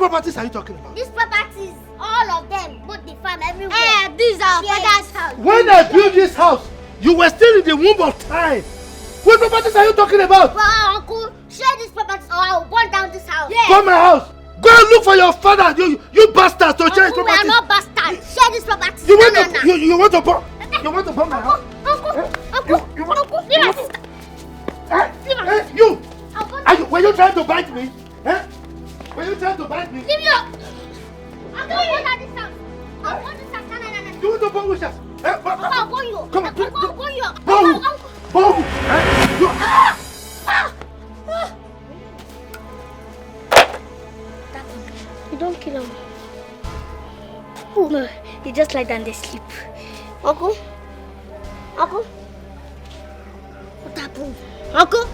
properties are you talking about? These properties, all of them, both the farm, everywhere. This is our father's house. When I built this house, you were still in the womb of time. What properties are you talking about? Well, uncle, share these properties or I will burn down this house. Yes. Burn my house. Go and look for your father, you bastards, to share his Uncle, we properties. are not bastards. Share these properties. You want to burn? You want to burn my house? Uncle, leave us. You! Were you trying to bite me? Were you trying to bite me? Leave me up. Uncle, burn down this house. I'll burn this house. No. You want to burn which house? I'll burn you. Come on, I'll burn you. Burn! You don't kill him. Oh, no, you just lie down and sleep. Uncle? What happened? Uncle?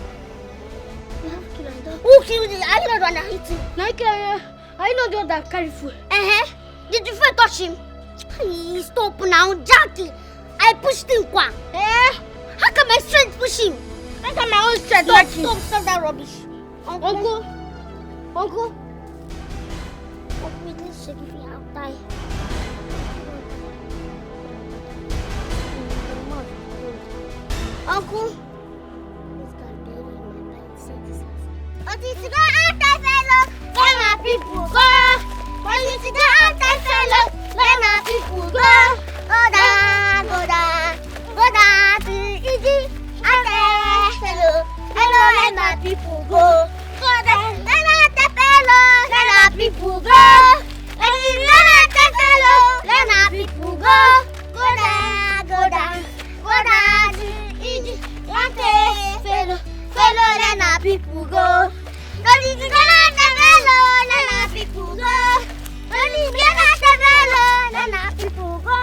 Who killed you? Are you not the one that hit him? No, are you not the one that carry food? Did the friend touch him? Stop now, Jackie. I pushed him, Kwa. How can my strength push him? How can my own strength touch him? Stop that rubbish. Uncle? Let's check if we have time. Uncle? What is the anti-fellow? Let my people go. What is the anti-fellow? Let my people go. Go down to easy. Anti-fellow. Hello, let my people go. Go down, let my people go. Let my people go. Go down to easy. Anti-fellow. Fellow, let my people go. Let my people go. Let my people go.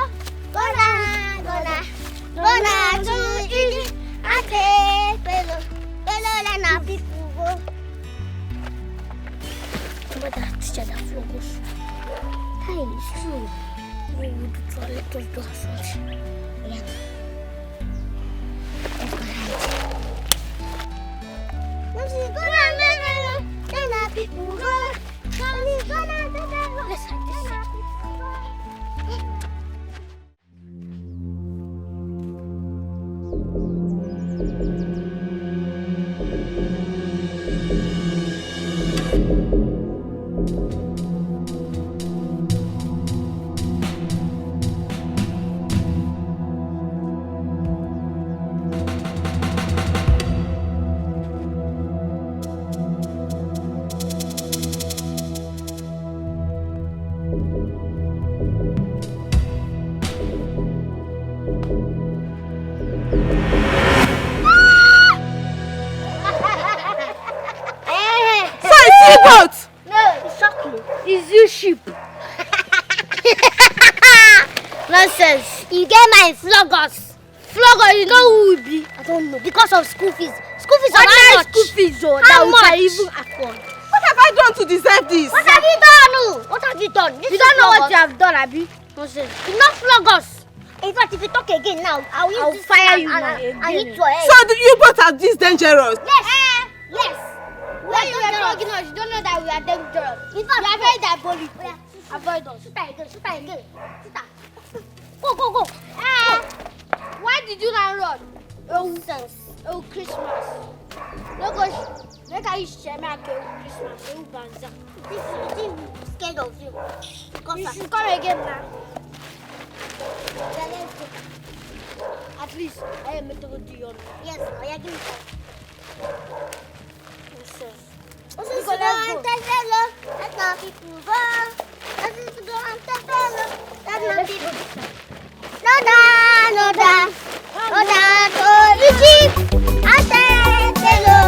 Go down to easy. Fellow, let my people go. But that teacher that flogged. Hey, it's true. We would try to do something. Yeah. Let's hide this. Nonsense. You get my floggers. Flogger, you know who will be? I don't know. Because of school fees. School fees What are how much? school fees How that we much? can even afford. What have I done to deserve this? What have you done? What have you done? This You is don't know what floggers. you have done, Abi? Nonsense. You not flog us. In fact, if you talk again now, I'll use this fire and- you and- now and again. hit your head. So you both are this dangerous. Yes. Yes. When you were flogging us, you don't know that we are dangerous. In fact, We are very diabolical. Yeah. Avoid us. Shoot her again. Go. Why did you not run? Nonsense. Oh, Christmas. No go. Make I share my Christmas. Oh, Banza. This is scared of you. You should come again now. Yeah, let's go. At least I am meant to go to your. Yes, I give me time. Nonsense. Let's go and tell fellow. Let my people go. Let's go and tell fellow. Let my people go. No da. So Egypt. I tell fellow.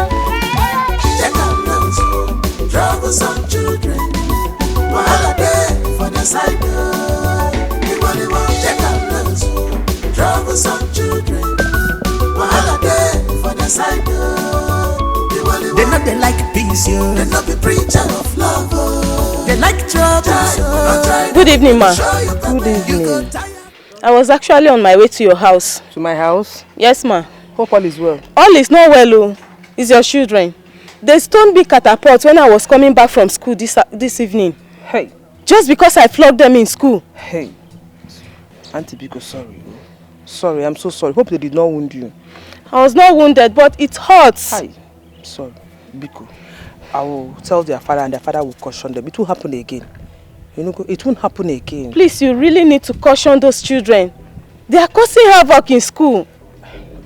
Check out those troublesome children. Wahala dey for the side. Everybody want check out those troublesome children. Wahala dey for the side. They know they like peace, yo. They know be preacher of love. They like trouble. Good evening, ma. Good evening. I was actually on my way to your house. To my house? Yes, ma. Hope all is well. All is not well, oh. It's your children. They stoned me catapult when I was coming back from school this evening. Hey. Just because I flogged them in school. Hey. Auntie Biko, sorry. Sorry, I'm so sorry. Hope they did not wound you. I was not wounded, but it hurts. Hi. Sorry, Biko. I will tell their father and their father will caution them. It won't happen again. You know, it won't happen again. Please, you really need to caution those children. They are causing havoc in school.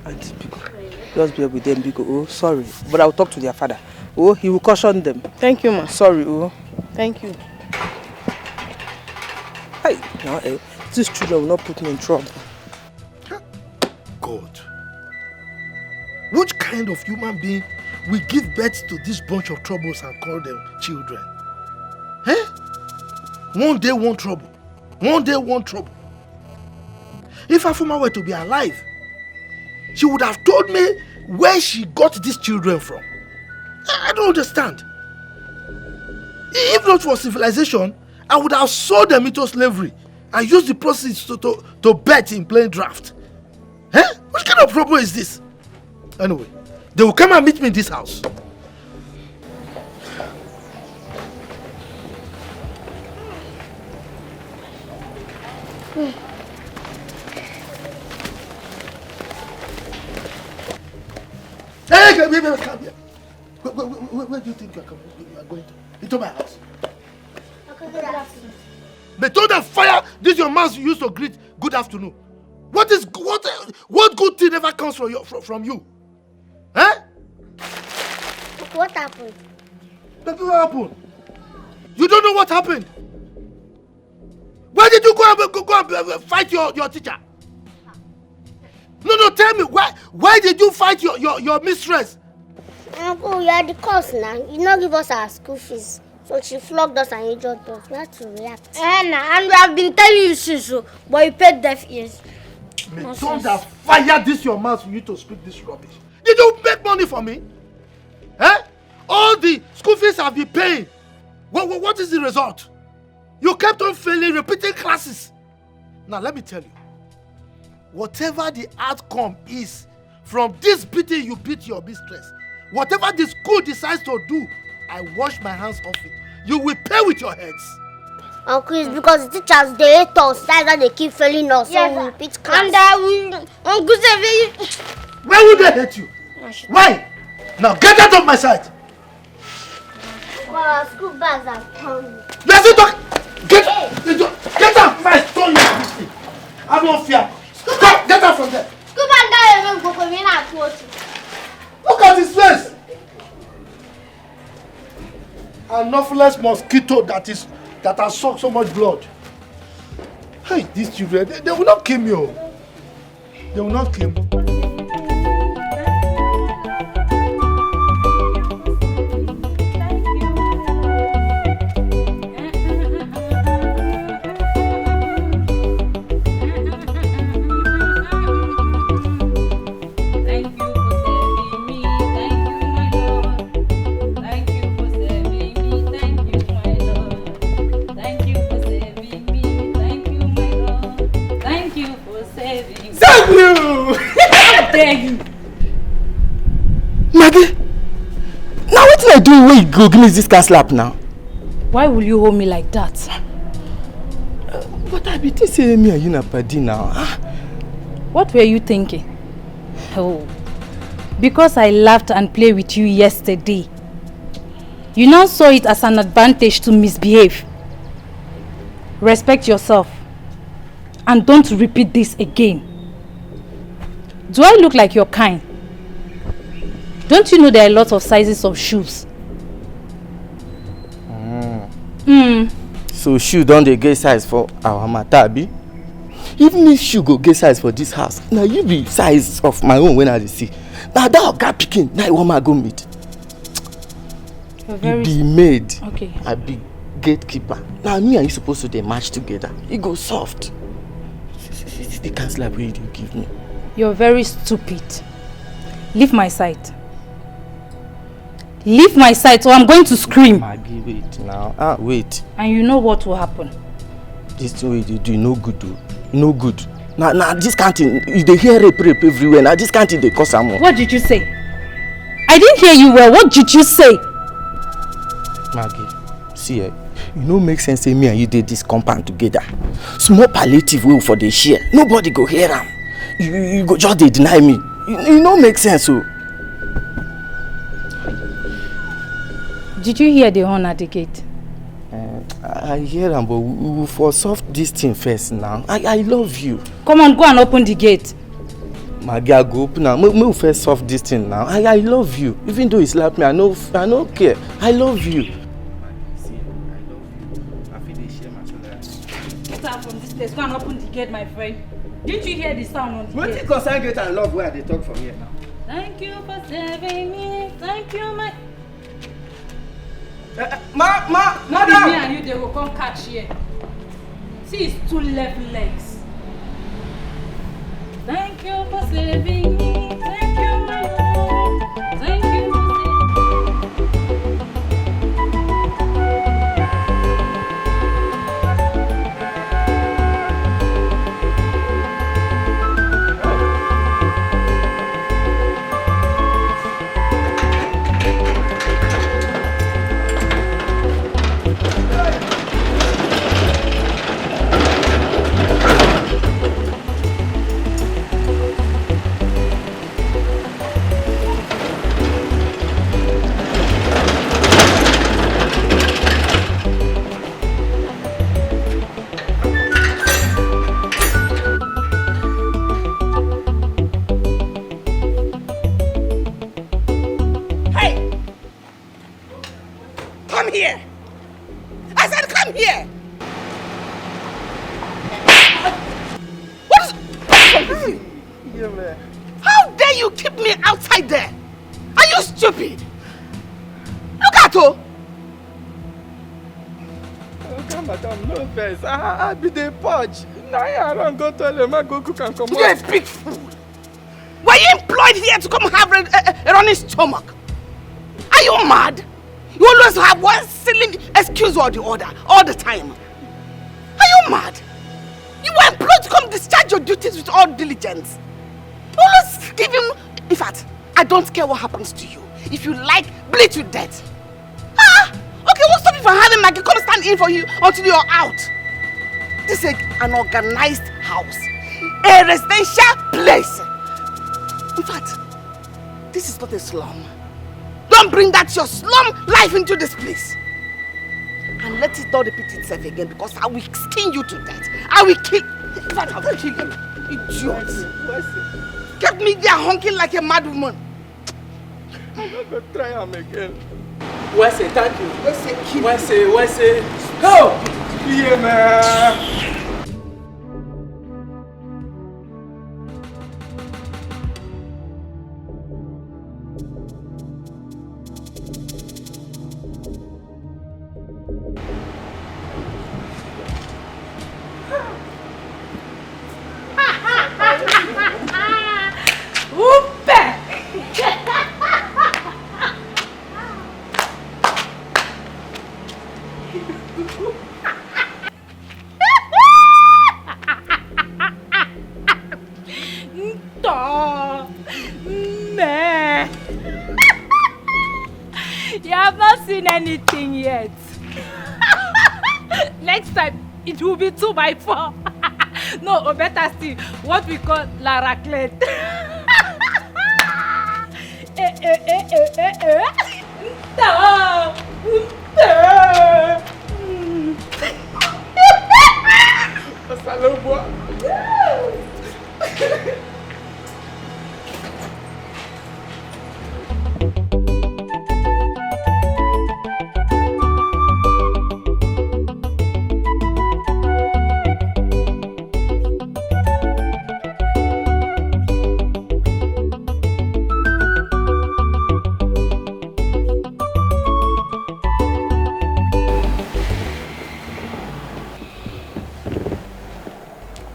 Auntie Biko, just be with them, Biko. Oh, sorry. But I will talk to their father. Oh, he will caution them. Thank you, ma. Sorry, oh. Thank you. Hey, now, these children will not put me in trouble. God, which kind of human being will give birth to this bunch of troubles and call them children? Eh? One day, one trouble. One day, one trouble. If Afuma were to be alive, she would have told me where she got these children from. I don't understand. If not for civilization, I would have sold them into slavery and used the proceeds to bet in playing draft. Eh? What kind of problem is this? Anyway, they will come and meet me in this house. Hey, come here. Where do you think you are going to? Into my house. They told them fire. This your mouth you used to greet good afternoon. What good thing ever comes from you? Eh? What happened? Nothing happened. You don't know what happened. Why did you go and fight your teacher? No, tell me why did you fight your mistress? Uncle, you are the cause now. You not give us our school fees. So she flogged us and injured us. We have to react. And we have been telling you since, but you paid deaf ears. May thunder fire this your mouth for you to speak this rubbish. Did you make money for me? Eh? All the school fees have been paying. What is the result? You kept on failing, repeating classes. Now let me tell you. Whatever the outcome is from this beating you beat your mistress, whatever the school decides to do, I wash my hands off it. You will pay with your heads. Uncle, it's because the teachers, they hate us. That's why they keep failing us. Yes, so we repeat class. And Uncle Sevi. Why would they hate you? Why? Now get out of my sight. Well, our school bags are coming. Let's talk. Get out. My stone you. I don't fear. Stop. Get out from there. Look at his face. An anopheles mosquito that has sucked so much blood. Hey, these children, they will not kill me. Oh. They will not kill me. Maggie, now what did I do when you go give me this car slap now? Why will you hold me like that? But I be saying me and you na party now. What were you thinking? Oh, because I laughed and played with you yesterday. You now saw it as an advantage to misbehave. Respect yourself and don't repeat this again. Do I look like your kind? Don't you know there are lots of sizes of shoes? So shoe don't they get size for our matabi? Even if shoe go get size for this house, now you be size of my own when I see. Now that guy picking, now one I go meet. You be maid. Okay. I be gatekeeper. Now me and you supposed to they match together. You go soft. The cancer way you give me. You're very stupid. Leave my sight. Leave my sight or I'm going to scream. Maggie, wait now. Wait. And you know what will happen. This way you do no good though. No good. Now this canteen, they hear rape everywhere. Now this canteen they cause some more. What did you say? I didn't hear you well. What did you say? Maggie, see You know, make sense say me and you did this compound together. Small palliative will for the share. Nobody go hear am. You go just dey deny me. You know, make sense so. Did you hear the horn at the gate? I hear am, but we will for solve this thing first now. I love you. Come on, go and open the gate. My girl, go open now. We will first solve this thing now. I love you. Even though he slapped me, I don't care. I love you. Get out from this place. Go and open the gate, my friend. Didn't you hear the sound on the What gate? you concern gate and love where they talk from here now? Thank you for saving me. Thank you, my... Madam! Me and you, they will come catch here. See his 2 left legs. Thank you for saving me. Thank you, my Lord. Thank you for Come here! I said come here! What is wrong with you? Yeah, man. How dare you keep me outside there? Are you stupid? Look at her! Okay, madam, no offense. I be the purge. Now I don't go to them. I go cook and come You're a big fool! Were you employed here to come have a running stomach? Are you mad? You always have one silly excuse or the other, all the time. Are you mad? You were employed to come discharge your duties with all diligence. You always give him... In fact, I don't care what happens to you. If you like, bleed to death. Ah! Okay, won't stop you from having Maggie come stand in for you until you're out. This is an organized house. A residential place. In fact, this is not a slum. Don't bring that your slum life into this place. And let it not repeat itself again, because I will skin you to death. I will kill... In fact, I will kill you. Idiot. Get me there honking like a mad woman. I'm not going to try him again. Wesley, thank you. Wesley, kill me. Wesley. Go! Yeah, man. You have not seen anything yet. Next time, it will be 2x4. No, or better still, what we call la raclette.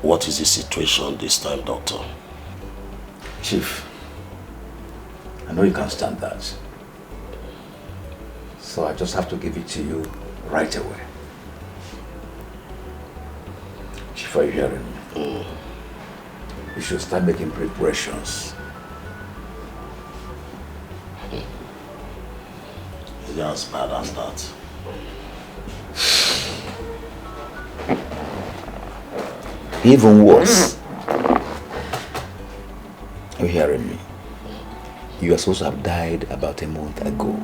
What is the situation this time, Doctor? Chief, I know you can't stand that. So I just have to give it to you right away. Chief, are you hearing me? You should start making preparations. Is it as bad as that? Even worse. Are you hearing me? You are supposed to have died about a month ago.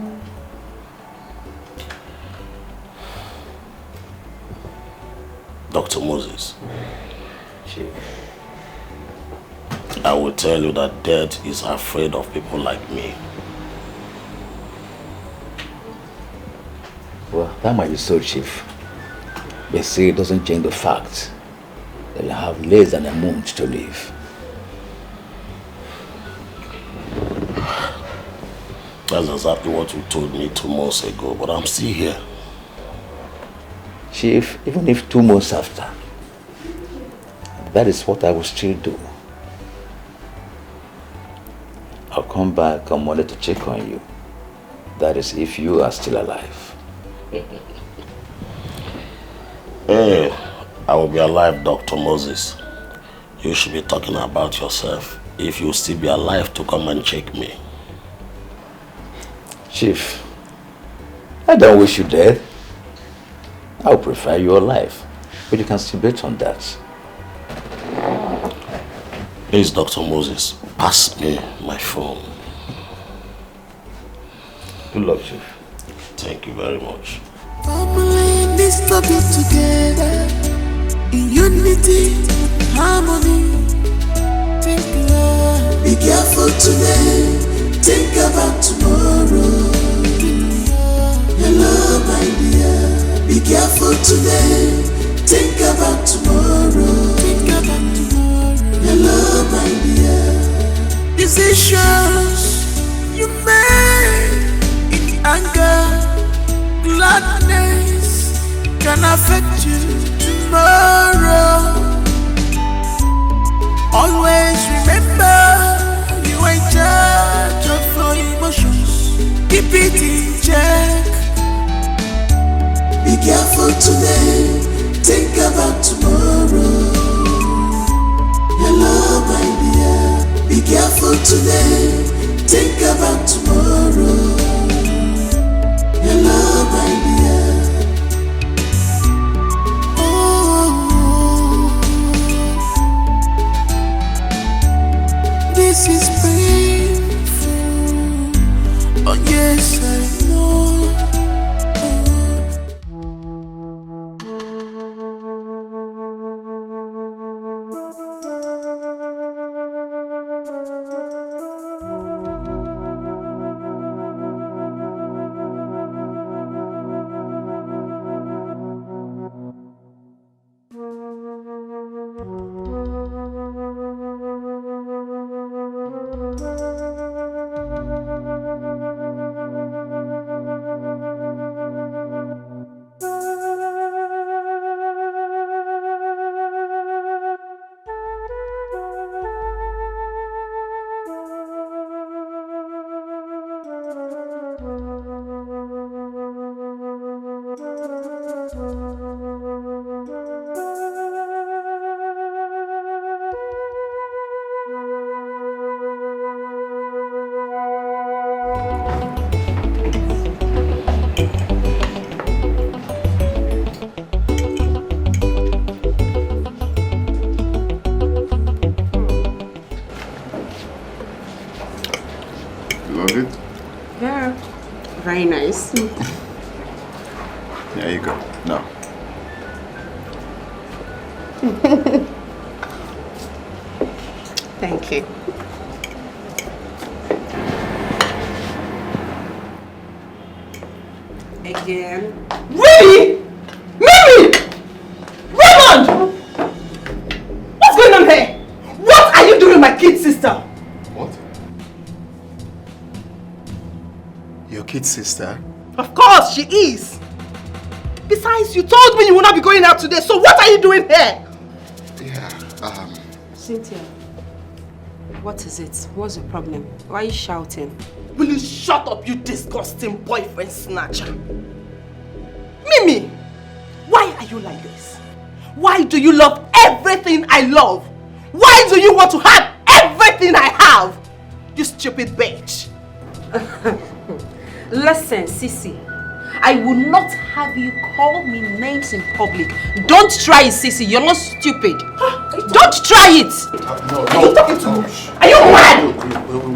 Dr. Moses, I will tell you that death is afraid of people like me. Well, that might be so, Chief. But see, it doesn't change the fact that you have less than a month to live. That's exactly what you told me 2 months ago, but I'm still here. Chief, even if 2 months after, that is what I will still do. I'll come back on Monday to check on you. That is if you are still alive. Hey, I will be alive, Dr. Moses. You should be talking about yourself. If you still be alive to come and check me. Chief, I don't wish you dead. I would prefer you alive, but you can still bet on that. Please, Dr. Moses, pass me my phone. Good luck, Chief. Thank you very much. Family needs to be together in unity, harmony. Think love. Be careful today. Think about tomorrow. Hello, my dear. Be careful today. Think about tomorrow. Think about tomorrow. Hello, my dear. Decisions you make in anger, gladness can affect you tomorrow. Always remember you are in charge of your emotions. Keep it in check. Be careful today. Think about tomorrow. Hello, my dear. Be careful today. Think about tomorrow. Hello, my dear. Oh, this is painful. Oh, yes, I know. Love it? Yeah, very nice. There you go. No. Thank you. Again. Really? Mimi! Raymond! What's going on here? What are you doing, my kid sister? What? Your kid sister? Of course, she is. Besides, you told me you will not be going out today, so what are you doing here? Yeah, Cynthia, what is it? What's the problem? Why are you shouting? Will you shut up, you disgusting boyfriend snatcher? Mimi, why are you like this? Why do you love everything I love? Why do you want to have everything I have? You stupid bitch. Listen, Sissy, I will not have you call me names in public. Don't try it, Sissy. You're not stupid. Are Don't try it! No. Are you talking to me? Are you mad?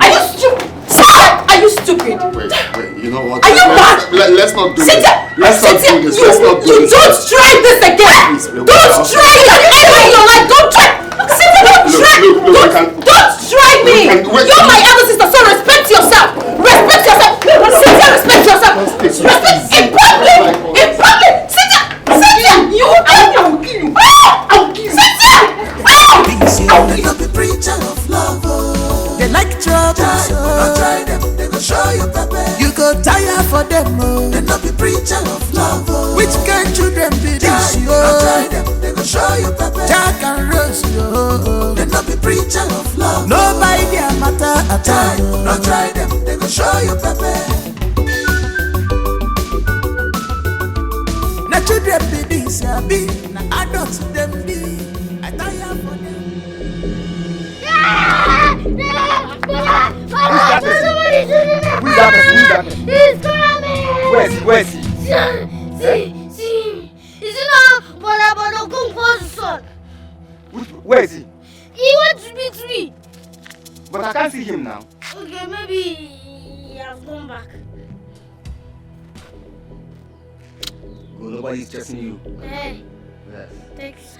Are you stupid? Stop! Are you stupid? Wait, you know what? Are you mad? Let's not do this. Let's not do this. You don't try this again! Don't try it! Anyway, your life, don't try! Cynthia, don't try! Don't try me! You're my elder sister, so respect yourself! Respect yourself! Cynthia, respect yourself! Respect in public! In public! Cynthia! You will kill me! I will kill you! I will kill you! Cynthia! They not be preacher of love. They like trouble. Don't try them, they go show you pepper. You go tire for them. They not be preacher of love. Which kind children be this? Don't try them, they go show you pepper. Jack and Rose, they not be preacher of love. Nobody their matter at all. Don't try them, they go show you pepper. Na children be this, be na adults them be. I tire for them. Who's that? He's coming! Where's he? See. Is it not Bono Kung Po's son? Where is he? He went to meet me. But I can't see him now. Okay, maybe he has gone back. Oh, nobody's chasing you. Hey. Yes. Thanks.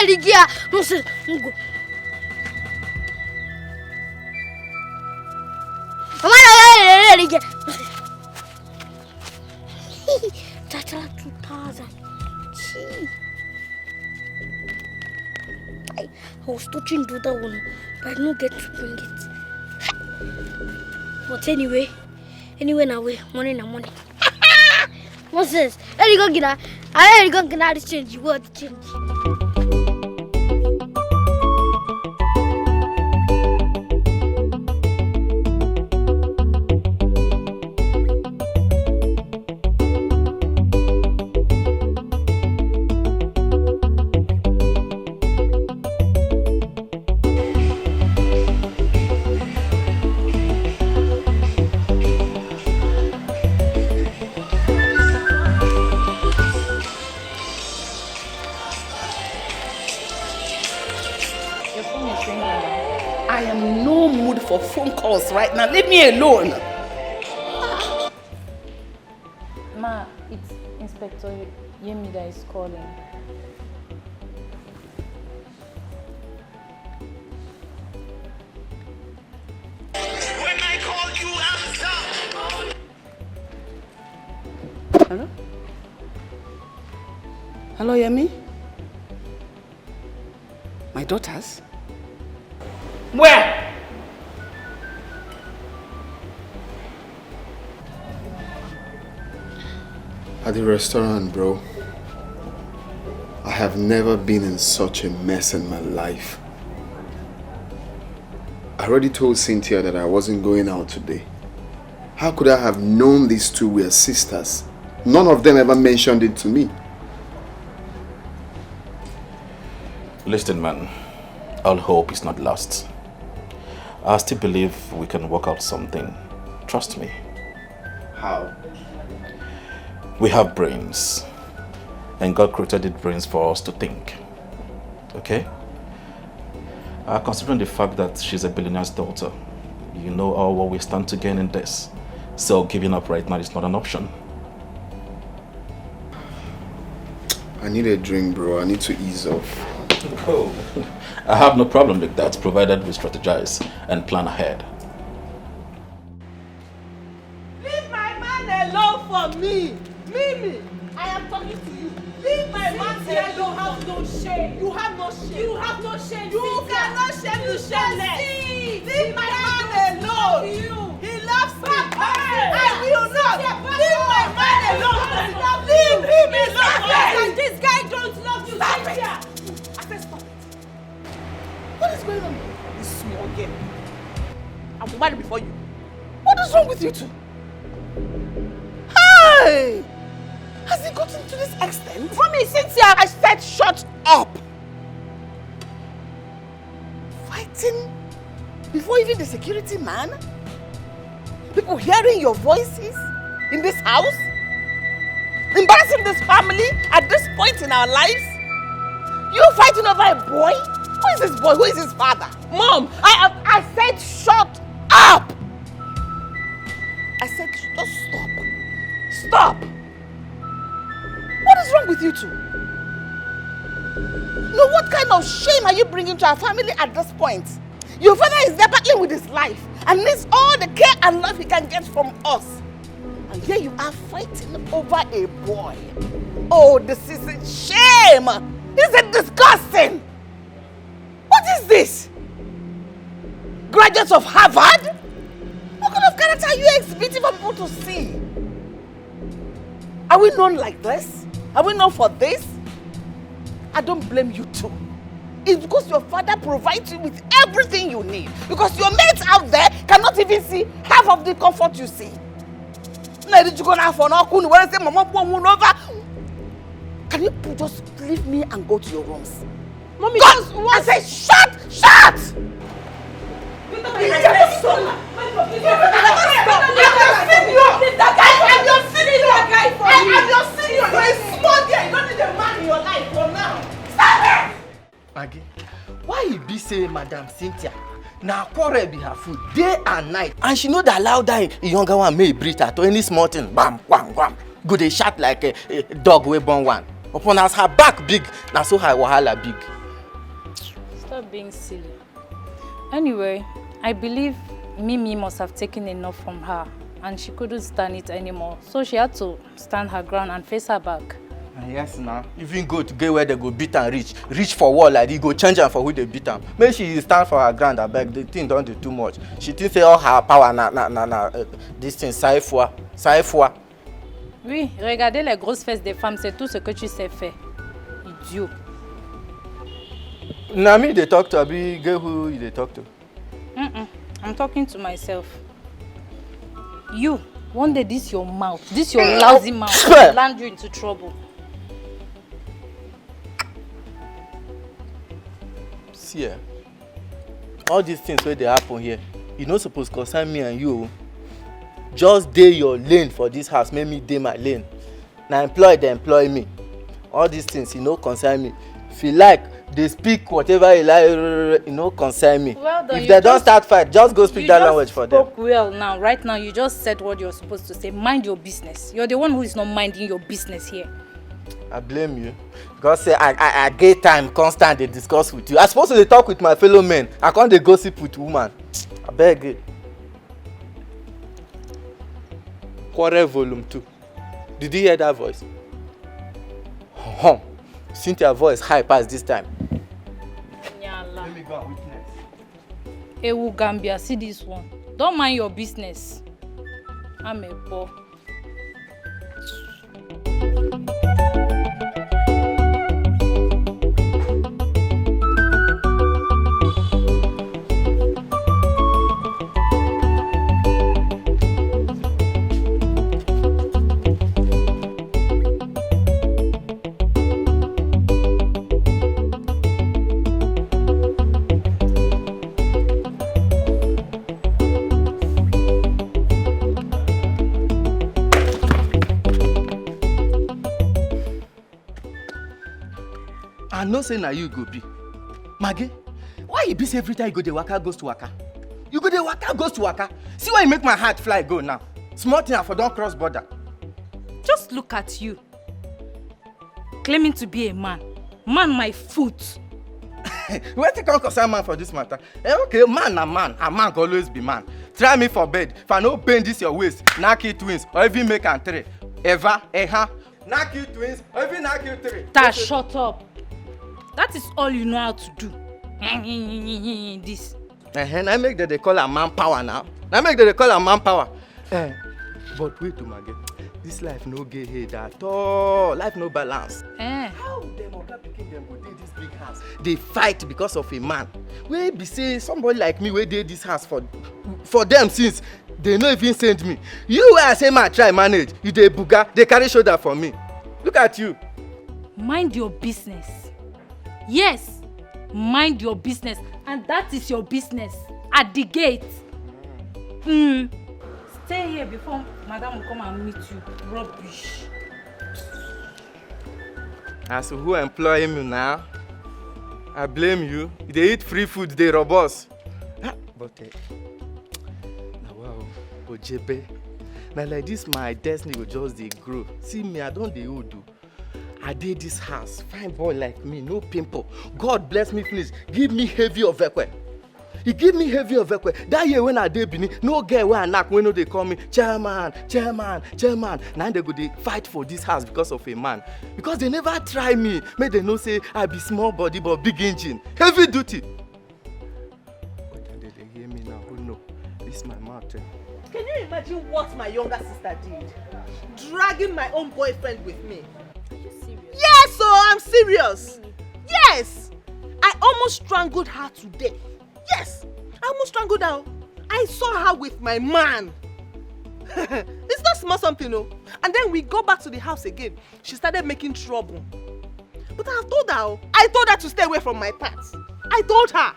Ligia, não sei, não go. Mama, Ligia. That's 2000. I was touching to that one, but I didn't get to bring it. But anyway, now we morning. What's this? There you go, Gina. I go get this change. You want to change? For phone calls right now. Leave me alone. Ma, it's Inspector Yemi that is calling. When I call you, answer. Hello? Hello, Yemi? My daughters? Where? At the restaurant, bro. I have never been in such a mess in my life. I already told Cynthia that I wasn't going out today. How could I have known these two were sisters? None of them ever mentioned it to me. Listen, man. All hope is not lost. I still believe we can work out something. Trust me. How? We have brains, and God created brains for us to think, okay? Considering the fact that she's a billionaire's daughter, you know all what we stand to gain in this, so giving up right now is not an option. I need a drink, bro. I need to ease off. Oh, I have no problem with that, provided we strategize and plan ahead. Leave my man alone for me! Mimi, I am talking to you. Leave my man here. You have no shame. You have no shame. You have no shame. You cannot shame. You shameless. Leave my man alone. He loves me. I will not. Leave my man alone. Leave him alone. This guy don't love you. Stop it. I said stop it. What is going on? This small girl. I will marry before you. What is wrong with you two? Hey! Has it gotten to this extent? For me, Cynthia, I said shut up! Fight fighting before even the security man? People hearing your voices in this house? Embarrassing this family at this point in our lives? You fighting over a boy? Who is this boy? Who is his father? Mom, I said shut up! I said just stop. Stop! What is wrong with you two? No, what kind of shame are you bringing to our family at this point? Your father is there battling with his life and needs all the care and love he can get from us. And here you are fighting over a boy. Oh, this is a shame! This is disgusting! What is this? Graduates of Harvard? What kind of character are you exhibiting for people to see? Are we known like this? Are we known for this? I don't blame you too. It's because your father provides you with everything you need. Because your mates out there cannot even see half of the comfort you see. Can you just leave me and go to your rooms? Mommy, I said shut! Shut! Maggie, why you be say Madam Cynthia? Now quarrel be her food day and night, and she know that allow that younger one may breathe at any small thing. Bam, wham, wham. Go dey shout like a dog wey born one. Upon as her back big, now so her wahala big. Stop being silly. Anyway, I believe Mimi must have taken enough from her and she couldn't stand it anymore. So she had to stand her ground and face her back. Yes, now. Even go to get where they go beat and reach for wall like they go change her for who they beat them. Maybe she stand for her ground. I beg, the thing don't do too much. She thinks say all her power this thing saifwa. Oui, regarder les grosses fesses des femmes, c'est tout ce que tu sais faire. Idiot. Nami, they talk to Abi, girl who they talk to? I'm talking to myself. You, one day this your mouth, this your lousy mouth will land you into trouble. See, all these things where they happen here, you not supposed to concern me and you. Just day your lane for this house, make me day my lane. Now employ, they employ me. All these things, you know, concern me. If you like, they speak whatever you like, you know, concern me. Well done, if they don't start fight, just go speak that language for them. You spoke well now. Right now, you just said what you're supposed to say. Mind your business. You're the one who is not minding your business here. I blame you. Because say I get time constant they discuss with you. I supposed to talk with my fellow men. I can't they gossip with woman. I beg it. Quarrel volume 2. Did you hear that voice? Cynthia's voice high past this time. Let me go and witness. Ewu Gambia, see this one. Don't mind your business. I'm a boy. I know say na you go be. Maggie, why you be say every time you go the waka goes to waka? You go the waka goes to waka. See why you make my heart fly go now. Small thing for don't cross border. Just look at you. Claiming to be a man. Man my foot. Where you come concern man for this matter? Okay, man a man. A man can always be man. Try me for bed. If I no bend this your waist, knock you twins, or even make and three. Ever, knock you twins, or even knock you three. Shut up. That is all you know how to do. This. I make that they call a manpower now. I make that they call a manpower. But wait to Maggie. This life no get head at all. Life no balance. How them oga pikin them go dey this big house? They fight because of a man. Wey be say somebody like me wey dey this house for them since they no even send me. You wey I say man try manage, you dey buga, they carry shoulder for me. Look at you. Mind your business. Yes, Mind your business, and that is your business. At the gate. Stay here before Madam will come and meet you. Rubbish. As who employ me now, I blame you. They eat free food, they robust. But now wow, Ojebe. Now like this, my destiny will just they grow. See me, I don't the old do. I did this house, fine boy like me, no pimple. God bless me, please. Give me heavy of ekwe. He give me heavy of ekwe. That year when I did Bini, no girl where I knock when they call me chairman. Now they go they fight for this house because of a man. Because they never try me. May they know say I be small body but big engine. Heavy duty. But then they hear me now. Oh no, this is my mouth. Can you imagine what my younger sister did? Dragging my own boyfriend with me. Are you serious? Yes, so I'm serious. Yes. I almost strangled her today. Yes, I almost strangled her. I saw her with my man. It's not small something, no. And then we go back to the house again. She started making trouble. But I told her to stay away from my path. I told her.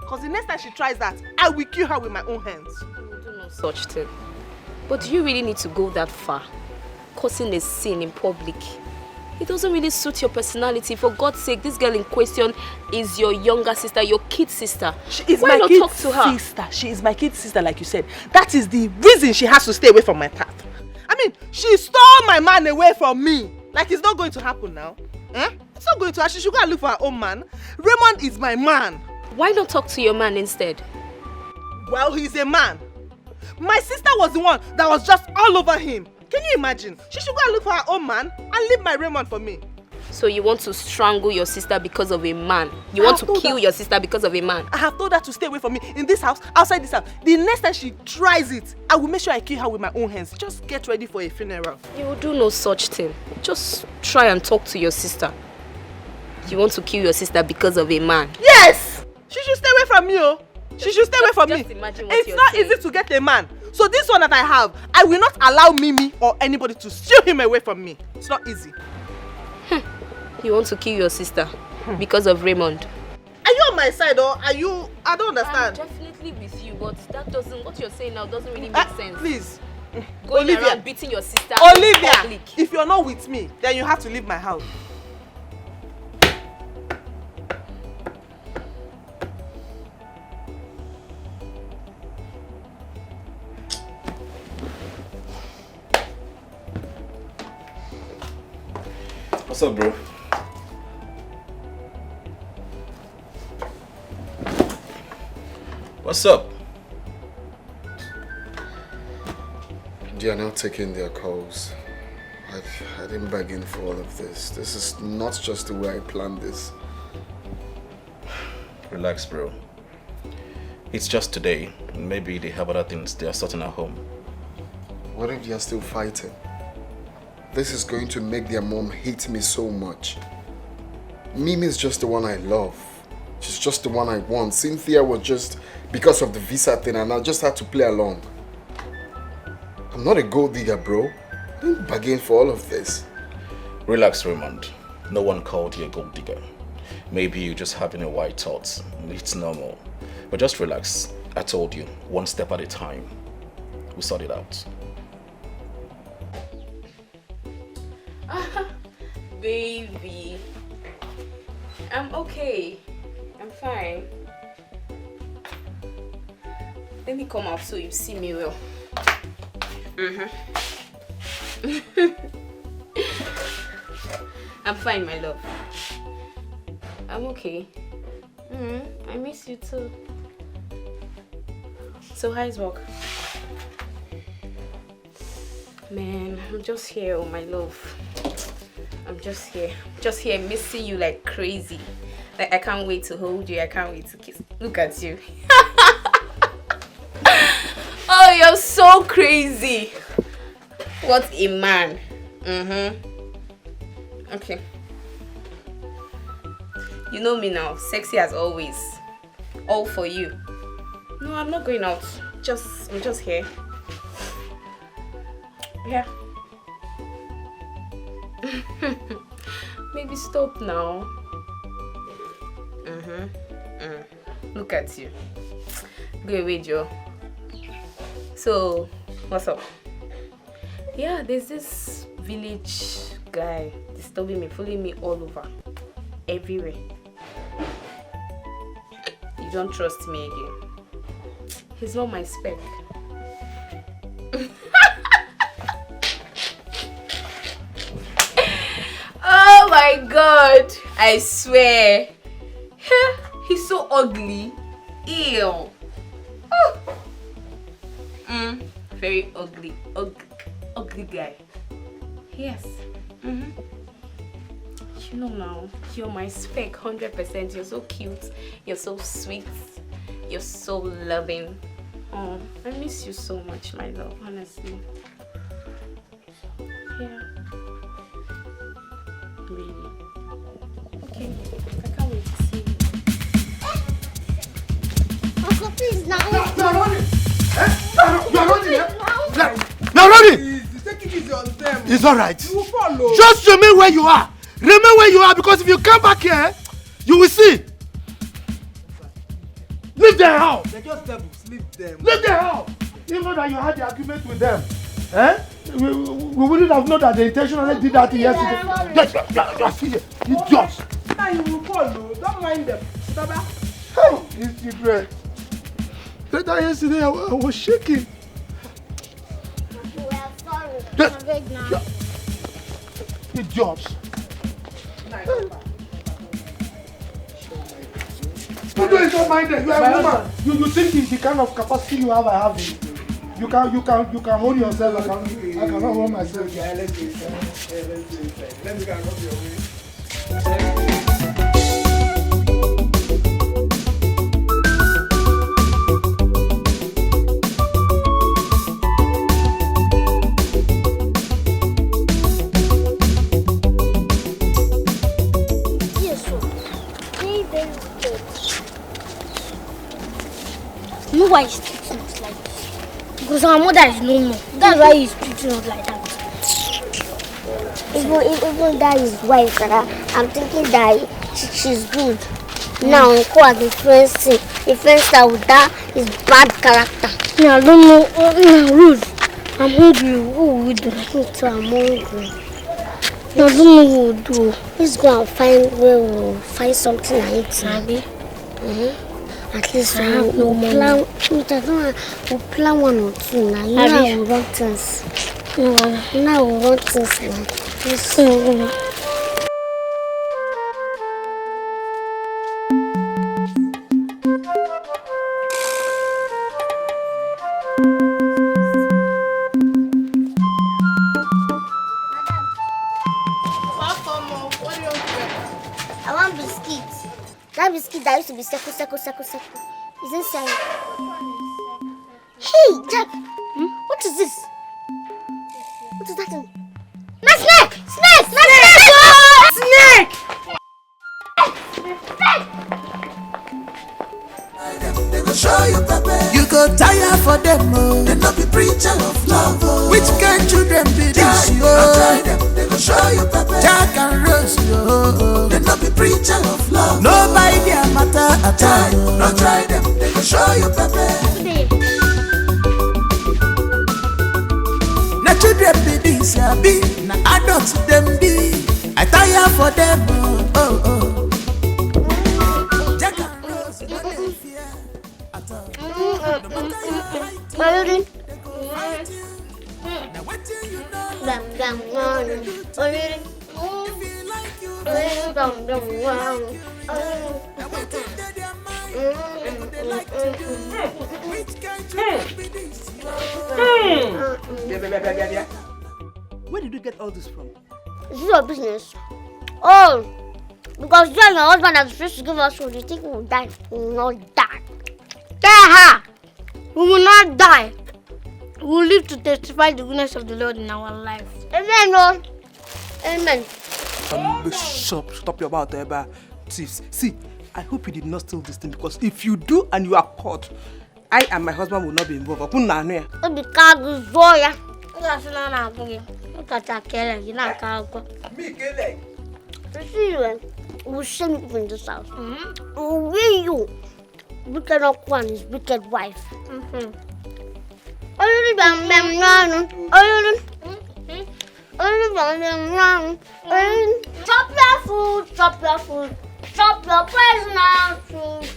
Because the next time she tries that, I will kill her with my own hands. You do no such thing. But do you really need to go that far? Causing a scene in public? It doesn't really suit your personality. For God's sake, this girl in question is your younger sister, your kid sister. She is Why my not kid talk to her? sister. She is my kid sister, like you said. That is the reason she has to stay away from my path. I mean, she stole my man away from me. Like it's not going to happen now. It's not going to happen. She should go and look for her own man. Raymond is my man. Why not talk to your man instead? Well, he's a man. My sister was the one that was just all over him. Can you imagine? She should go and look for her own man and leave my Raymond for me. So you want to strangle your sister because of a man? You want to kill your sister because of a man? I have told her to stay away from me in this house, outside this house. The next time she tries it, I will make sure I kill her with my own hands. Just get ready for a funeral. You will do no such thing. Just try and talk to your sister. You want to kill your sister because of a man? Yes! She should stay away from me, oh. She should stay away from me. Imagine what it's you're not saying. easy to get a man. So this one that I have, I will not allow Mimi or anybody to steal him away from me. It's not easy. You want to kill your sister because of Raymond? Are you on my side or are you... I don't understand. I'm definitely with you, but that doesn't... What you're saying now doesn't really make sense. Please. Going Olivia. around beating your sister. Olivia, in public. if you're not with me, then you have to leave my house. What's up, bro? What's up? They are now taking their calls. I didn't bargain for all of this. This is not just the way I planned this. Relax, bro. It's just today. Maybe they have other things they are sorting at home. What if they are still fighting? This is going to make their mom hate me so much. Mimi is just the one I love. She's just the one I want. Cynthia was just because of the visa thing and I just had to play along. I'm not a gold digger, bro. I didn't bargain for all of this. Relax, Raymond. No one called you a gold digger. Maybe you're just having a white thought. It's normal. But just relax. I told you, one step at a time. We'll sort it out. Baby, I'm okay. I'm fine. Let me come out so you see me well. I'm fine, my love. I'm okay. I miss you too. So how's work? Man, I'm just here, oh my love. I'm just here missing you like crazy. Like I can't wait to hold you, I can't wait to kiss. Look at you. Oh, you're so crazy. What a man. Okay. You know me now, sexy as always. All for you. No, I'm not going out. I'm just here. Yeah. Maybe stop now. Look at you. Go away, Joe. So, what's up? Yeah, there's this village guy disturbing me, following me all over. Everywhere. You don't trust me again. He's not my spec. Oh my god! I swear. He's so ugly. Ew. Oh. Very ugly. Ugly guy. Yes. You know now, you're my spec 100%. You're so cute. You're so sweet. You're so loving. Oh, I miss you so much, my love, honestly. Yeah. Really. Okay. I can't wait to see you. Uncle, please now. You're running! You're running, yeah? You're running! Take it easy on them. It's alright. You will follow. Just remain where you are. Remain where you are, because if you come back here, you will see. Leave their house. They're just devils. Leave them. Leave their house. Even that you had the agreement with them. We wouldn't have known that they intentionally did that yesterday. It's just. Now you will follow. Don't mind them. Baba. Hey, it's secret. Later yesterday, I was shaking. We are sorry. Yes. I'm big now. It's just. You don't mind it. You are a woman. You think it's the kind of capacity you have, I have it. You can hold yourself. I cannot hold myself. Yeah, let's do it. Let me go and rub your way. You know why he's treating us like this? Because our mother is no more. That's why he's treating us like that. Even that is wife, I'm thinking that she's good. Now, Uncle has the friends that with that is bad character. Yeah, I don't know. Ruth, I'm hungry. What will we do? Me too, I'm hungry. I don't know what we'll do. Let's go and find where we'll find something to eat. Maybe. At least we'll plan one or two now. You know we want things. Now we want things now. I want biscuits. That biscuit that used to be circle. Is inside. Hey, Jack. What is this? What is that thing? My snake! Snake! They go show you pepper. You go tire for them, oh. They not be preacher of love, oh. Which kind children be this, oh? Try them. They go show you pepper. Jack and Rose, oh. They not be preacher of love. Nobody their matter at all. No try them. They go show you pepper. Na children be this, be. Na adults them be. I tire for them, oh. Jack and Rose, no dey fear at all. Where did you get all this from? Is this your business? Oh, because you and your husband are supposed to give us food. You think we will die? We will not die. Tell her! We will not die. We will live to testify the goodness of the Lord in our life. Amen, Lord. Amen. Stop your mouth, Eba. See, I hope you did not steal this thing, because if you do and you are caught, I and my husband will not be involved. Look at that, Kelly. You know, see you. We'll shame you in this house. We'll weigh you. Wicked up one is wicked wife. Chop your food, chop your food, chop your personal food.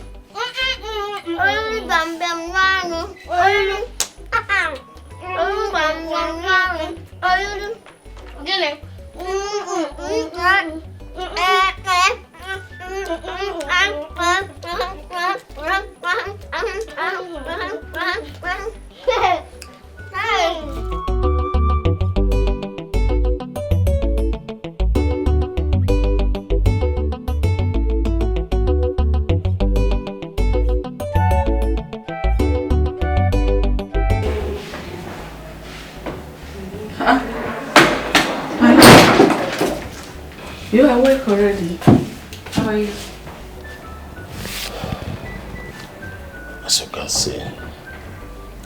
You are awake already. How are you? As you can see,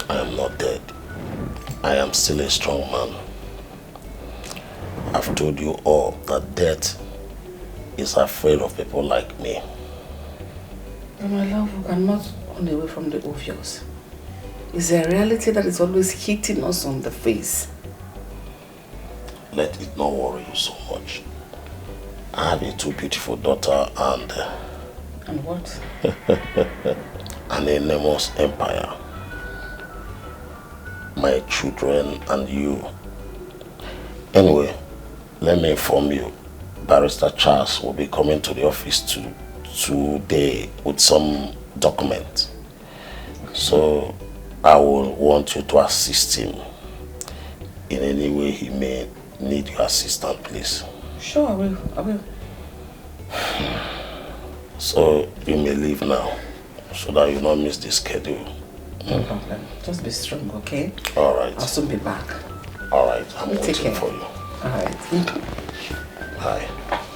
I am not dead. I am still a strong man. I've told you all that death is afraid of people like me. But my love, we cannot run away from the obvious. It's a reality that is always hitting us on the face. Let it not worry you so much. I have a 2 beautiful daughter and what? an enormous empire. My children and you. Anyway, let me inform you. Barrister Charles will be coming to the office today with some documents. So I will want you to assist him in any way he may need your assistance, please. Sure, I will. So you may leave now, so that you not miss the schedule. No problem. Just be strong, okay? All right. I'll soon be back. All right. I'm Take waiting care. for you. All right. Bye.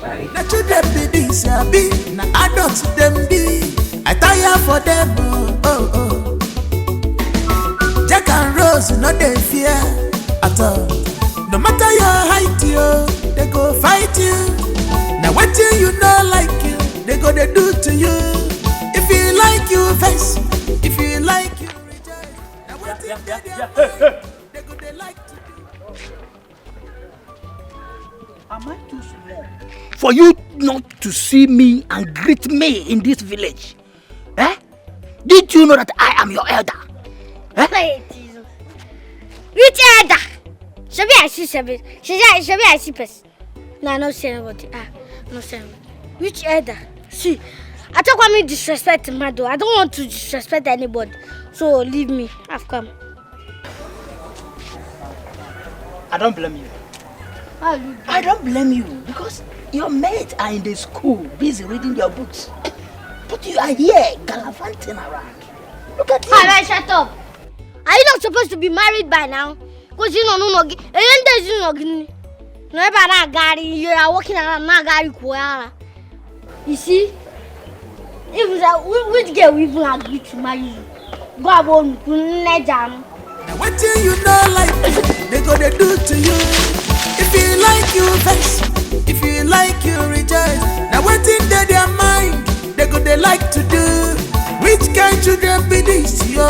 Bye. Na children be this, be na adults them be. I tire for them, oh. Jack and Rose, no they fear at all. No matter your height, they go fight you. Now what you know like you, they go they do to you. If you like you vex, if you like you reject. Now what they go they like to do. Am I too small for you not to see me and greet me in this village? Eh? Did you know that I am your elder? Eh? Which elder? Should I see person? No, no, say nobody. No, say nobody. Which elder? See, I don't want me to disrespect my door. I don't want to disrespect anybody. So leave me. I've come. I don't blame you. I don't blame you because your mates are in the school busy reading their books. But you are here gallivanting around. Look at you. Alright, shut up. Are you not supposed to be married by now? Because you know, you are walking around Nagari. You see? Which girl we even agree to marry you? Go on, jam. What do you know like they go they do to you? If you like you vex, if you like you reject. Now what in their mind they go they like to do? Which kind children be this yo?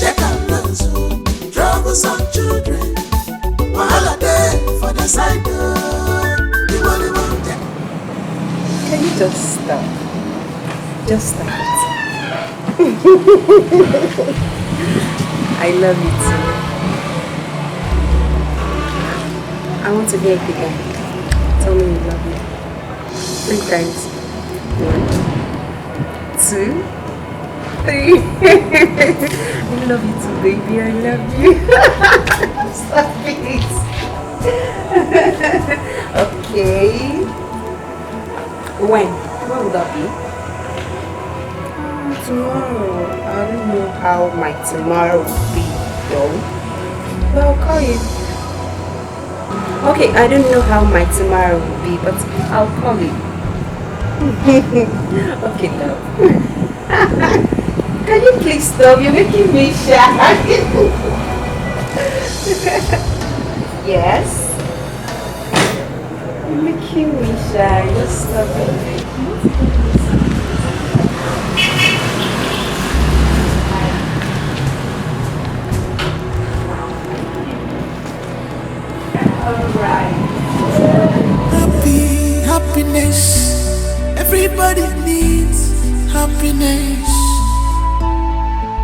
They can learn so troublesome children. Wahala day for the side door. Can you just stop? Just stop it. I love you too. I want to hear it again. Tell me you love me. 3 times. 1, 2, 3. I love you too, baby. I love you. Stop it. Okay. When would that be? Tomorrow. I don't know how my tomorrow will be, though. But I'll call you. Okay, I don't know how my tomorrow will be, but I'll call you. Okay, love. Can you please stop? You're making me shy. Yes. You're making me shy. Just stop it. Happiness, everybody needs happiness.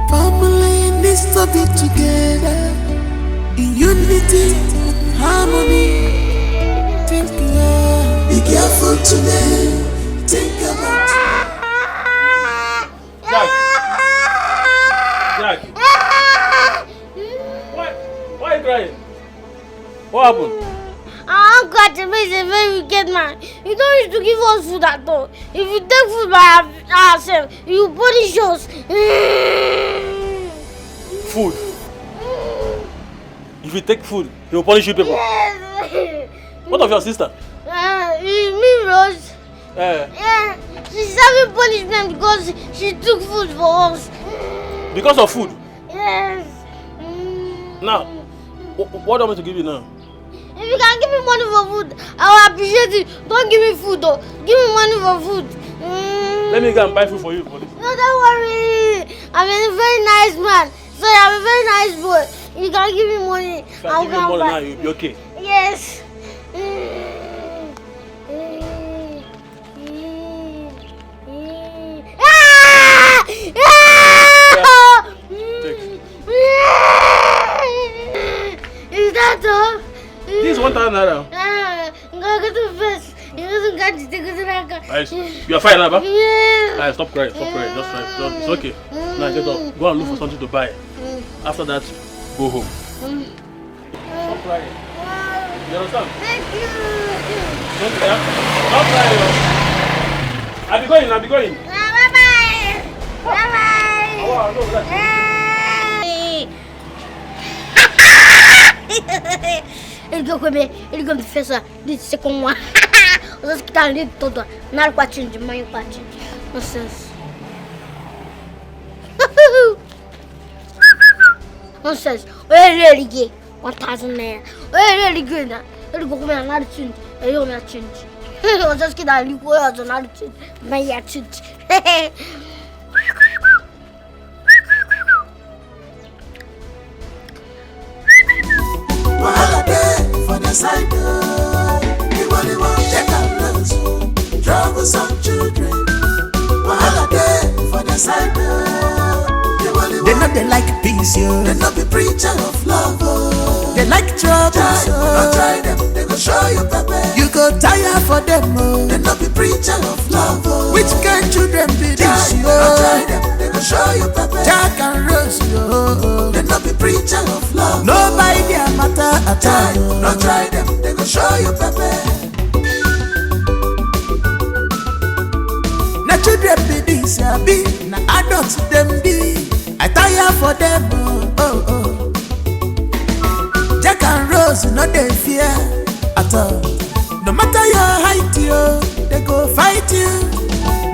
Family needs to be together in unity, harmony. Think be careful today. Think about Jack. Why are you crying? What happened? Uncle Achebe is a very wicked man. He don't used to give us food at all. If you take food by ourselves, you punish us. Food? If you take food, he will punish you people. Yes. What of your sister? Me, Rose. Yeah, she's having punishment because she took food for us. Because of food? Yes. Now, what do you want me to give you now? If you can give me money for food, I will appreciate it. Don't give me food though. Give me money for food. Let me go and buy food for you. For this. No, don't worry. I'm a very nice man. So I'm a very nice boy. You can give me money. If I give you money now, you'll be okay. Yes. Is that all? This is 1,000 naira. I'm going to go to first. You are fine now, ba? Yeah. Stop crying, stop crying. Just try. It's okay. Now get up. Go and look for something to buy. After that, go home. Stop crying. You understand? Thank you. Don't cry. Stop crying. I'll be going. Bye-bye. Bye-bye. Oh, no, that's Ele go fez disse com uma. Os que tá ali todo, na quartinho de manhã, quartinho. Nonsense. Nonsense. Ele liguei 1,000 naira. Ele liguei na. Ele go comer nada change. Ele não change. Os que tá ali com eu nada change. Mas é change. Wahala day for the side door. Everybody want take a look. Troublesome children. Wahala day for the side door. They know they like peace, yo. They know be preacher of love, oh. They like trouble, so don't try them. They go show you pepper. You go tire for them, oh. They know be preacher of love, oh. Which kind children be this, yo? Don't try them. They go show you pepper. Jack and Rose, yo. They know be preacher of love. Nobody their matter at all. Don't try them. They go show you pepper. Na children be this, ya be. Na adults them be. I tire for them, oh. Jack and Rose, no they fear at all. No matter your height, yo, they go fight you.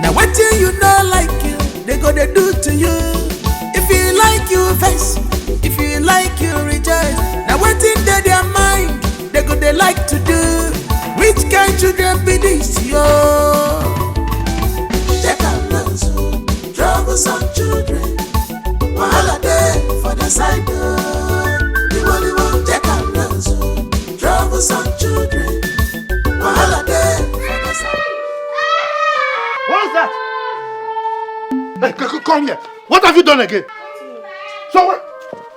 Now what you know like you, they go they do to you. If you like you vex, if you like you rejoice. Now what in their mind, they go they like to do. Which kind children be this, yo? Jack and Rose, troublesome children. Wahala day for the side door. The only one Jack and Rose. Troublesome children. Wahala day for the side. What's that? Hey, come here. What have you done again? So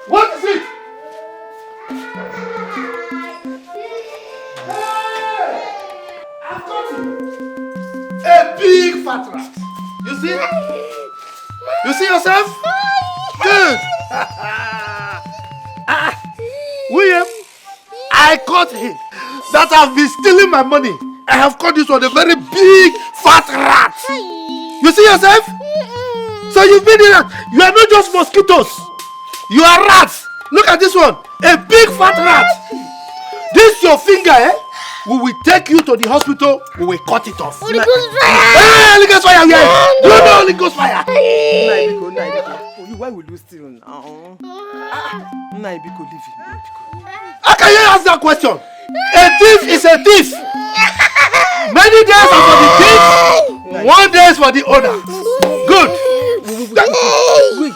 what is it? Hey! I've got it. A big fat rat. You see? You see yourself? Good. William, I caught him. That have been stealing my money. I have caught this one, a very big fat rat. You see yourself? So you've been in that. You are not just mosquitoes. You are rats. Look at this one, a big fat rat. This your finger, eh? We will take you to the hospital. We will cut it off. Holy Ghost fire! Hey, Holy Ghost fire! Yeah. No, no, Holy Ghost fire! Why will you steal now? Naibiko, leave him. How can you ask that question? A thief is a thief. Many days are for the thief, 1 day is for the owner. Good. Wait.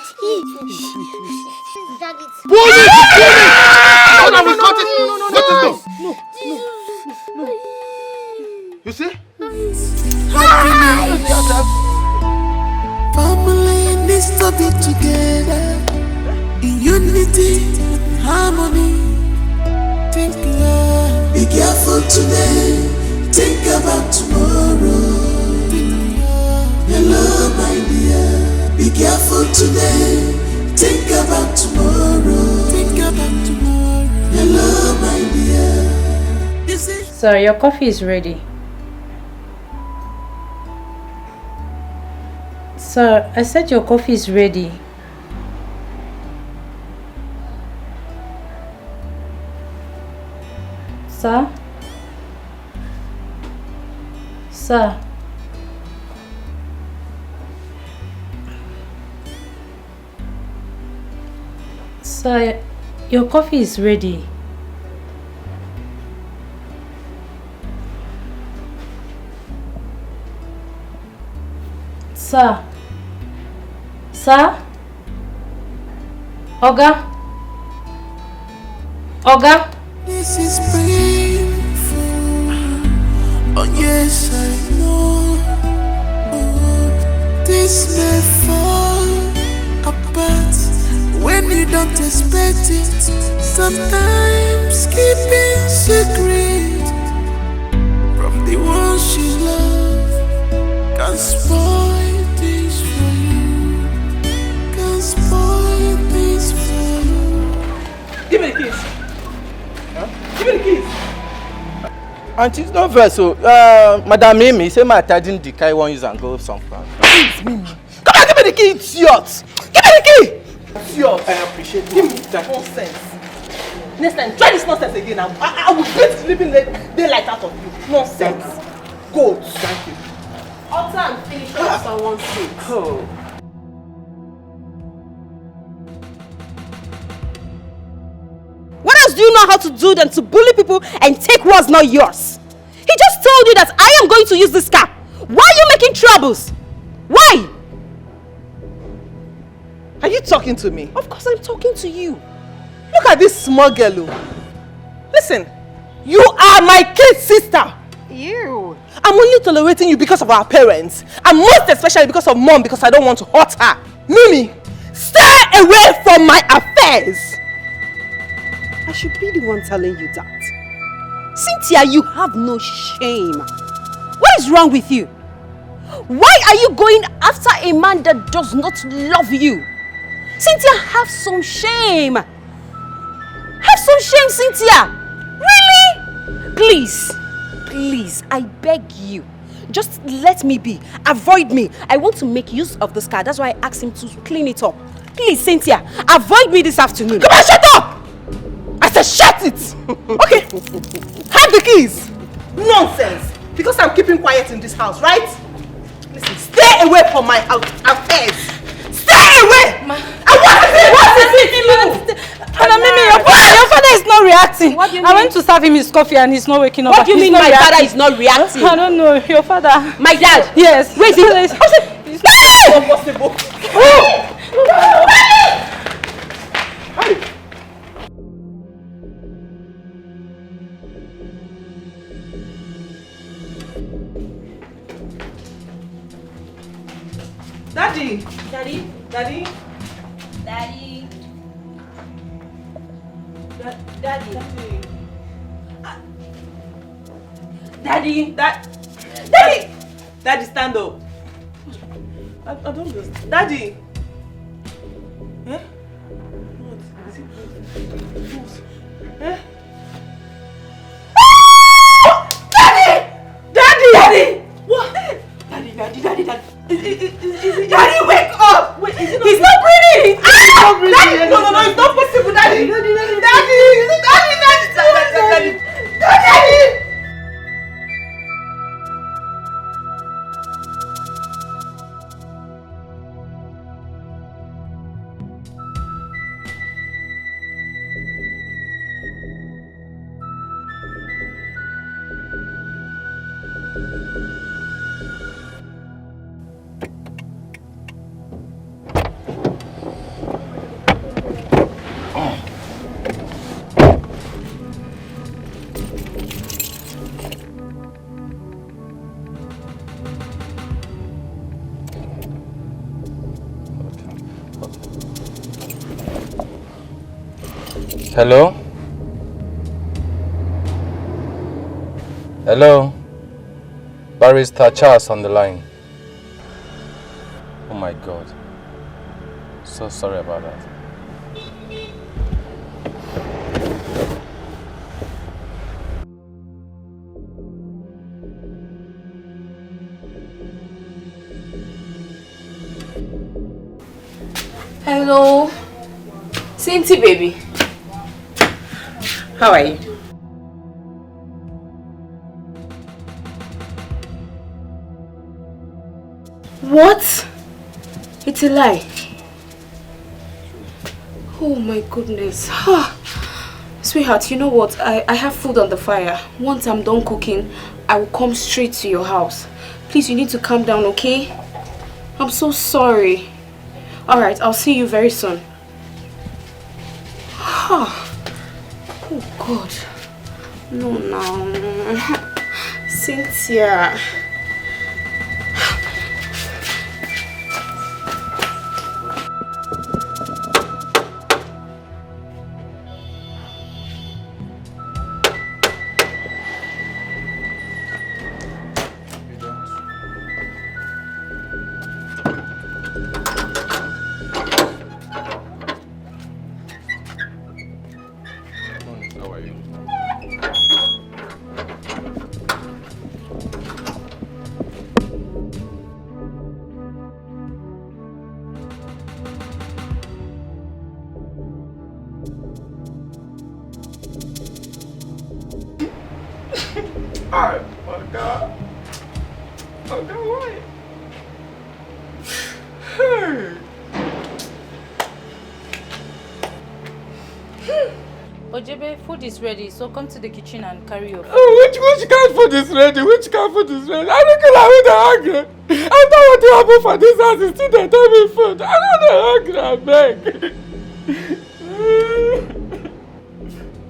Pull it! So that we cut it. Cut it down. No. You see? Family needs to be together in unity, harmony. Think love. Be careful today. Think about tomorrow. Hello, my dear. Be careful today. Think about tomorrow. Think about tomorrow. Hello, my dear. Sir, your coffee is ready. Sir, I said your coffee is ready. Sir? Sir? Sir, your coffee is ready. Sir? Sir? Oga? Oga? This is painful. Oh yes, I know. This may fall apart when you don't expect it. Sometimes keeping secret from the ones you love can spoil things for you. Can spoil things for you. Give me the keys. Give me the keys. Auntie, it's not fair. So, Madam Mimi, say my didn't decay one use and go somewhere. It's Mimi. Come on, give me the key, it's yours. Give me the key. It's yours. I appreciate it. Give me that nonsense. Next time, try this nonsense again. I will beat sleeping daylight out of you. Nonsense. Go. Thank you. Utter and finish off someone's face. Oh. What else do you know how to do than to bully people and take what's not yours? He just told you that I am going to use this car. Why are you making troubles? Why? Are you talking to me? Of course I'm talking to you. Look at this small girl. Listen, you are my kid's sister. Ew. I'm only tolerating you because of our parents. And most especially because of mom, because I don't want to hurt her. Mimi, stay away from my affairs. I should be the one telling you that. Cynthia, you have no shame. What is wrong with you? Why are you going after a man that does not love you? Cynthia, have some shame. Have some shame, Cynthia. Really? Please, I beg you. Just let me be. Avoid me. I want to make use of this car. That's why I asked him to clean it up. Please, Cynthia, avoid me this afternoon. Come on, shut up! I said shut it! Okay, have the keys. Nonsense. Because I'm keeping quiet in this house, right? Listen, stay away from my affairs. Stay away! Ma. What is it? Madam Mimi, your father is not reacting. What do you mean? I went to serve him his coffee and he's not waking up. What do you mean my father is not reacting? I don't know. Your father. My dad? Yes. Wait, it's not possible. Daddy. Daddy. Daddy. Daddy. Daddy. Daddy. Daddy. Daddy, stand up. I don't understand. Daddy. Eh? What? Is it what? Eh? Daddy! Daddy! What? Daddy. Daddy, wake up! Wait, he's not breathing! He's not breathing! Daddy! No, it's not possible, Daddy! Daddy! Hello? Hello? Barrister Charles on the line. Oh my God. So sorry about that. Hello. Cinti, baby. How are you? What? It's a lie. Oh my goodness. Sweetheart, you know what? I have food on the fire. Once I'm done cooking, I will come straight to your house. Please, you need to calm down, okay? I'm so sorry. Alright, I'll see you very soon. Oh God. No. Cynthia. Ojebe, food is ready, so come to the kitchen and carry your food. Oh, which kind of food is ready? Which kind of food is ready? I don't know I'm hungry. After what you happen for this house, is still they tell me food. I'm not hungry, I beg.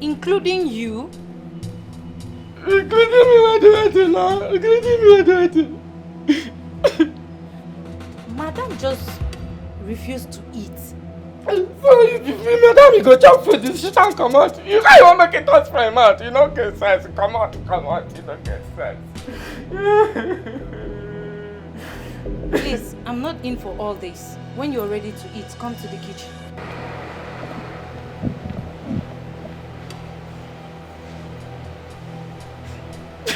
Including you? Including me, what do I do now? Including me, what do I do? Madam just refused to eat. So if madam you go chop food, this shit and come out. You can't even make it touch my mouth. You don't get sense. Come out. You don't get sense. Please, I'm not in for all this. When you're ready to eat, come to the kitchen.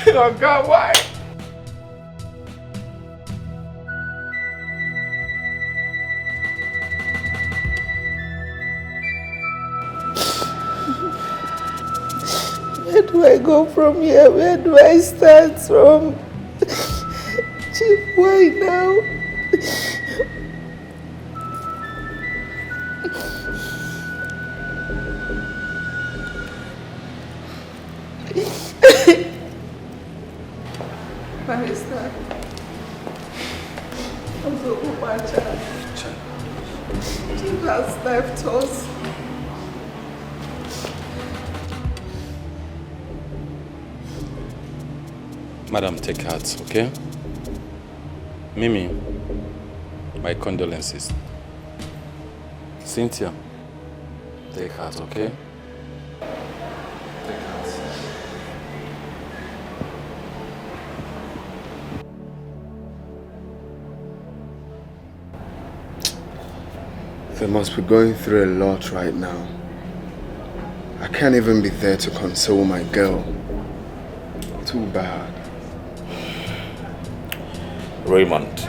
Oh God, why? Where do I go from here? Where do I start from? Chief, why now? Barrister. Also, Umacha. Chief has left us. Madam, take heart, okay? Mimi, my condolences. Cynthia, take heart, okay? Take heart. They must be going through a lot right now. I can't even be there to console my girl. Too bad. Raymond,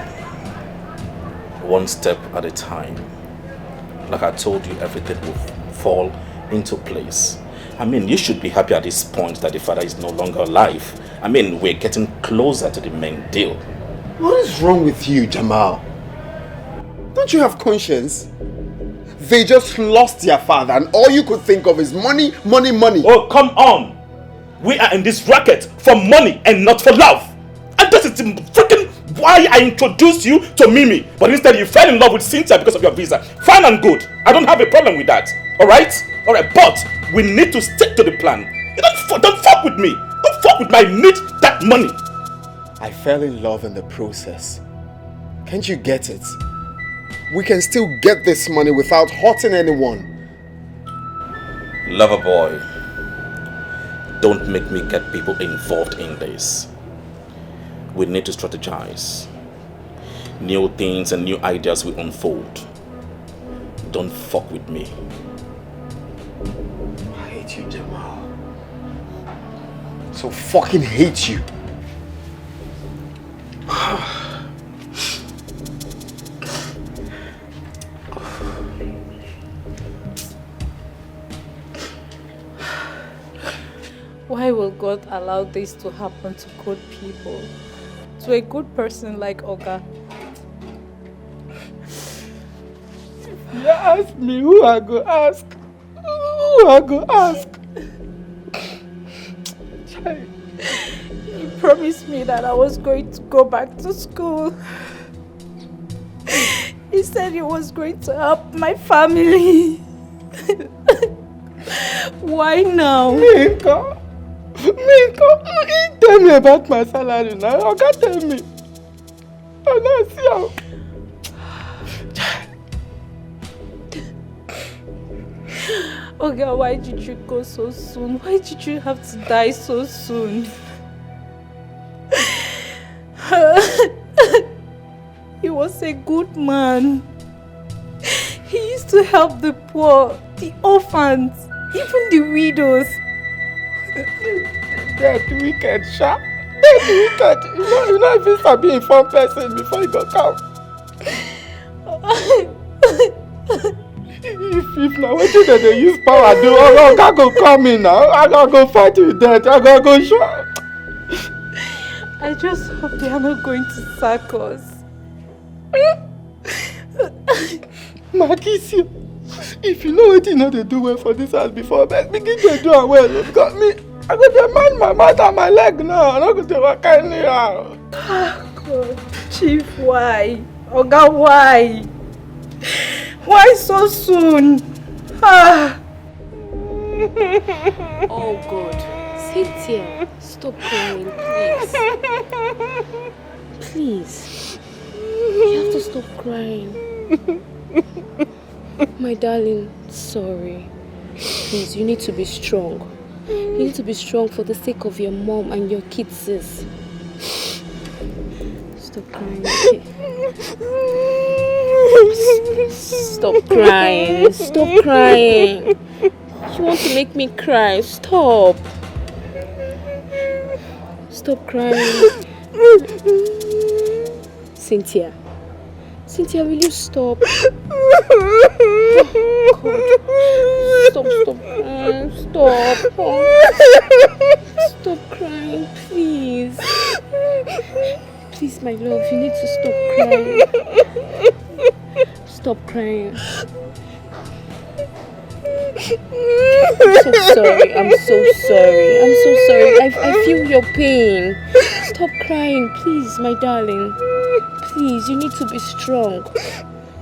one step at a time. Like I told you, everything will fall into place. I mean, you should be happy at this point that the father is no longer alive. I mean, we're getting closer to the main deal. What is wrong with you, Jamal? Don't you have conscience? They just lost their father and all you could think of is money, money, money. Oh, come on! We are in this racket for money and not for love. And this is freaking why I introduced you to Mimi. But instead you fell in love with Cynthia because of your visa. Fine and good. I don't have a problem with that. Alright? Alright, but we need to stick to the plan. You don't fuck with me. Don't fuck with me. I need that money. I fell in love in the process. Can't you get it? We can still get this money without hurting anyone. Lover boy, don't make me get people involved in this. We need to strategize. New things and new ideas will unfold. Don't fuck with me. I hate you, Jamal. So fucking hate you. Why will God allow this to happen to good people? To a good person like Oga? You ask me who I go ask. Who I go ask? He promised me that I was going to go back to school. He said he was going to help my family. Why now? Minka, tell me about my salary now. You can't tell me. I'm not sure. Okay, why did you go so soon? Why did you have to die so soon? He was a good man. He used to help the poor, the orphans, even the widows. That wicked, Sha. That wicked. You know if you start being a fun person before you go come. If now what did they use power do? I go come in now. I gotta go fight with that. I gotta go show. I just hope they are not going to sack us. Marquisio, if you know what you know they do well for this house before, but begin to do it well. Look at me. I got to mind my mouth and my leg now. I'm not going to work anyhow. God, Chief, why? Oga, why? Why so soon? Oh God, Cynthia, stop crying, please. Please, you have to stop crying. My darling, sorry. Please, you need to be strong. You need to be strong for the sake of your mom and your kids, sis. Stop crying, okay? Stop crying. Stop crying. You want to make me cry. Stop. Stop crying. Cynthia. Cynthia, will you stop? Oh, God. Stop crying. Stop. Stop crying, please. Please, my love, you need to stop crying. Stop crying. I'm so sorry. I'm so sorry. I'm so sorry. I feel your pain. Stop crying, please, my darling. Please, you need to be strong.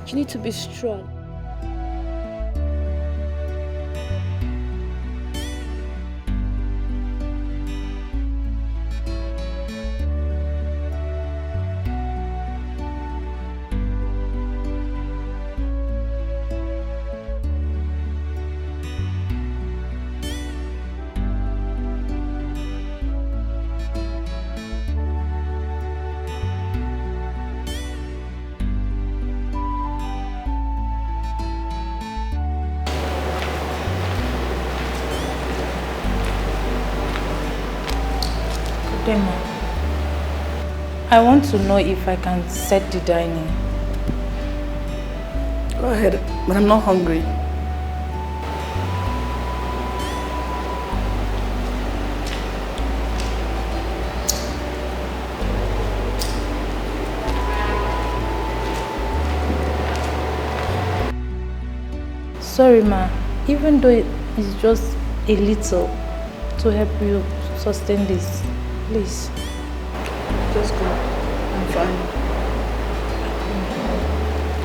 You need to be strong. Demo, I want to know if I can set the dining. Go ahead, but I'm not hungry. Sorry, ma. Even though it's just a little to help you sustain this. Please. Just go. I'm fine.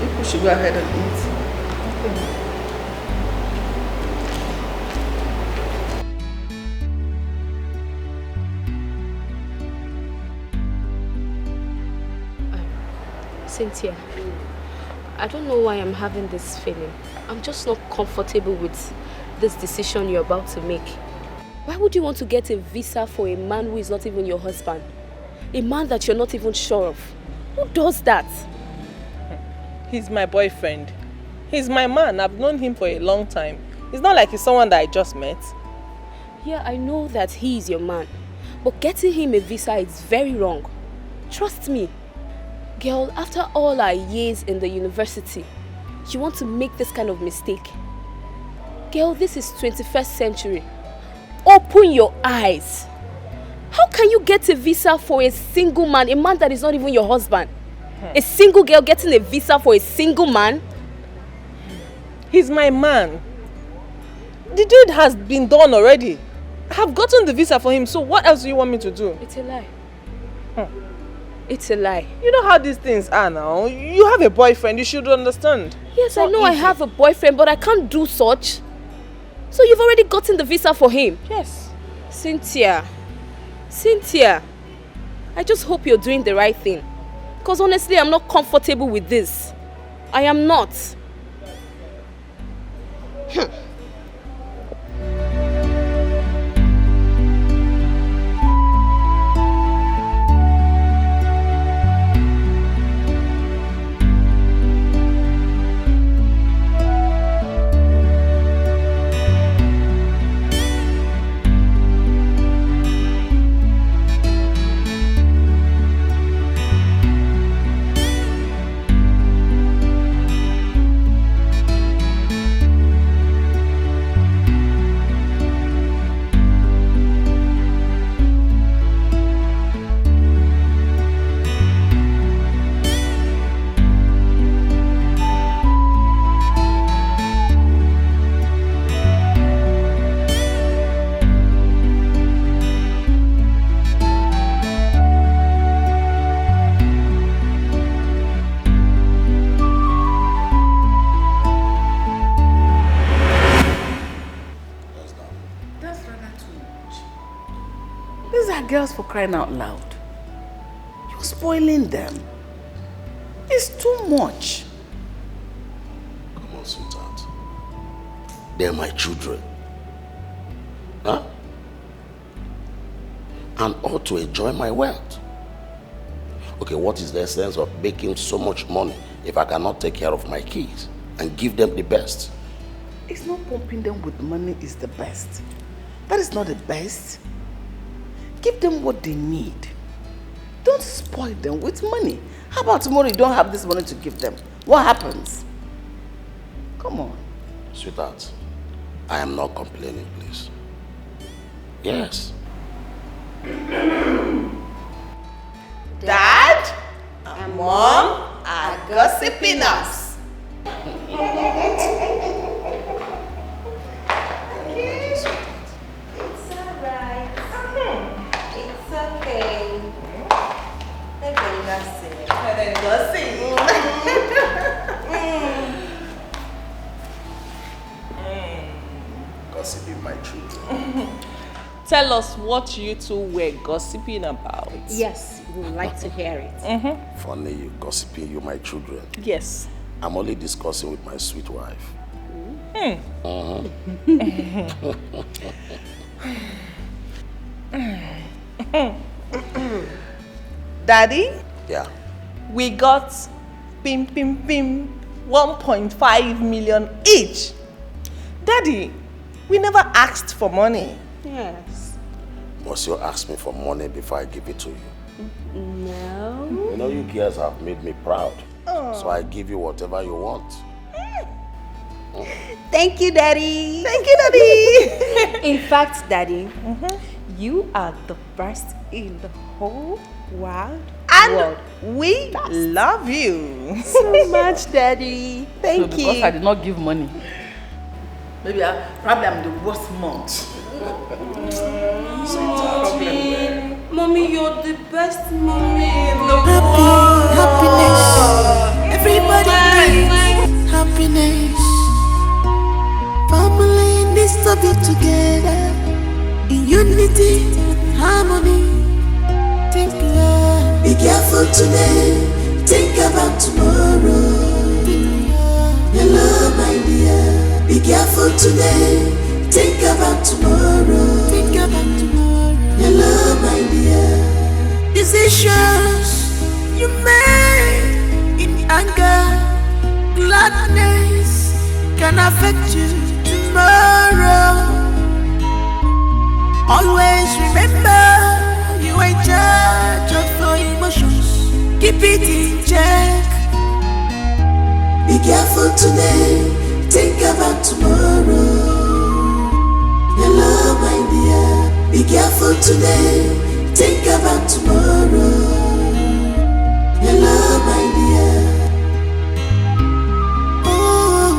People should go ahead and eat. Cynthia, I don't know why I'm having this feeling. I'm just not comfortable with this decision you're about to make. Why would you want to get a visa for a man who is not even your husband? A man that you're not even sure of? Who does that? He's my boyfriend. He's my man. I've known him for a long time. It's not like he's someone that I just met. Yeah, I know that he is your man. But getting him a visa is very wrong. Trust me. Girl, after all our years in the university, you want to make this kind of mistake? Girl, this is 21st century. Open your eyes. How can you get a visa for a single man, a man that is not even your husband? A single girl getting a visa for a single man? He's my man. The deed has been done already. I've gotten the visa for him, so what else do you want me to do? It's a lie. It's a lie. You know how these things are now. You have a boyfriend, you should understand. Yes, I know I have a boyfriend, but I can't do such. So you've already gotten the visa for him? Yes. Cynthia, I just hope you're doing the right thing. Because honestly, I'm not comfortable with this. I am not. Girls, for crying out loud. You're spoiling them. It's too much. Come on, sweetheart. They're my children. Huh? And ought to enjoy my wealth. Okay, what is the essence of making so much money if I cannot take care of my kids and give them the best? It's not pumping them with money is the best. That is not the best. Give them what they need. Don't spoil them with money. How about tomorrow you don't have this money to give them? What happens? Come on. Sweetheart, I am not complaining, please. Yes. Dad and Mom are gossiping us. Gossiping my children. Tell us what you two were gossiping about. Yes, we would like to hear it. Funny, you gossiping, you my children. Yes. I'm only discussing with my sweet wife. Daddy? Yeah. We got 1.5 million each. Daddy, we never asked for money. Yes. Must you ask me for money before I give it to you? No. You know, you girls have made me proud. So I give you whatever you want. Thank you, Daddy. Thank you, Daddy. In fact, Daddy, you are the best in the whole wide world. We love you. So much, Daddy. Thank you. Because I did not give money. Maybe probably I'm the worst mom. Mommy, you're the best mommy in the world. Happiness. Everybody needs happiness. Family needs to be together in unity, harmony. Think love. Be careful today. Think about tomorrow. Hello, my dear. Be careful today. Think about tomorrow. Think about tomorrow. Your love, my dear. Decisions you made in anger, gladness can affect you tomorrow. Always remember you are in charge of your emotions. Keep it in check. Be careful today. Think about tomorrow. Your love, my dear. Be careful today. Think about tomorrow. Your love, my dear. Oh,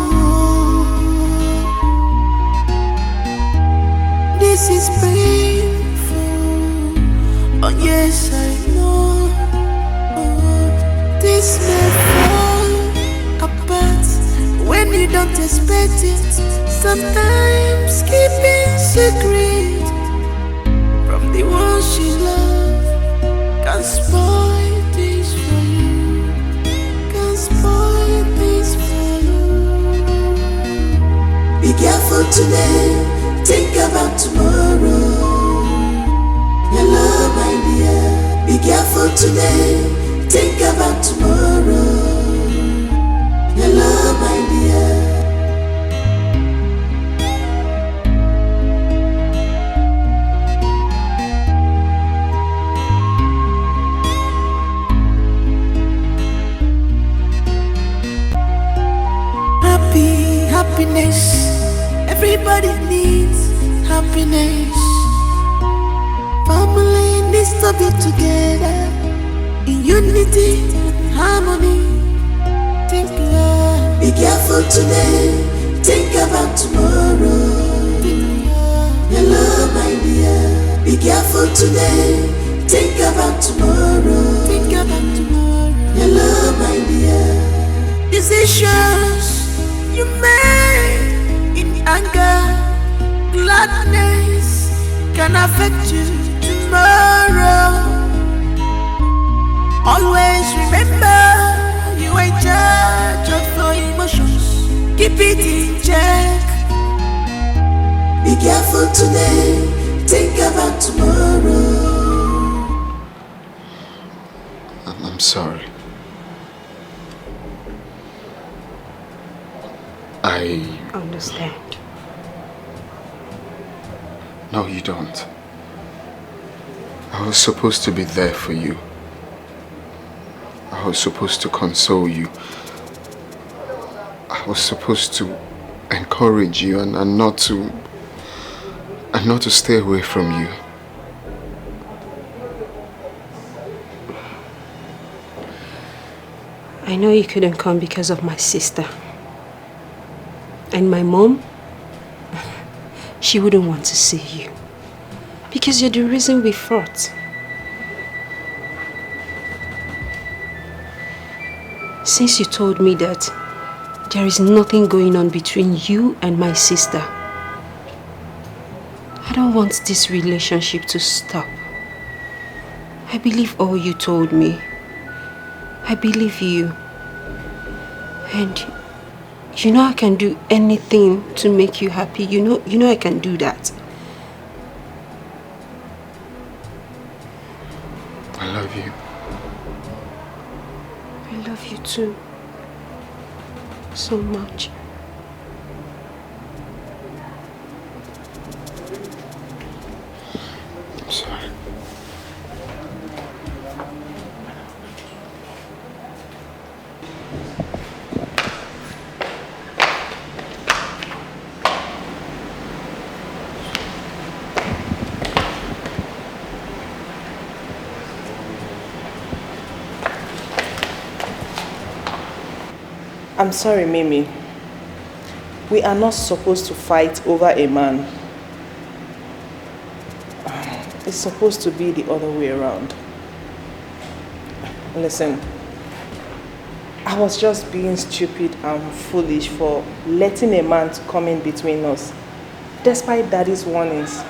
this is painful. Oh yes, I know. Oh, this may fall apart when you don't expect it. Sometimes keeping secret from the ones you love can spoil things for you. Can spoil things for you. Be careful today. Think about tomorrow. Your love, my dear. Be careful today. Think about tomorrow. Your love, my dear. Happiness. Everybody needs happiness. Family needs to be together in unity and harmony. Think love. Be careful today. Think about tomorrow. Your love, my dear. Be careful today. Think about tomorrow. Think about tomorrow. Your love, my dear. Decisions you made in anger, gladness can affect you tomorrow. Always remember you are in charge of your emotions. Keep it in check. Be careful today. Think about tomorrow. I'm sorry. I understand. No, you don't. I was supposed to be there for you. I was supposed to console you. I was supposed to encourage you and not to stay away from you. I know you couldn't come because of my sister. And my mom, she wouldn't want to see you. Because you're the reason we fought. Since you told me that there is nothing going on between you and my sister, I don't want this relationship to stop. I believe all you told me. I believe you. And you know I can do anything to make you happy. You know I can do that. I love you. I love you too. So much. I'm sorry. I'm sorry, Mimi. We are not supposed to fight over a man. It's supposed to be the other way around. Listen, I was just being stupid and foolish for letting a man to come in between us, despite Daddy's warnings.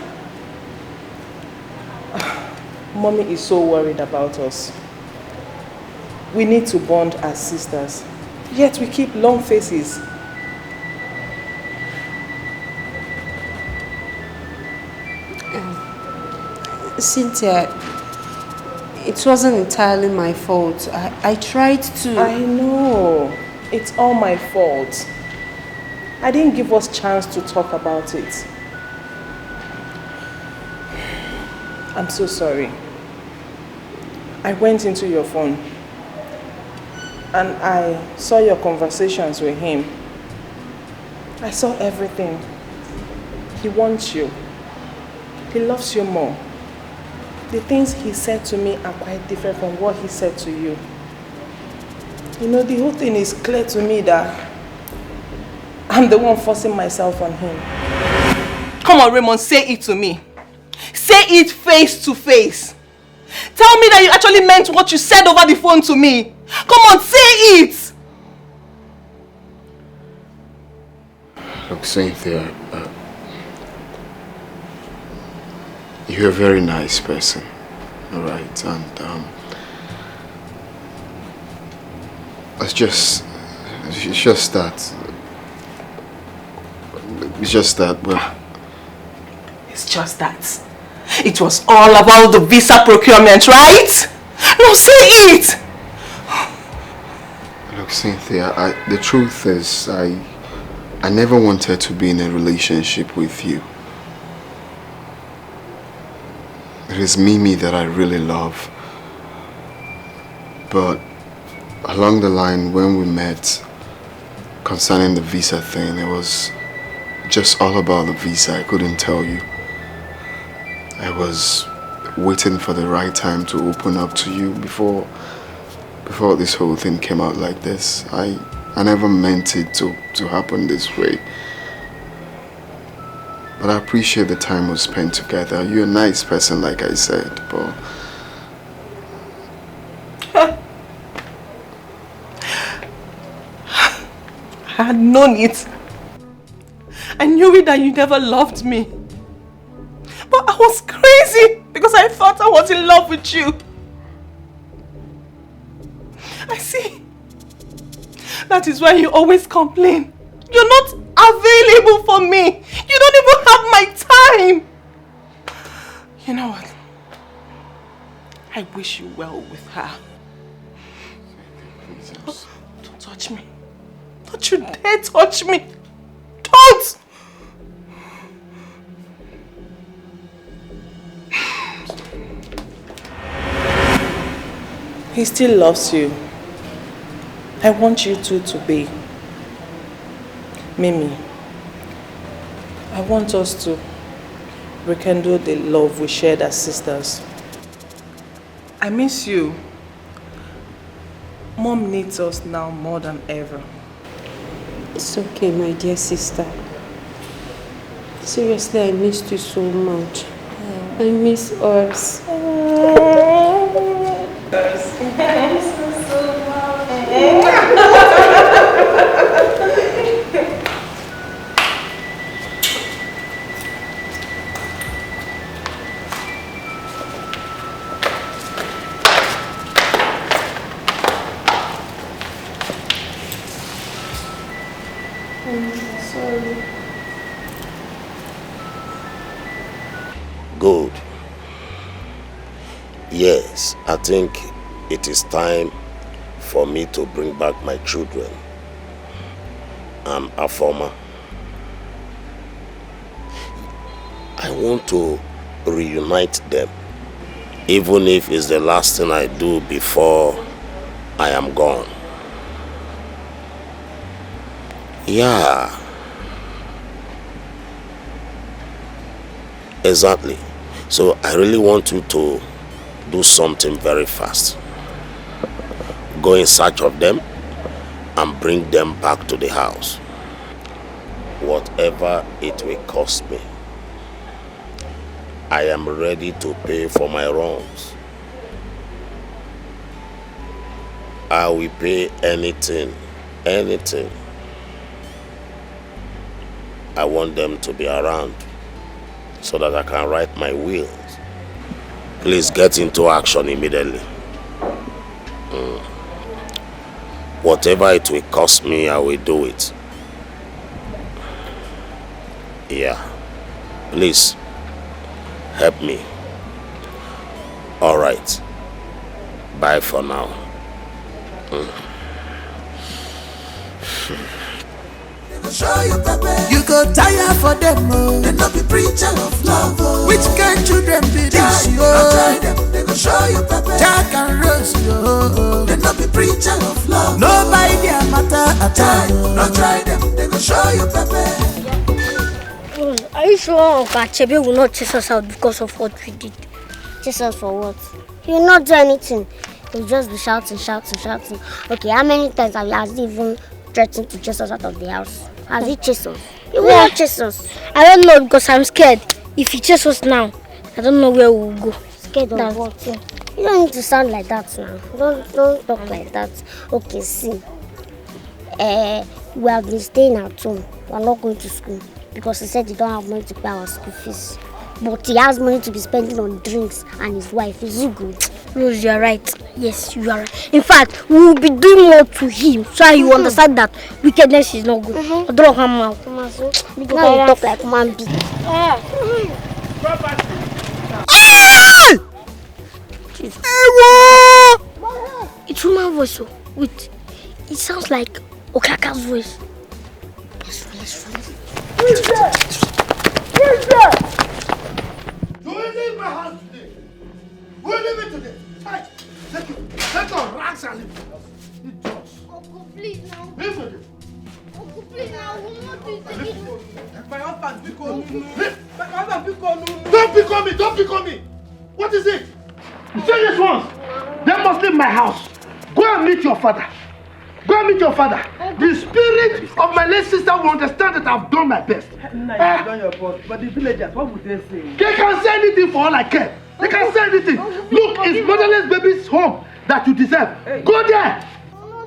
Mommy is so worried about us. We need to bond as sisters. Yet we keep long faces. Cynthia, it wasn't entirely my fault. I tried to... I know. It's all my fault. I didn't give us chance to talk about it. I'm so sorry. I went into your phone and I saw your conversations with him. I saw everything. He wants you. He loves you more. The things he said to me are quite different from what he said to you. You know, the whole thing is clear to me that I'm the one forcing myself on him. Come on, Raymond, say it to me. Say it face to face. Tell me that you actually meant what you said over the phone to me. Come on, say it! Look, Cynthia, you're a very nice person, alright? And it's just that, well... It's just that. It was all about the visa procurement, right? No, say it! Look, Cynthia, the truth is, I never wanted to be in a relationship with you. It is Mimi that I really love. But along the line, when we met concerning the visa thing, it was just all about the visa. I couldn't tell you. I was waiting for the right time to open up to you before this whole thing came out like this. I never meant it to happen this way. But I appreciate the time we spent together. You're a nice person, like I said, but... I had known it. I knew it that you never loved me. But I was crazy because I thought I was in love with you. I see. That is why you always complain. You're not available for me. You don't even have my time. You know what? I wish you well with her. Oh, don't touch me. Don't you dare touch me. Don't! He still loves you. I want you two to be. Mimi, I want us to rekindle the love we shared as sisters. I miss you. Mom needs us now more than ever. It's okay, my dear sister. Seriously, I missed you so much. I miss us. I miss you so much. I'm sorry. Good. Yes, I think it is time for me to bring back my children. I'm a former. I want to reunite them, even if it's the last thing I do before I am gone. Yeah. Exactly. So I really want you to do something very fast. Go in search of them and bring them back to the house. Whatever it will cost me, I am ready to pay for my wrongs. I will pay anything, anything. I want them to be around so that I can write my wills. Please get into action immediately. Whatever it will cost me, I will do it. Yeah. Please, help me. All right. Bye for now. You go tire for them, oh. They not be preacher of love, oh. Which kind children be this, yo? Try them, they go show you pepper. Jack and Rose, yo. They not be preacher of love. Nobody their matter at all. No try them, they go show you pepper. Are you sure Uncle Achebe will not chase us out because of what we did? Chase us for what? He will not do anything. He will just be shouting. Okay, how many times has he even threatened to chase us out of the house? Has he chased us? He will not chase us. I don't know because I'm scared. If he chases us now, I don't know where we will go. Scared of what? You don't need to sound like that now. Don't talk like that. Okay, see. We have been staying at home. We are not going to school because he said he don't have money to pay our school fees. But he has money to be spending on drinks and his wife. Is it good? Rose, you are right. Yes, you are right. In fact, we will be doing more to him so you understand that wickedness is not good. Don't come out. Now you talk like man big. It's human voice. Wait, it sounds like Okaka's voice. Let's run. Who's there? You will leave my house today. You will leave it today. Take your rags and leave the house. Uncle, please now. Leave it. Uncle, please now. We will not do it again. My husband, don't pick on me. What is it? You say this once. They must leave my house. Go and meet your father. The spirit of my late sister will understand that I've done my best. Nah, you've done your part. But the villagers, what would they say? They can say anything for all I care. They can say anything. Look, it's motherless baby's home that you deserve. Go there.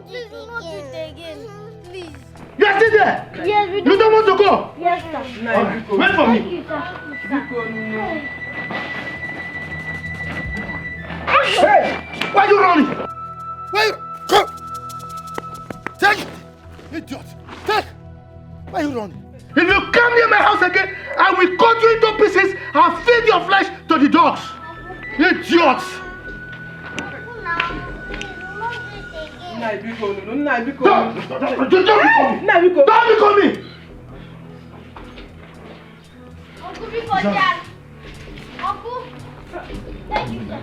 Please, do not do it again. Please. You are still there? Yes, we do. You don't want to go? Yes, sir. Right. Wait for me. Hey, why are you running? Come. Take it. Idiot. Take. Why are you running? If you come near my house again, I will cut you into pieces and feed your flesh to the dogs. Idiots. Don't be coming. Uncle, because Dad. Uncle. Thank you, sir.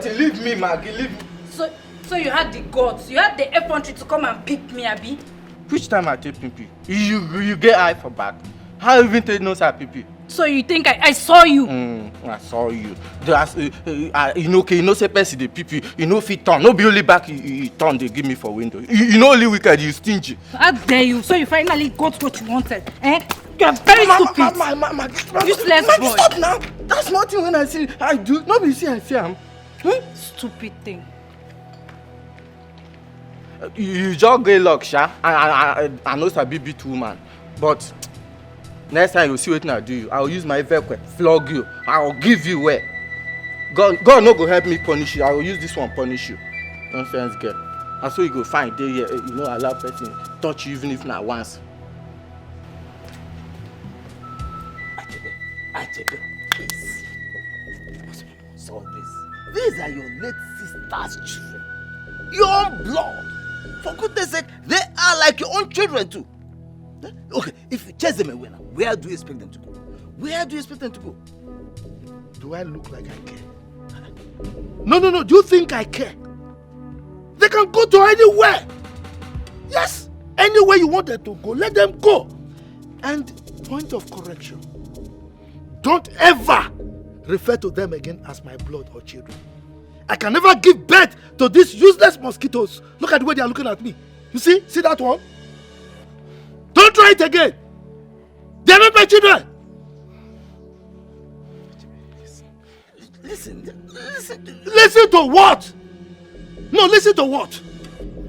Leave me, Maggie, leave me. So you had the guts, you had the effrontery to come and pick me, Abi? Which time I take pipi? You get eye for back. How even take no say pipi? So you think I saw you? I saw you. Just, you know say person the pipi, you know fit turn. No be only back you turn they give me for window. You know only wicked, you stingy. How dare you? So you finally got what you wanted, eh? You are very stupid. Useless boy. Stop now. That's nothing when I see I do. Nobody see I see him. Stupid thing. You just get luck, Sha. I know it's a big woman. But next time you see what I do, I will use my vehicle, flog you. I will give you where. God no go help me punish you. I will use this one punish you. Nonsense girl. And so you go find day here, you know, allow person touch you even if not once. Achebe, please. Solve this. These are your late sister's children. Your own blood. For goodness sake, they are like your own children too. Okay, if you chase them away now, where do you expect them to go? Where do you expect them to go? Do I look like I care? No. Do you think I care? They can go to anywhere. Yes. Anywhere you want them to go, let them go. And point of correction. Don't ever refer to them again as my blood or children. I can never give birth to these useless mosquitoes. Look at the way they are looking at me. You see? See that one? Don't try it again. They are not my children. Listen to what? No, listen to what?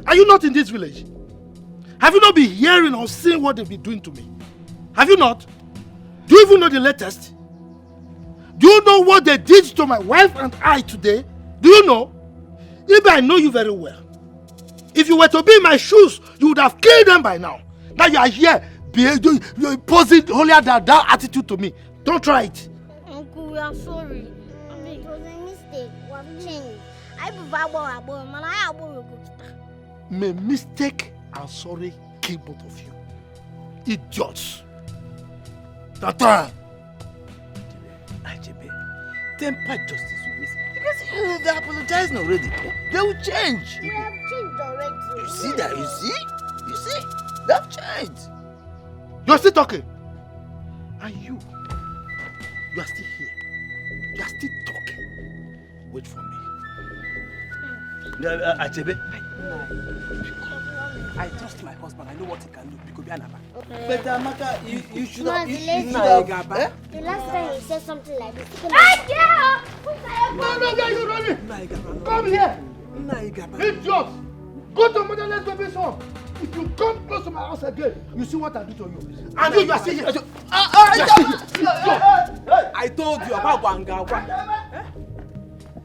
Are you not in this village? Have you not been hearing or seeing what they've been doing to me? Have you not? Do you even know the latest? Do you know what they did to my wife and I today? Do you know? Maybe I know you very well. If you were to be in my shoes, you would have killed them by now. Now you are here, you're posing holier than thou attitude to me. Don't try it. Uncle, we are sorry. It was a mistake. We have changed. May mistake and sorry kill both of you. Idiots. Tata. Achebe, temper justice with me. Because they're apologizing already. They will change. We have changed already. You see that? You see? You see? They have changed. You're still talking. And you are still here. You are still talking. Wait for me. Achebe, I trust my husband. I know what he can do. Because but Amaka, you should have. The last time you said something like this. No, you're running. Come here. Idiot. Go to motherless baby's home. If you come close to my house again, you see what I do to you. And you are still here. I told you about Wanga.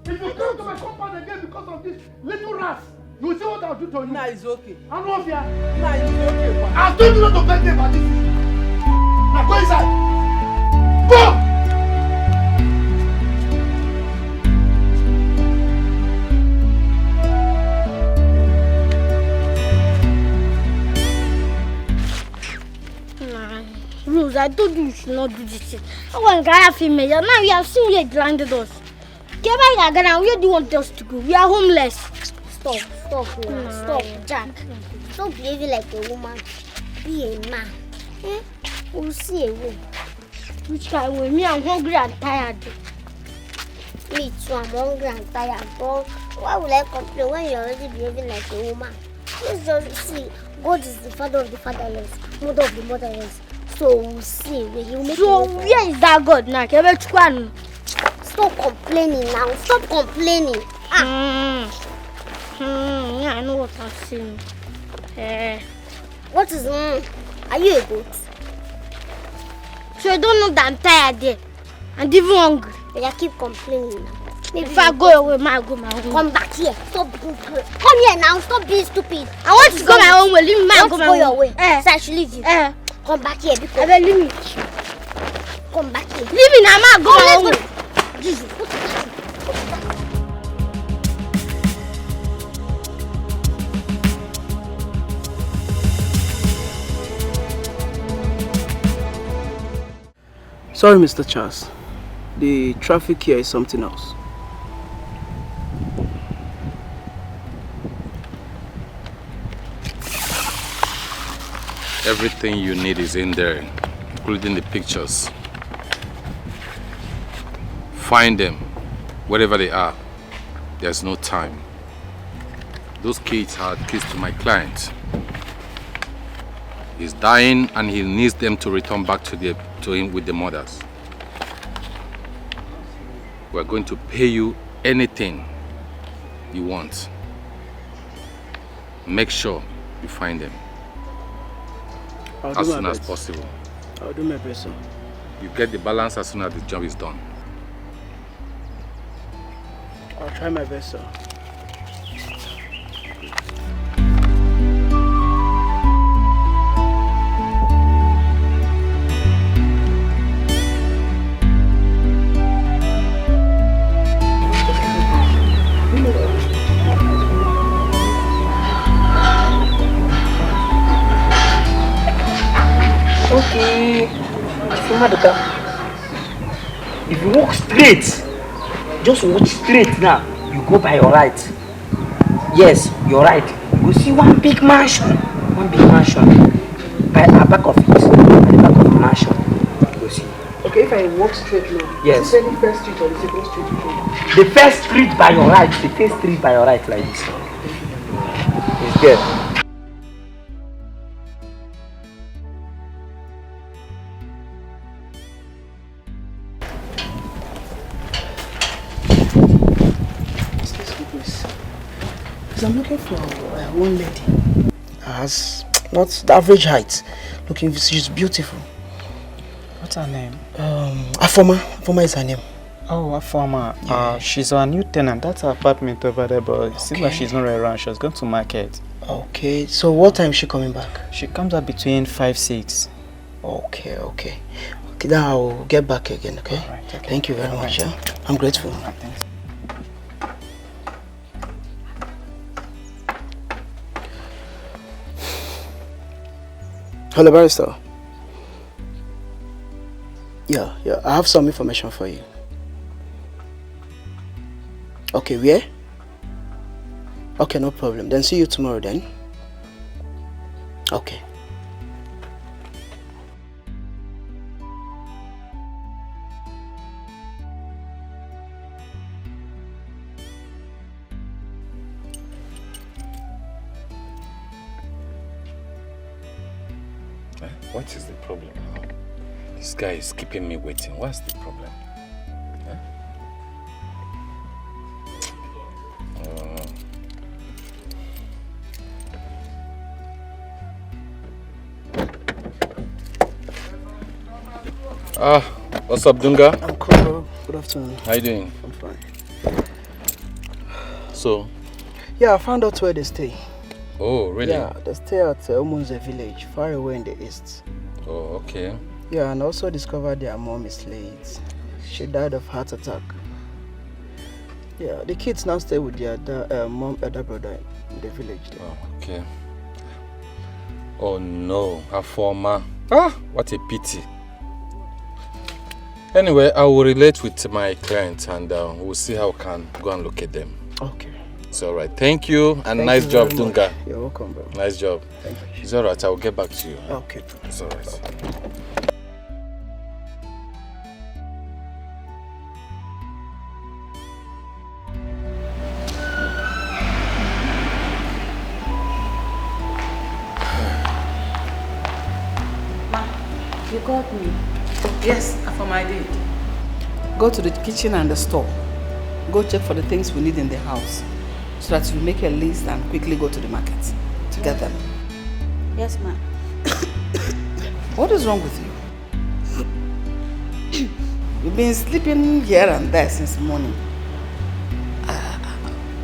If you come to my compound again because of this little rats, you will see what I'll do to you. Nah, it's okay. I'm not here. Nah, it's okay. I told you not to beg me about this. Now go inside. Go! Rose, I told you should not do this shit. I want to get a female. Now you have seen where it landed us. Where do you want us to go? We are homeless. Stop, Jack. Stop behaving like a woman. Be a man. We'll see a way. Which kind of way? Me, I'm hungry and tired. Me too, I'm hungry and tired. But why would I complain when you're already behaving like a woman? Let's just see. God is the father of the fatherless, mother of the motherless. So we'll see. He'll make so where is that God now? Stop complaining now. Stop complaining. Yeah, I know what I'm saying. What is Are you a goat? So you don't know that I'm tired there and even hungry. But you keep complaining now. Maybe if I go away, I go my own. Come back here. Stop being good. Come here now. Stop being stupid. I want to go my own way. Leave me. I go your way. So I should leave you. Come back here because leave me. Come back here. Leave me now. I go my own way. Jesus. Sorry, Mr. Charles. The traffic here is something else. Everything you need is in there, including the pictures. Find them, wherever they are. There's no time. Those kids are keys to my client. He's dying and he needs them to return back to him with the mothers. We're going to pay you anything you want. Make sure you find them as soon as possible. I'll do my best, sir. You get the balance as soon as the job is done. I'll try my best, sir. Okay, if you walk straight, just walk straight now, you go by your right. Yes, your right. You will see one big mansion. By the back of it, at the back of the mansion. You will see. Okay, if I walk straight now, yes. Is it the first street or the second street? The first street by your right, the first street by your right like this. It's good. I'm looking for one lady. Has not the average height. Looking, she's beautiful. What's her name? Afoma is her name. Oh, Afoma. Yeah. She's our new tenant. That's her apartment over there, but it seems like she's not around. She was going to market. Okay, so what time is she coming back? She comes up between 5-6. Okay, then I'll get back again, okay? Right, okay. Thank you very much. Yeah? I'm grateful. Thanks. Hello, barrister. Yeah, I have some information for you. Okay, where? Okay, no problem. Then see you tomorrow then. Okay. What is the problem now? This guy is keeping me waiting. What's the problem? What's up, Dunga? I'm cool. Good afternoon. How you doing? I'm fine. So? Yeah, I found out where they stay. Oh, really? Yeah, they stay at Omunze village, far away in the east. Oh, okay. Yeah, and also discovered their mom is late. She died of heart attack. Yeah, the kids now stay with their elder brother in the village there. Oh, okay. Oh no, Afoma. What a pity. Anyway, I will relate with my client and we'll see how we can go and look at them. Okay. It's alright. Thank you and nice job, Dunga. You're welcome, bro. Nice job. Thank you. It's alright, I will get back to you. Okay. It's alright. You called me. Yes, Afoma, I did. Go to the kitchen and the store. Go check for the things we need in the house so that you make a list and quickly go to the market to get them. Yes, ma'am. What is wrong with you? You've been sleeping here and there since morning.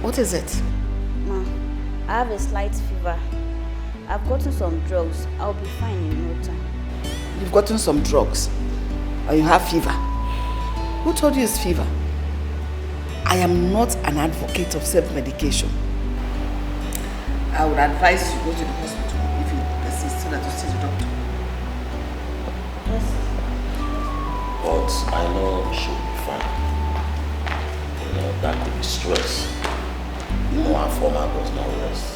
What is it? Ma, I have a slight fever. I've gotten some drugs. I'll be fine in no time. You've gotten some drugs and you have fever. Who told you it's fever? I am not an advocate of self-medication. I would advise you go to the hospital if you persist so that you see the doctor. Yes. But I know she'll be fine. You know, that could be stress. You know, her former does not rest.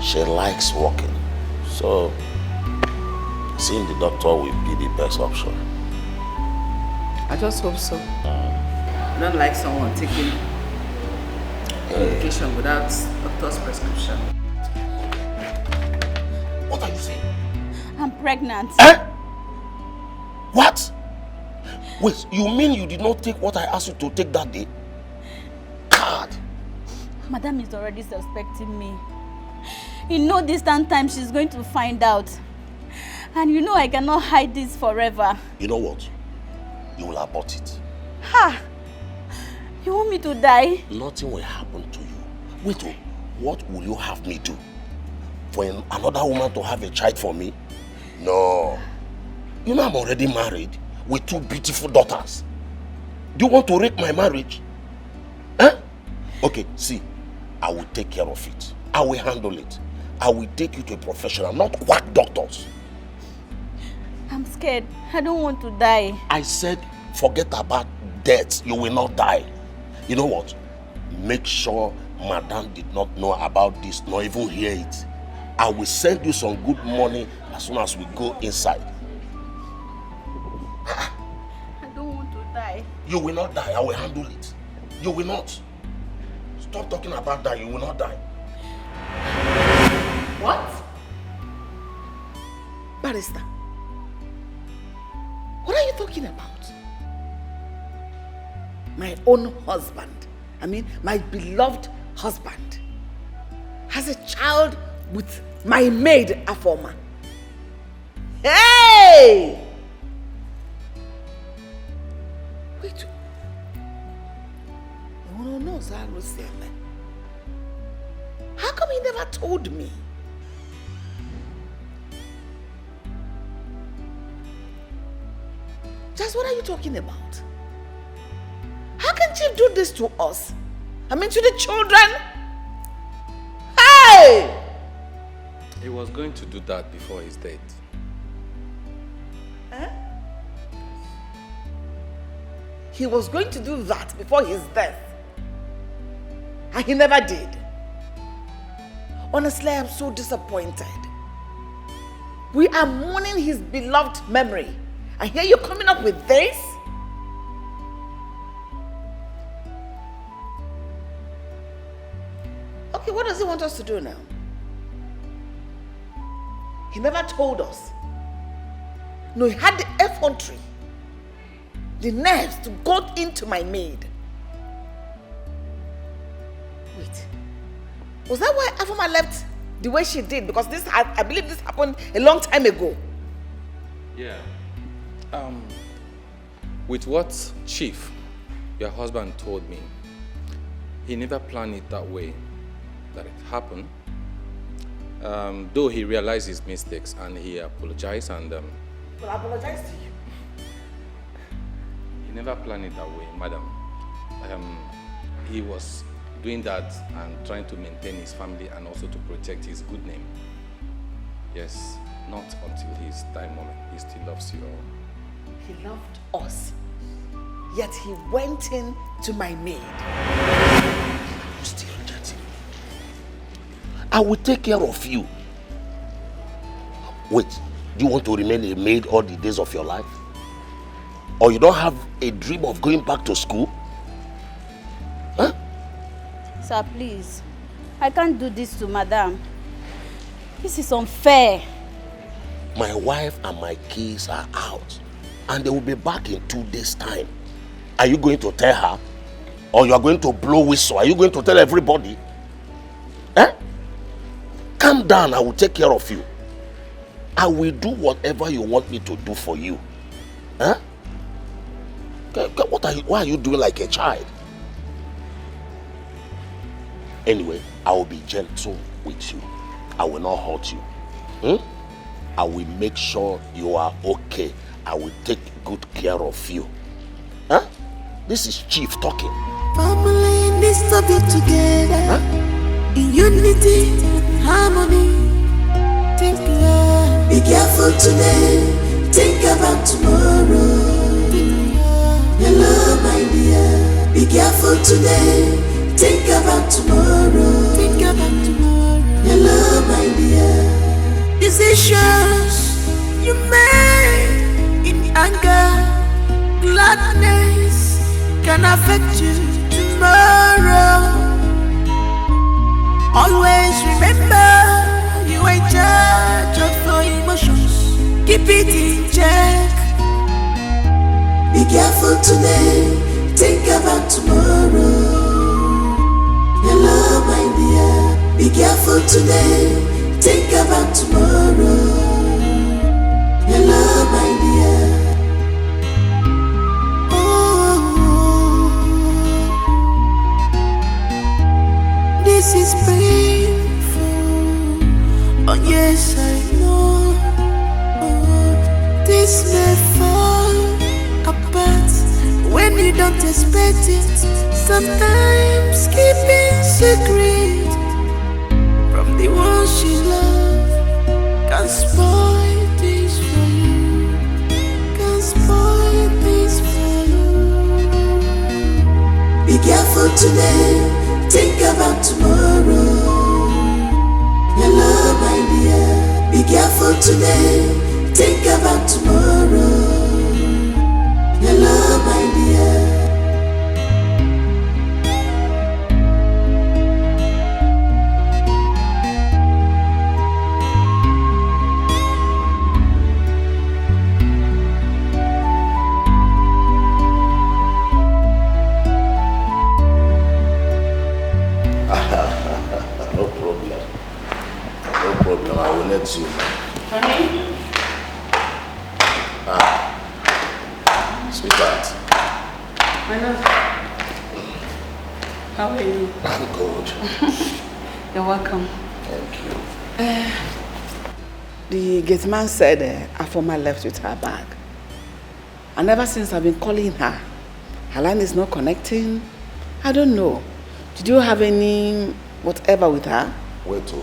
She likes walking. So, seeing the doctor will be the best option. I just hope so. I don't like someone taking medication without doctor's prescription. What are you saying? I'm pregnant. What? Wait, you mean you did not take what I asked you to take that day? God! Madam is already suspecting me. In no distant time, she's going to find out. And you know I cannot hide this forever. You know what? You will abort it. Ha! You want me to die? Nothing will happen to you. Wait, what will you have me do? For another woman to have a child for me? No. You know I'm already married with 2 beautiful daughters. Do you want to wreck my marriage? Huh? Okay, see, I will take care of it. I will handle it. I will take you to a professional, not quack doctors. I'm scared. I don't want to die. I said, forget about death. You will not die. You know what? Make sure Madame did not know about this, nor even hear it. I will send you some good money as soon as we go inside. I don't want to die. You will not die. I will handle it. You will not. Stop talking about that. You will not die. What? Barrister, what are you talking about? My own husband, I mean my beloved husband, has a child with my maid Afoma. Hey! Wait. No, how come he never told me? Just what are you talking about? How can Chief do this to us? I mean to the children? Hey! He was going to do that before his death. Huh? He was going to do that before his death. And he never did. Honestly, I am so disappointed. We are mourning his beloved memory. And here you're coming up with this? Okay, what does he want us to do now? He never told us. No, he had the effrontery, the nerves to go into my maid. Wait, was that why Afoma left the way she did? Because this, I believe this happened a long time ago. Yeah. With what Chief, your husband, told me, he never planned it that way, that it happened. Though he realized his mistakes and he apologized and... Well, I apologize to you. He never planned it that way, madam. He was doing that and trying to maintain his family and also to protect his good name. Yes, not until his time moment. He still loves you all. He loved us, yet he went in to my maid. You still reject him. I will take care of you. Wait, do you want to remain a maid all the days of your life? Or you don't have a dream of going back to school? Huh? Sir, please. I can't do this to Madame. This is unfair. My wife and my kids are out. And they will be back in 2 days' time. Are you going to tell her? Or you are going to blow whistle? Are you going to tell everybody? Eh? Calm down, I will take care of you. I will do whatever you want me to do for you. Huh? Why are you doing like a child? Anyway, I will be gentle with you. I will not hurt you. I will make sure you are okay. I will take good care of you. Huh? This is Chief talking. Family needs to be together, in unity and harmony. Think love. Be careful today, think about tomorrow. Hello, my dear. Be careful today, think about tomorrow. Think about tomorrow. Hello, my dear. Decisions you make in anger, gladness can affect you tomorrow. Always remember you are in charge of your emotions. Keep it in check. Be careful today, think about tomorrow. Hello, my dear. Be careful today, think about tomorrow. Hello, my dear. you don't expect it. Sometimes keeping secret from the one she loves can spoil things for you. Can spoil things for you. Be careful today, think about tomorrow. Your love, my dear. Be careful today, think about tomorrow. Your love, my dear. No problem. No problem. I will let you. Honey? Sweetheart. My love. How are you? I'm good. You're welcome. Thank you. The gate man said Afoma left with her bag. And ever since I've been calling her line is not connecting. I don't know. Did you have any whatever with her? Wait,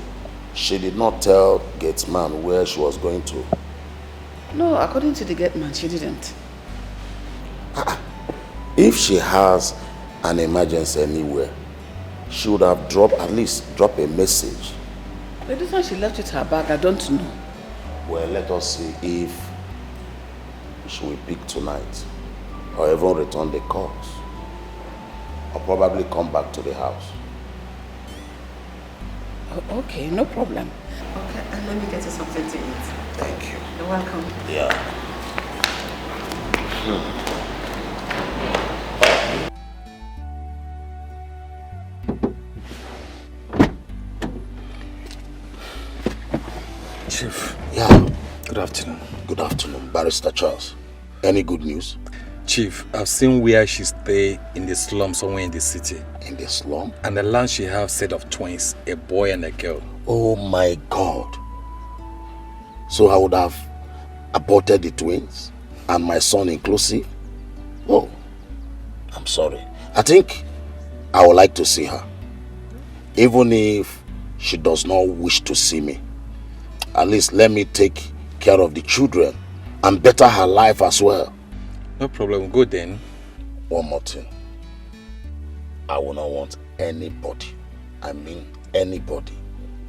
she did not tell gate man where she was going to. No, according to the gate man, she didn't. If she has an emergency anywhere, she would have at least dropped a message. But this one she left with her bag, I don't know. Well, let us see if she will pick tonight or even return the calls or probably come back to the house. Oh, okay, no problem. Okay, and let me get you something to eat. Thank you. You're welcome. Yeah. Chief. Yeah. Good afternoon. Good afternoon, Barrister Charles. Any good news? Chief, I've seen where she stay in the slum somewhere in the city. In the slum? And the land she have set of twins, a boy and a girl. Oh my God. So I would have aborted the twins and my son inclusive? Oh, I'm sorry. I think I would like to see her. Even if she does not wish to see me. At least let me take care of the children and better her life as well. No problem, go then. One more thing. I will not want anybody, I mean anybody,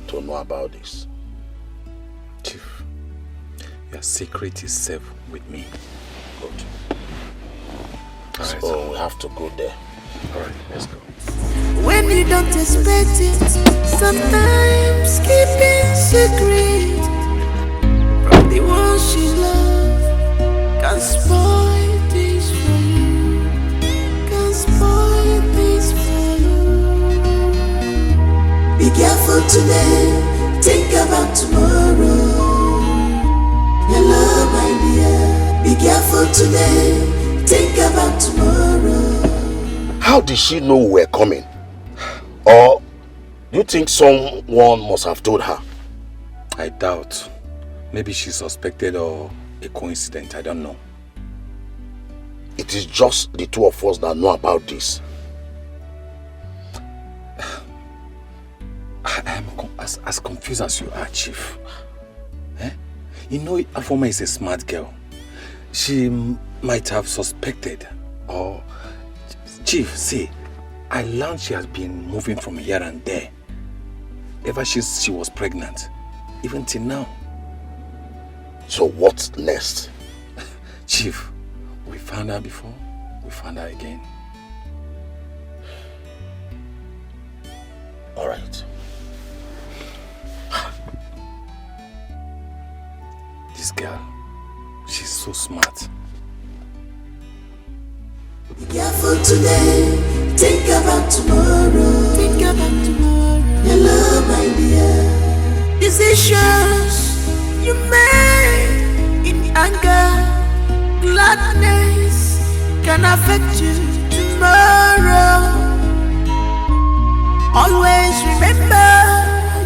to know about this. Chief, your secret is safe with me. Good. All right. So we have to go there. Alright, let's go. When you don't expect it, sometimes keeping secret from the one she loves can spoil things for you. Can spoil things for you. Be careful today, think about tomorrow. Your love, my dear. Be careful today, think about tomorrow. How did she know we were coming? Or do you think someone must have told her? I doubt. Maybe she suspected or a coincidence, I don't know. It is just the two of us that know about this. I am as confused as you are, Chief. You know, Afoma is a smart girl. She might have suspected or... Chief, see, I learned she has been moving from here and there. Ever since she was pregnant. Even till now. So what's next? Chief, we found her before, we found her again. All right. This girl, she's so smart. Be careful today, think about tomorrow. Think about tomorrow. Your love, my dear. Decisions you make in anger, gladness can affect you tomorrow. Always remember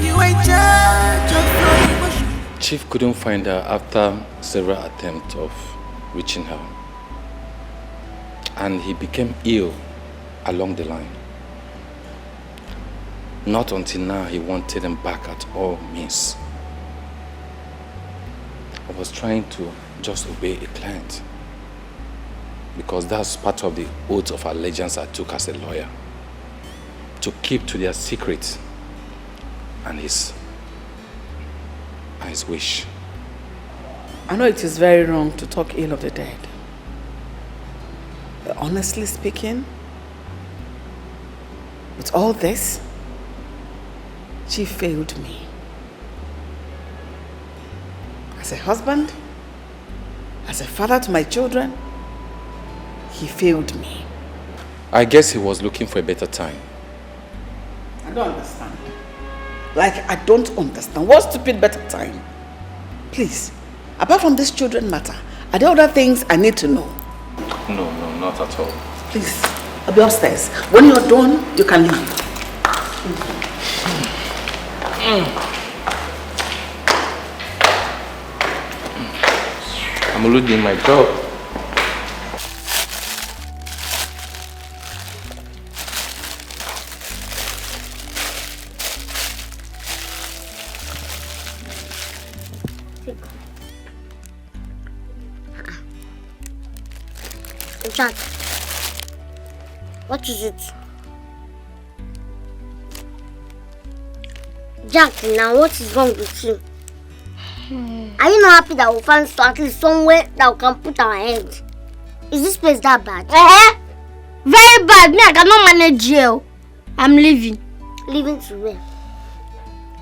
you are in charge of your emotions. Chief couldn't find her after several attempts of reaching her. and he became ill along the line. Not until now he wanted him back at all means. I was trying to just obey a client because that's part of the oath of allegiance I took as a lawyer, to keep to their secret and his wish. I know it is very wrong to talk ill of the dead. But honestly speaking, with all this, she failed me. As a husband, as a father to my children, he failed me. I guess he was looking for a better time. I don't understand. Like, I don't understand. What stupid better time? Please, apart from this children matter, are there other things I need to know? No, not at all. Please, I'll be upstairs. When you're done, you can leave. I'm already doing my job. Jack, what is it? Jack, now what is wrong with you? Are you not happy that we'll find at least somewhere that we can put our head? Is this place that bad? Very bad. Me, I cannot manage jail. I'm leaving. Leaving to where?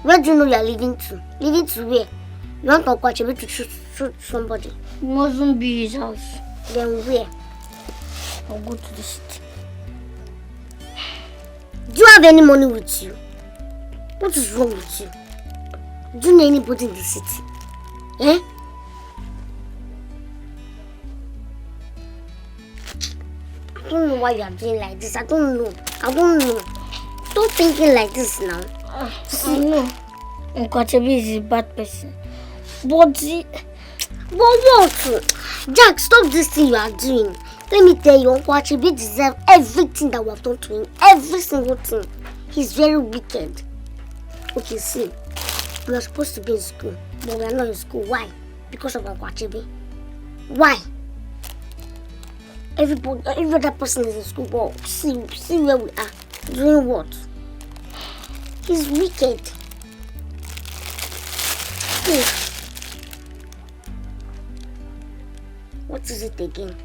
Where do you know you are leaving to? Leaving to where? You want to watch to shoot somebody? It mustn't be his house. Then where? I'll go to the city. Do you have any money with you? What is wrong with you? Do you know anybody in the city? Eh? I don't know why you are doing like this. I don't know. Stop thinking like this now. I know. Nkwachebi is a bad person. But what? Jack, stop this thing you are doing. Let me tell you, Uncle Achebi deserves everything that we have done to him. Every single thing. He's very wicked. Okay, see. We are supposed to be in school, but we are not in school. Why? Because of Uncle Achebi. Why? Every other person is in school, but see where we are. Doing what? He's wicked. Hey. What is it again?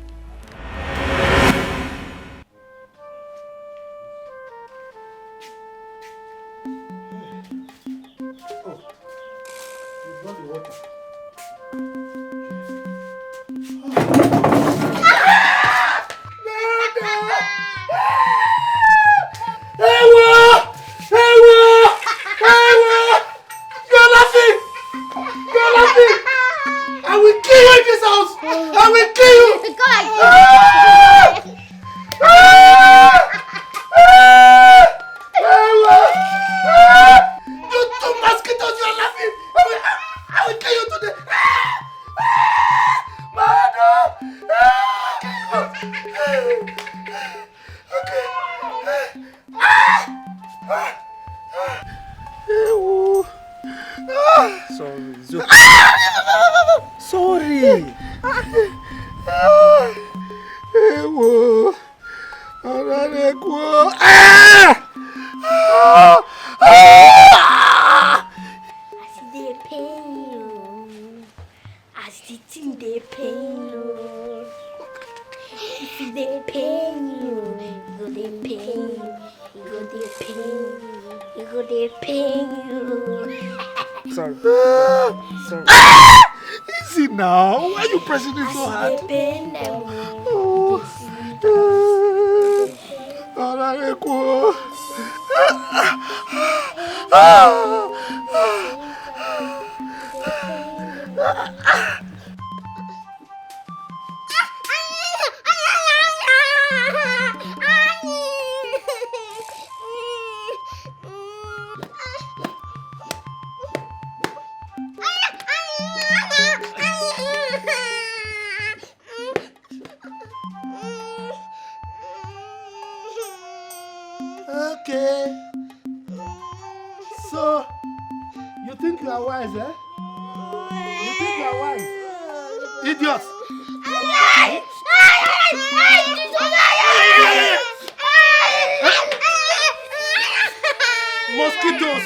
wise, eh? You think you are wise? Idiots! Mosquitoes!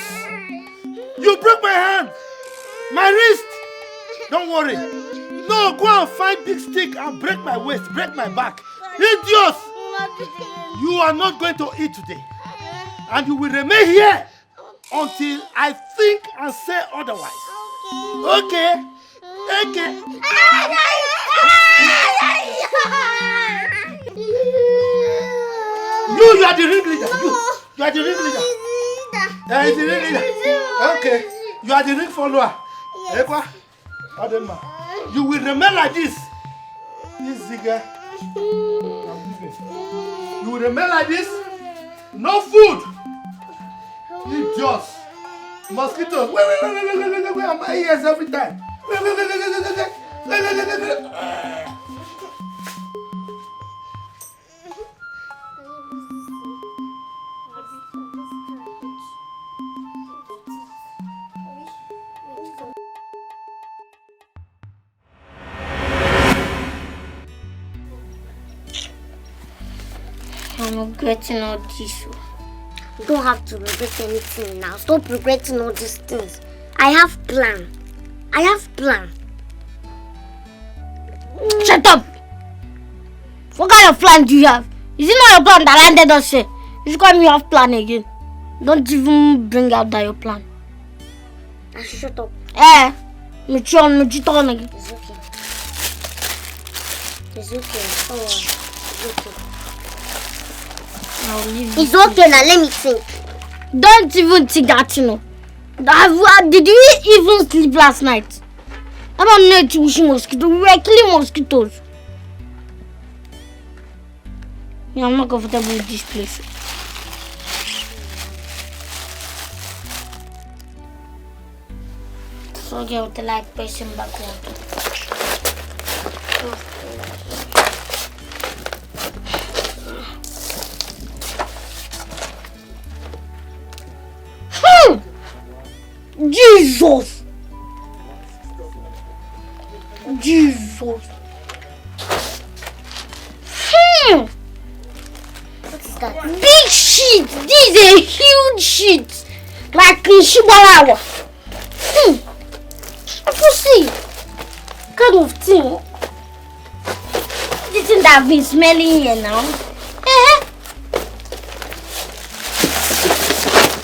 You broke my hand! My wrist! Don't worry. No, go and find big stick and break my waist, break my back. Idiots! You are not going to eat today. And you will remain here until I think and say otherwise. Okay? Okay. You are the ringleader. You are the ringleader. The ringleader. Okay. You are the ring follower. Yes. You will remain like this. Easy girl. You will remain like this. No food. Idiots. Mosquitoes. Wait. My ears every time. Wait. I'm regretting all this. You don't have to regret anything now. Stop regretting all these things. I have plan. Shut up! What kind of plan do you have? Is it not your plan that landed us here? You should call me off plan again. Don't even bring out that your plan. I should shut up. It's okay. It's okay. Oh, it's okay. It's okay now, let me think. Don't even think that, you know. Did you even sleep last night? I'm not wishing mosquitoes. We were killing mosquitoes. Yeah, I'm not comfortable with this place. So get with the like person back home. Jesus! What is that? Big shit! This is a huge shit! Like in Shibarawa. I can see. Kind of thing. This thing that I've been smelling here now.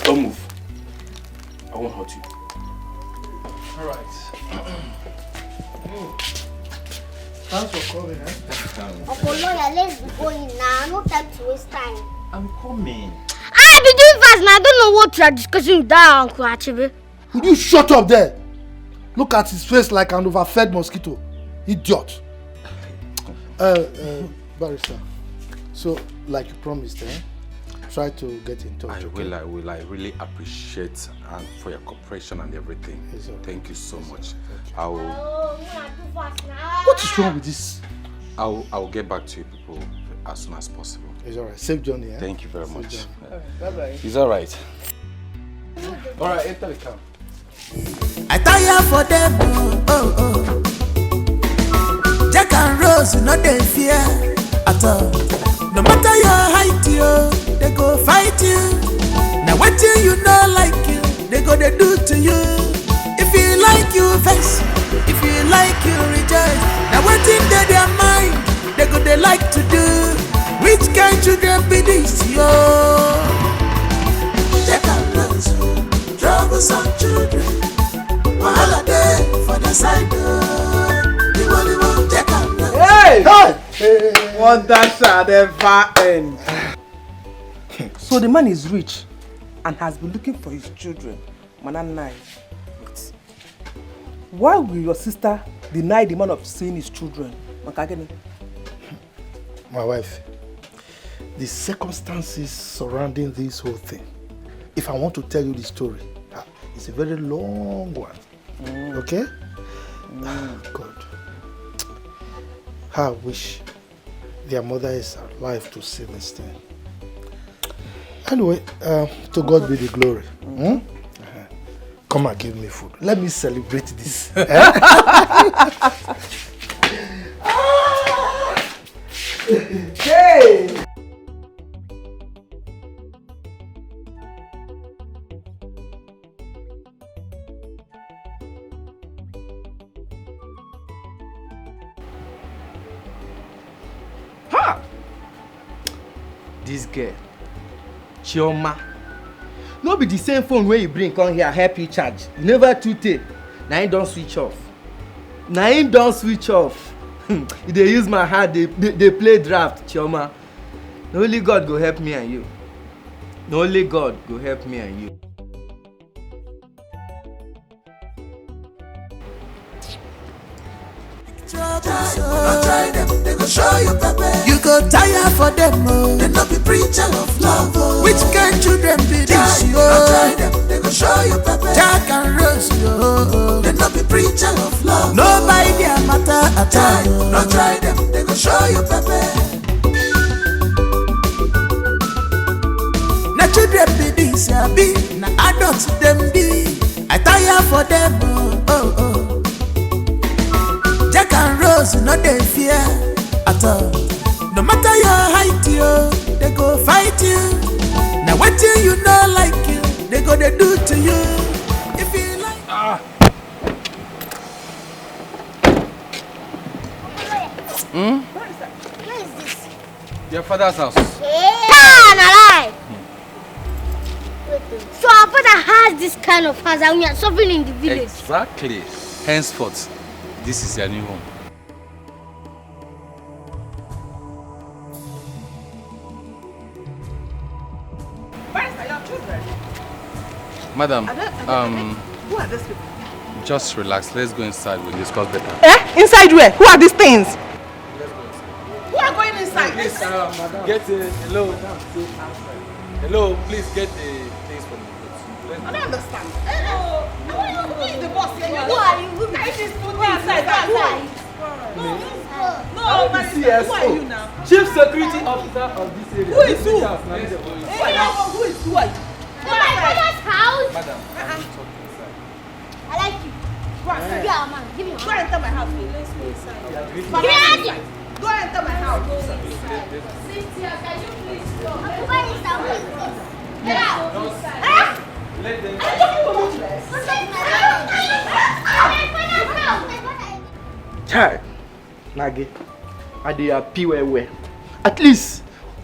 Don't move. I won't hurt you. Alright. Thanks for coming, eh? Uncle Lawyer, let's be going now. No time to waste time. I'm coming. I've been doing fast now. I don't know what you are discussing with that Uncle Achebe. Would you shut up there? Look at his face like an overfed mosquito. Idiot. Barrister. So, like you promised, try to get in touch. I will. I really appreciate for your cooperation and everything. Thank you so much. What is wrong with this? I'll get back to you people as soon as possible. It's alright. Safe journey. Thank you very much. Bye-bye. It's alright. Alright, enter the car. I tire for them, oh. Jack and Rose, you know they fear at all. No matter your height, they go fight you. Now what you know like you, they go they do to you. If you like you vex, if you like you rejoice. Now what in their mind, they go they like to do. Which kind children be this, yo? Jack and Rose, troublesome children. Wahala day for the side door. Hey! Wonder shall never end. So the man is rich and has been looking for his children. Mananai. Why will your sister deny the man of seeing his children? My wife, the circumstances surrounding this whole thing, if I want to tell you the story, it's a very long one. Okay? God. I wish their mother is alive to see this thing. Anyway, to God be the glory. Come and give me food. Let me celebrate this. Hey! Ha! This girl, Chioma. No be the same phone where you bring come here help you charge. You never too take. Now you don't switch off. They use my heart, they play draft, Chioma. No only God go help me and you. No only God go help me and you. Don't try them, they go show you pepper. You go tire for them, oh. They not be preacher of love, oh. Which kind children be this, oh? Don't try them, they go show you pepper. Jack and Rose, oh. They not be preacher of love. Nobody their matter at all. Don't try them, they go show you pepper. Na children be this, yeah, be. Na adults them be. I tire for them, oh. Jack and Rose, no they fear at all. No matter your height, they go fight you. Now what you know like you, they go they do to you. If you like. Where is this? Your father's house. So our father has this kind of house and we are suffering in the village. Exactly. Henceforth, this is your new home. Madam, who are these people? just relax. Let's go inside. We'll discuss better. Inside where? Who are these things? Who are going inside? Please, madam, get hello. Hello, please get the things from the booth. I don't understand. Who is the boss here? Who are you? Can you just put me inside? Who are you? No, I'm the CSO, who are you now? Chief Security Officer of this area. Who is who? Who Who are you? My father's house. Madam, I want to talk inside. I like you. Go and give me your man. Give me your Go and enter my house. Let's go inside. Give me your man. Go and enter my house. Cynthia, can you please stop? Where is that way? Get out. Let them. Child, Nage, I dey happy well. At least,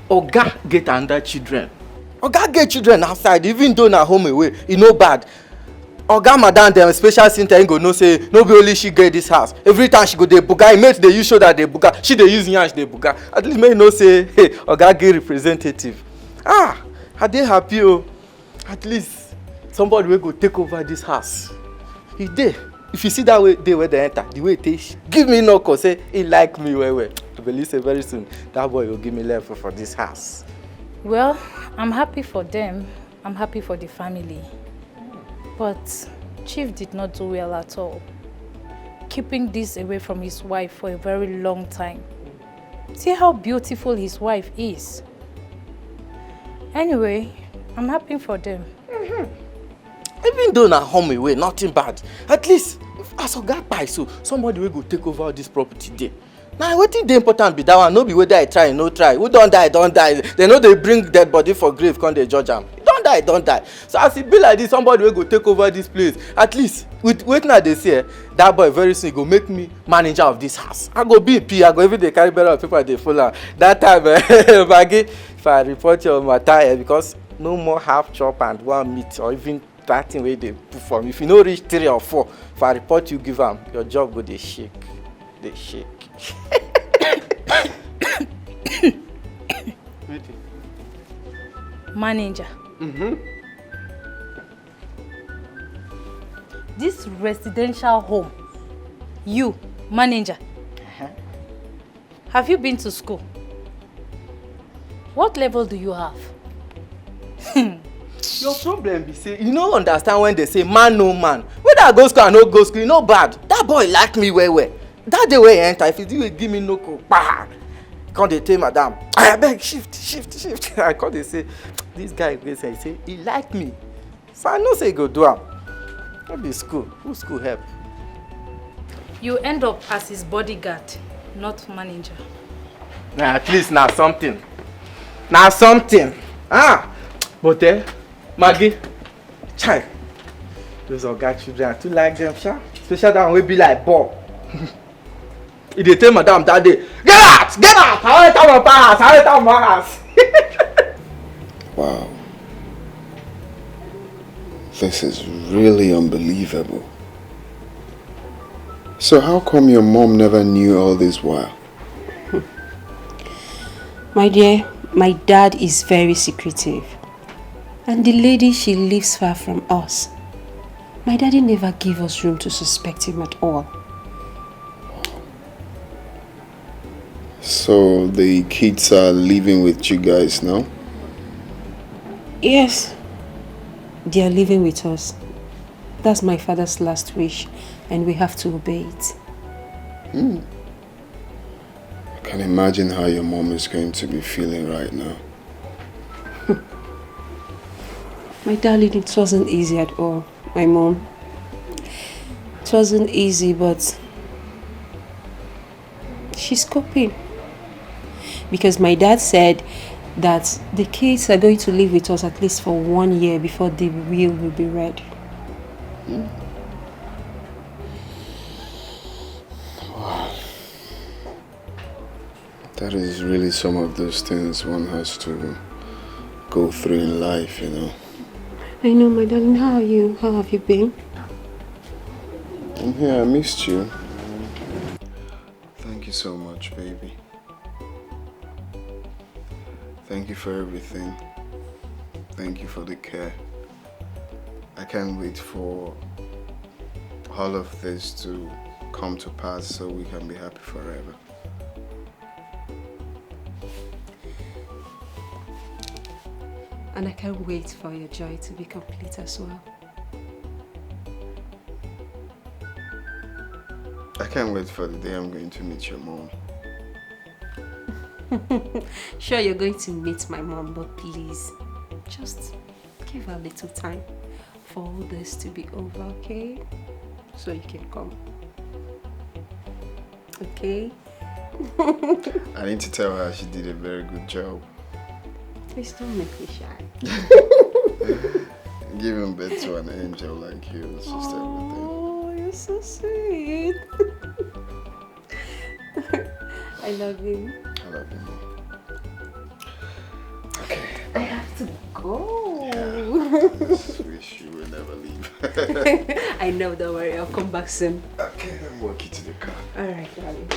Oga get under children. Oga get children outside, even though na home away, e no bad. Oga madam dem special center go know say no be only she get this house. Every time she go dey buga, e mate dey use shoulder dey buga, she dey use yansh dey buga. At least make you know say, hey, Oga get representative. I dey happy oh. At least somebody wey go take over this house. E dey. If you see that way they where they enter, the way it is, give me no cause say he like me well. I believe say very soon that boy will give me level for this house. Well, I'm happy for them. I'm happy for the family. But Chief did not do well at all. Keeping this away from his wife for a very long time. See how beautiful his wife is. Anyway, I'm happy for them. Even though na home away, nothing bad. At least, as Oga buy so, somebody will go take over this property there. Now, what is the important be that one? No be whether I try, no try. Who don't die, don't die. They know they bring dead body for grave, come they judge them. Don't die, don't die. So as it be like this, somebody will go take over this place. At least, with wait now they say, that boy very soon go make me manager of this house. I go be P, I go even they carry better of people they follow. That time, Maggie, if I report your matter, because no more half chop and one meat or even that thing where they put for me. If you no reach 3 or 4, if I report you give them, your job go they shake. They shake. Manager. This residential home, you, manager, have you been to school? What level do you have? Your problem be say you no understand when they say man no man. Whether I go school or no go school, e no bad. That boy like me well. That day when he enter, if you give me no go, bah! Come they tell madam, I beg shift. I come they say, this guy go say he like me. So I know say he go do am. What be school? Who school help? You end up as his bodyguard, not manager. Nah, at least now something. Now something. Ah! But Maggie, child. Those Oga children, I too like them, sha. Especially that one will be like Bob. If they tell madam that day, get out! Get out! I want to my house! I want to my house! Wow. This is really unbelievable. So how come your mom never knew all this while? My dear, my dad is very secretive. And the lady, she lives far from us. My daddy never gave us room to suspect him at all. So the kids are living with you guys now? Yes, they are living with us. That's my father's last wish, and we have to obey it. I can imagine how your mom is going to be feeling right now. My darling, it wasn't easy at all, my mom. It wasn't easy, but she's coping. Because my dad said that the kids are going to live with us at least for 1 year before the will be read. Wow. That is really some of those things one has to go through in life, you know. I know, my darling. How are you? How have you been? I'm here. I missed you. Thank you so much, baby. Thank you for everything. Thank you for the care. I can't wait for all of this to come to pass so we can be happy forever. And I can't wait for your joy to be complete as well. I can't wait for the day I'm going to meet your mom. Sure, you're going to meet my mom, but please, just give her a little time for all this to be over, okay? So you can come. Okay? I need to tell her she did a very good job. Please don't make me shy. Giving birth to an angel like you is just everything. Oh, you're so sweet. I love you. I love you, Mom. I have to go. I just wish you will never leave. I know, don't worry, I'll come back soon. Okay, then walk you to the car. Alright, darling.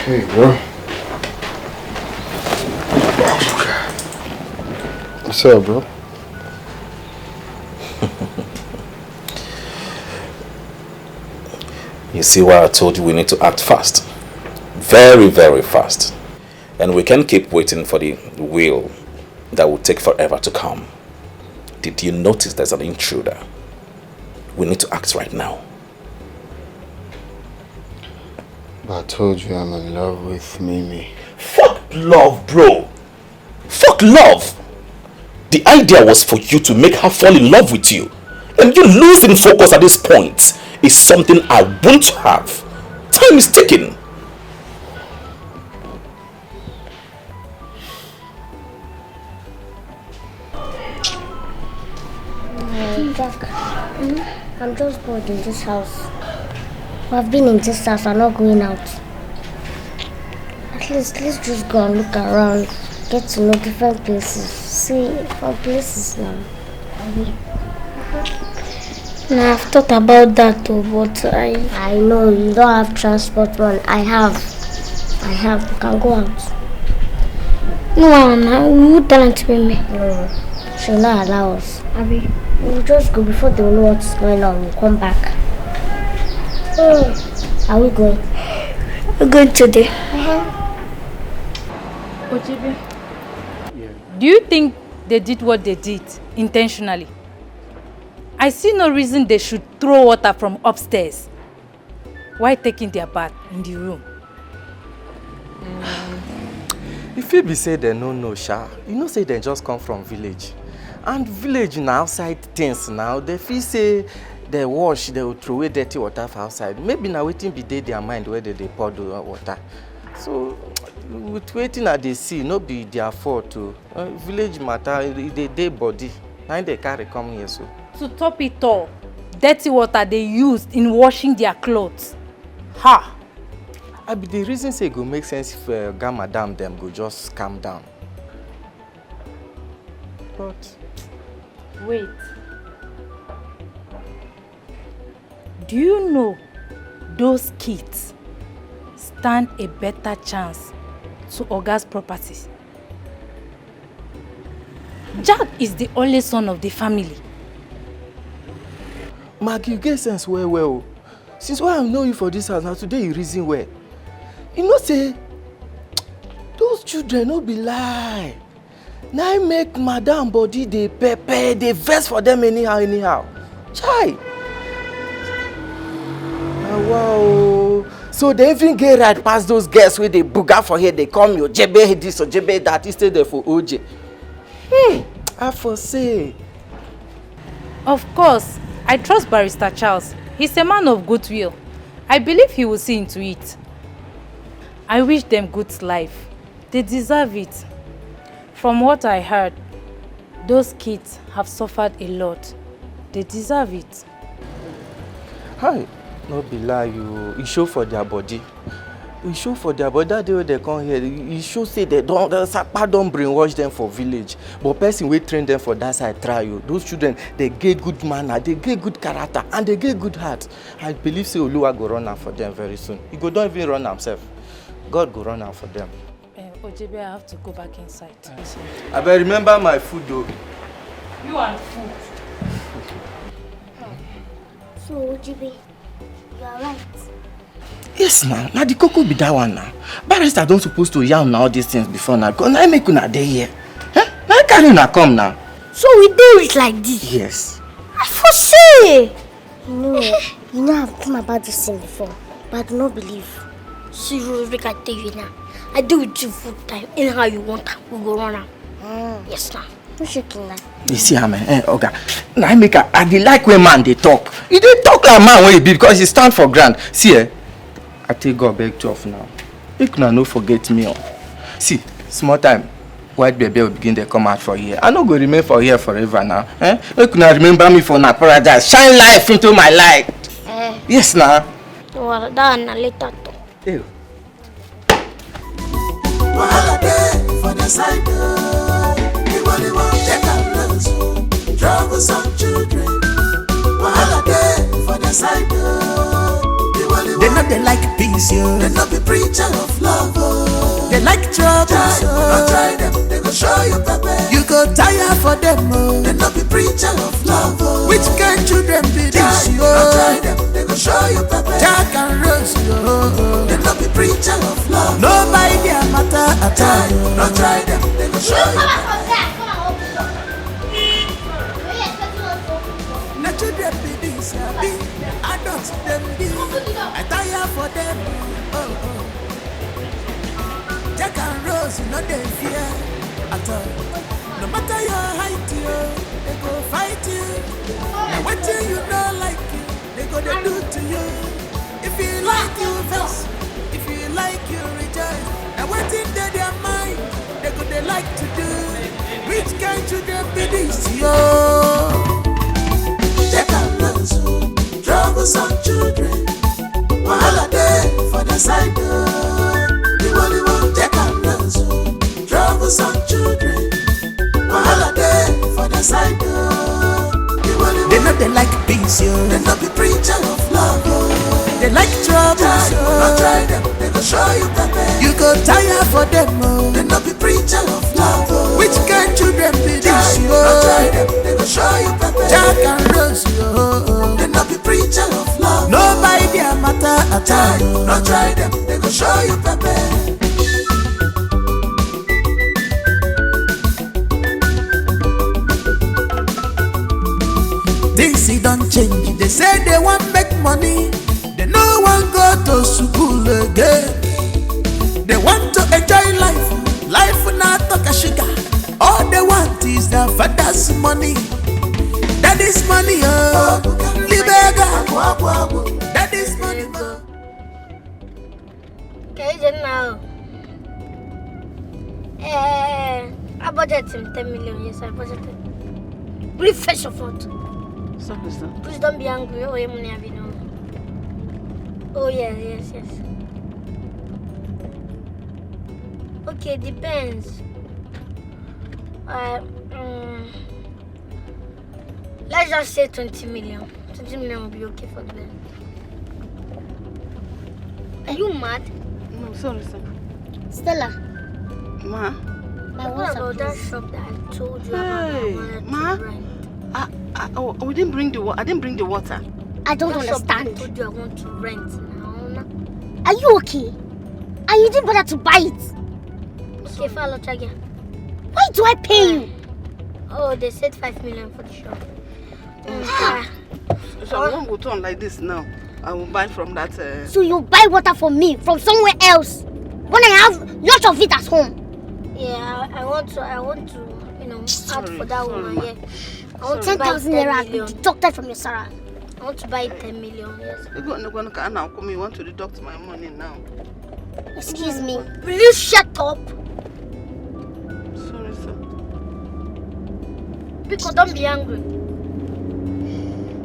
Hey, bro. What's up, bro? You see why I told you we need to act fast. Very, very fast. And we can't keep waiting for the will that will take forever to come. Did you notice there's an intruder? We need to act right now. But I told you I'm in love with Mimi. Fuck love, bro. Fuck love. The idea was for you to make her fall in love with you. And you losing focus at this point is something I won't have. Time is ticking. Jack, I'm just bored in this house. I've been in this house, I'm not going out. At least let's just go and look around, get to know different places, see different places now. Now I've thought about that too, but I know you don't have transport, man. I have. We can go out. No, we would tell her to be me. No, she'll not allow us. Abby, we'll just go before they know what's going on. We'll come back. Are we going? We're going today. Ojibe, do you think they did what they did intentionally? I see no reason they should throw water from upstairs. while taking their bath in the room. If it be say they no know, sha, you know say they just come from village. And village na outside things now. They feel say they wash, they will throw away dirty water for outside. Maybe now waiting be their mind where they pour the water. So with waiting at the sea, no be their fault to village matter, they body. Now they carry come here so. To top it all, dirty water they used in washing their clothes. Ha! I be the reason say it go make sense if Gamma Dam them go just calm down. But wait. Do you know those kids stand a better chance to Oga's properties? Jack is the only son of the family. Mark, you get sense well. Since when I know you for this house, now today you reason well. You know say, those children no be lie. Now I make madam body they pepper, they vex for them anyhow. Chai. Oh, wow. So they even get right past those girls where they booga for here, they come your jebe this or jebe that instead of for OJ. I foresee. Of course, I trust Barrister Charles. He's a man of goodwill. I believe he will see into it. I wish them good life. They deserve it. From what I heard, those kids have suffered a lot. They deserve it. Hi, no be lie you show for their body. You show for their body. That day when they come here, you show say they don't, the Sapa don't brainwash them for village. But person will train them for that side try you. Those children, they get good manner, they get good character, and they get good heart. I believe say Oluwa go run out for them very soon. He go don't even run himself. God go run out for them. Ojebe, I have to go back inside. I better remember my food though. You and food. So, Ojebe, you are right. Yes, now the cocoa be that one now. Barrister don't supposed to yarn all these things before now. Because now I make una day here. Huh? Now I carry una come now. So we do it like this? Yes. I foresee. You know I've come about this thing before, but I do not believe. See, Rick, I tell you now. I do it you full time. Anyhow you want, we go run out. Yes, now. No shaking now. You see how man, okay. Now I make I dey like when man they talk. He dey talk like man when he be because he stand for ground. See I take God back to off now. Make una no forget me on. See, small time. White baby will begin to come out for here. I no go remain for here forever now. Make una remember me for na paradise. Shine life into my life. Yes now. Well, that one later talk. Ew. Wahala dey for the side door. People want take a look. Troublesome children. Wahala dey for the side door. They know they like peace, yo. They know be preacher of love, oh. They like trouble, so don't try them, they go show you pepper. You go tire for them, oh. They know be preacher of love, oh. Which kind children be this, yo? Don't try them, they go show you pepper. Jack and Rose, yo. They know be preacher of love. Nobody their matter at all. Don't try them, they go show you pepper. The children be this, be adults them be. I tire for them. Jack and Rose, you know they fear at all. No matter your height, they go fight you. And what you don't like you, they go to do to you. If you like you vex, if you like you rejoice. And what in their mind, they go they like to do. Which kind children be this, yo? Jack and Rose, troublesome children. Wahala dey for the side door. The one Jack and Rose, troublesome children. Wahala dey for the side door. They know they like peace, yo. They know be preacher of love, oh. They like trouble, so don't try them, they go show you pepper. You go tire for them, oh. They know be preacher of love, oh. Which kind children be this, yo? Don't try them, they go show you pepper. Jack and Rose, yo. They know be preacher of love. Nobody their matter at all. Don't try them, they go show you pepper. Things don't change. They say they want make money. They no one go to school again. They want to enjoy life, life not talk a sugar. All they want is their father's money. That is money, oh, libega. That is money, oh. Okay, now. I budgeted 10 million. Yes, I budgeted. Really fresh of food. Sorry, sir. Please don't be angry. Oh, money have you know. Oh yes. Okay, depends. Let's just say 20 million. 20 million will be okay for the bed. Are you mad? No, sorry, sir. Stella. Ma? What about that shop that I told you about? Ma? We didn't bring the water. I didn't bring the water. I don't understand. I told you I want to rent now. Are you okay? And you didn't bother to buy it? Okay, follow again. Why do I pay you? Oh, they said 5 million for the shop. So I won't go turn like this now. I will buy from that. So you buy water for me from somewhere else when I have lots of it at home? Yeah, I want to, add for that woman. Yeah. I want 10,000 naira deducted from your salary. I want to buy 10 million. Yes. You want to deduct my money now? Excuse me. Will you shut up? Sorry, sir. Because don't be angry.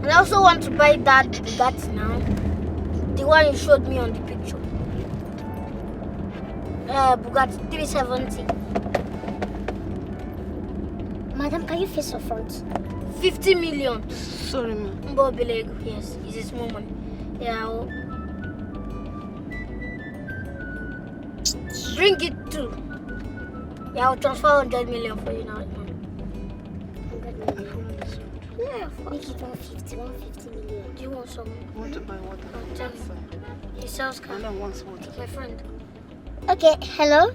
And I also want to buy that Bugatti now. The one you showed me on the picture. Bugatti 370. Madam, can you face your front? 50 million. Sorry, ma'am. Yes, it's a small money. Yeah. Bring it too. Yeah, I'll transfer 100 million for you now. 100 million. Yeah, make it 150 million. Do you want some? I want to buy water. Tell me. He sells car. I don't want water. My friend. Okay, hello?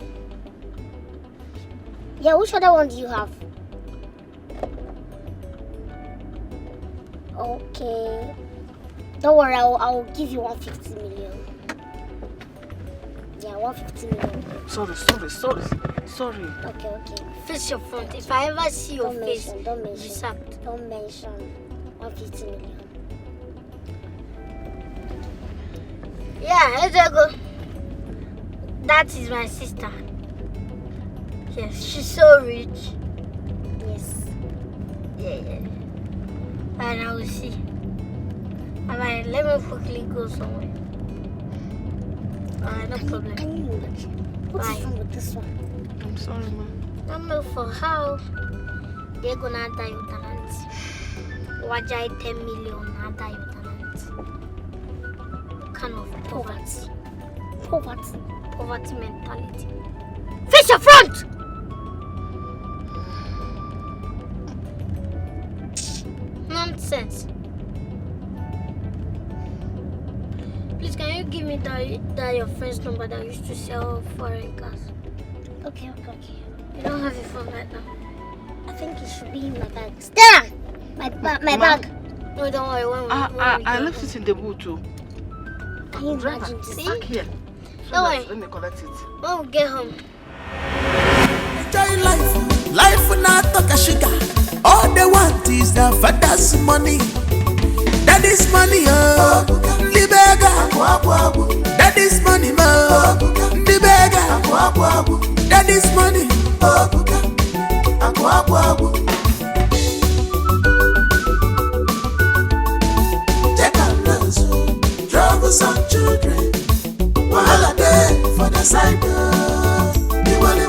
Yeah, which other one do you have? Okay. Don't worry, I'll give you 150 million. Yeah, 150 million. Sorry. Okay. Face your front. If I ever see your face, don't mention. 150 million. Yeah, let's go. That is my sister. Yes, she's so rich. Yes. Yeah. And I will see. Alright, let me quickly go somewhere. Alright, no problem. Can you imagine? What's wrong with this one? I'm sorry, ma'am. I don't know for how they're gonna die with talent. Wajai 10 million, not die with talent. What kind of poverty mentality? Face your front! Nonsense. Please, can you give me that your friend's number that used to sell foreign cars? Okay. You don't have your phone right now. I think it should be in my bag. Stella! My bag. No, don't worry. I left it in the boot too. Can you imagine this? See? Back here. Don't worry. Let me collect it. When we get home. Enjoy life not talk a sugar. All they want is their father's money. That is money, oh, libega. That is money, oh, libega. That is money, oh, check out those troublesome children. Wahala dey for the side.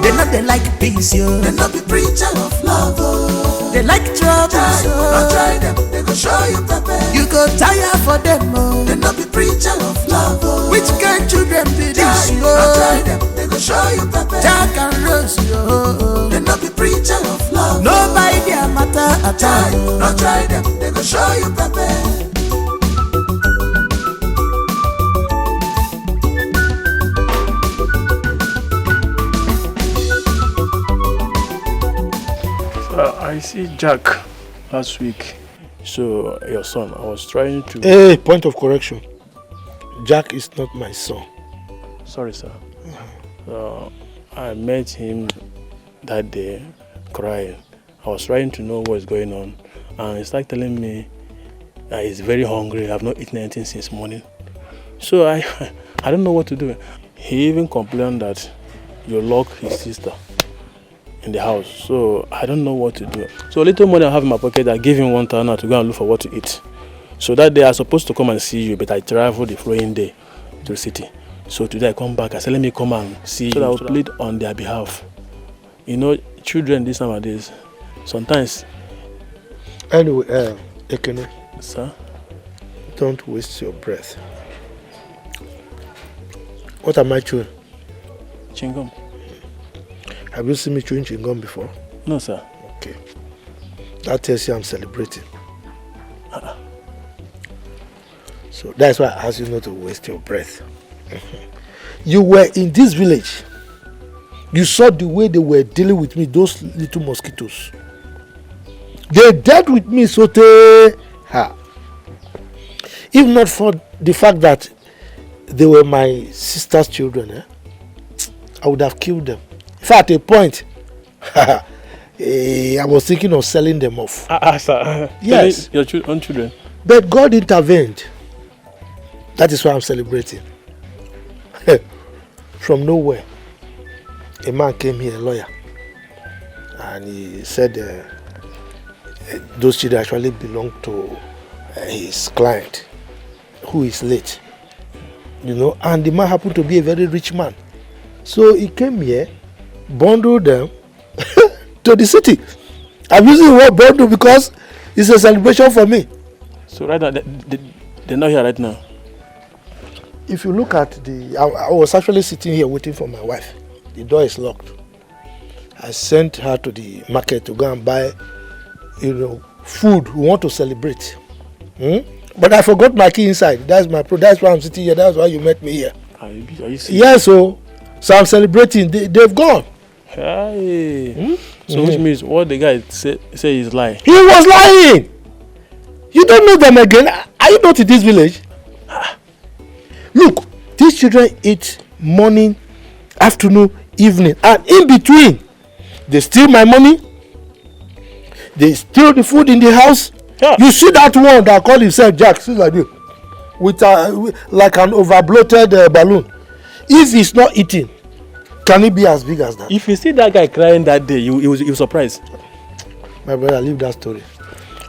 They know they like peace, yo. They not be preacher of love, oh. They like trouble, so don't try them, they go show you pepper. You go tire for them, oh. They not be preacher of love, oh. Which kind children be this, yo? Don't try them, they go show you pepper. Jack and Rose, yo. They not be preacher of love. Nobody their matter at all. Don't try them, they go show you pepper. I see Jack last week. So, your son, I was trying to... Hey, point of correction. Jack is not my son. Sorry, sir. I met him that day crying. I was trying to know what's going on, and he started telling me that he's very hungry. I've not eaten anything since morning. So I don't know what to do. He even complained that you locked his sister in the house. So I don't know what to do. So a little money I have in my pocket, I gave him 1,000 to go and look for what to eat. So that day I was supposed to come and see you, but I traveled the following day to the city. So today I come back, I said let me come and see you, so that I will plead on their behalf. You know, children these nowadays, sometimes. Anyway, Ekene. Sir? Don't waste your breath. What am I chewing? Chewing-gum. Have you seen me chewing chewing-gum before? No, sir. Okay. That tells you I'm celebrating. So that's why I asked you not to waste your breath. You were in this village. You saw the way they were dealing with me, those little mosquitoes. They dealt with me so they... If not for the fact that they were my sister's children, I would have killed them. In fact, at a point, I was thinking of selling them off. Sir. Yes. Your own children. But God intervened. That is why I'm celebrating. From nowhere, a man came here, a lawyer, and he said those children actually belong to his client, who is late. You know, and the man happened to be a very rich man. So he came here, bundled them to the city. I'm using the word bundle because it's a celebration for me. So right now, they're not here right now. If you look at I was actually sitting here waiting for my wife. The door is locked. I sent her to the market to go and buy, food. We want to celebrate. But I forgot my key inside. That's why I'm sitting here. That's why you met me here. Are you serious? Yes, so I'm celebrating. They've gone. Hey. So which means what the guy say is lying? He was lying. You don't know them again. Are you not in this village? Look, these children eat morning, afternoon, evening, and in between, they steal my money. They steal the food in the house. Yeah. You see that one that called himself Jack, see like this, with like an overbloated balloon. If he's not eating, can it be as big as that? If you see that guy crying that day, you was surprised. My brother, leave that story.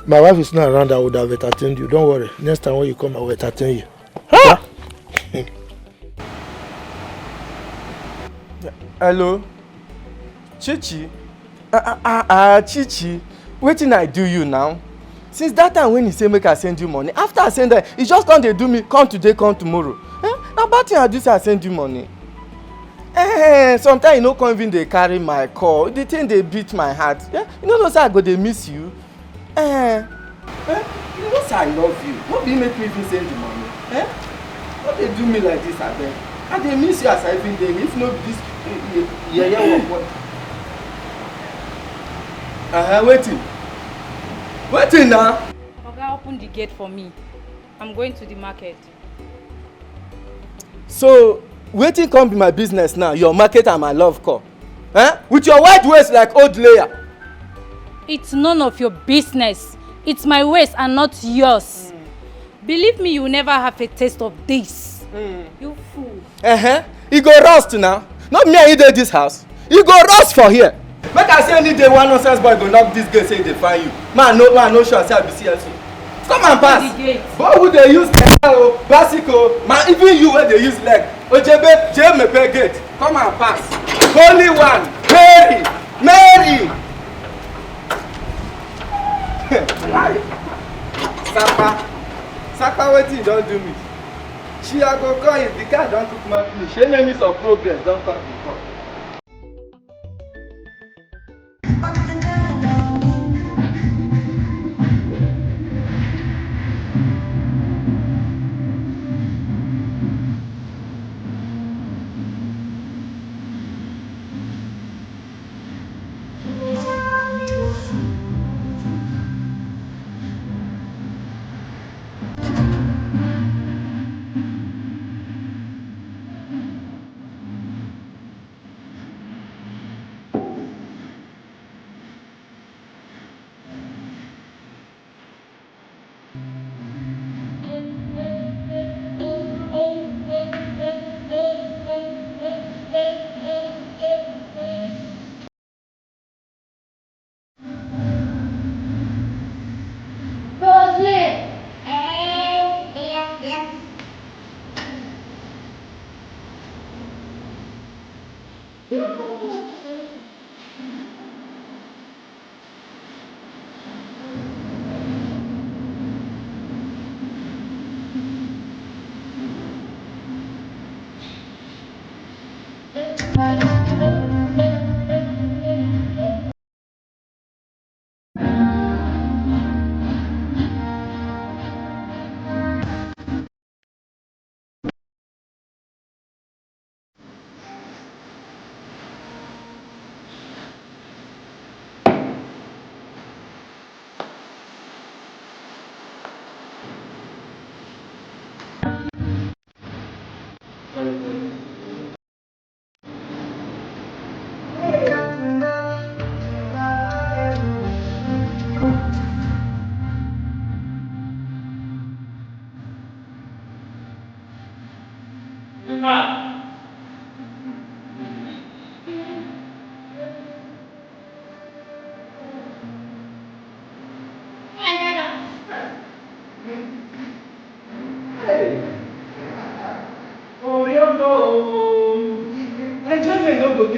My wife is not around. I would have entertained you. Don't worry. Next time when you come, I will entertain you. Huh? Hello, Chichi. Chichi, wetin I do you now? Since that time when he say make I send you money, after I send that, he just come dey do me, come today, come tomorrow. Na bad thing I do say I send you money. Sometimes you no come even dey carry my call. The thing dey beat my heart. You no know say I go dey miss you. You know say I love you. No be make me even send you money. No dey do me like this abeg. I dey miss you as I even dey. If no be this yeye work. Waiting now. Oga, open the gate for me. I'm going to the market. So, waiting come be my business now. Your market and my love call. With your wide waist like old layer. It's none of your business. It's my waist and not yours. Believe me, you will never have a taste of this. You fool. You go rust now. Not me and you dey this house. You go rust for here. Make I say any day one nonsense boy go knock this gate say they find you. Man no sure say I be CSO. Come and pass. Boy who dey use bicycle, man even you wey dey use leg. Ojebe mepe gate. Come and pass. Holy one, Mary. Sapa wetin you don do me? She I go call you, the car don cook my finish. She enemies of progress don come before.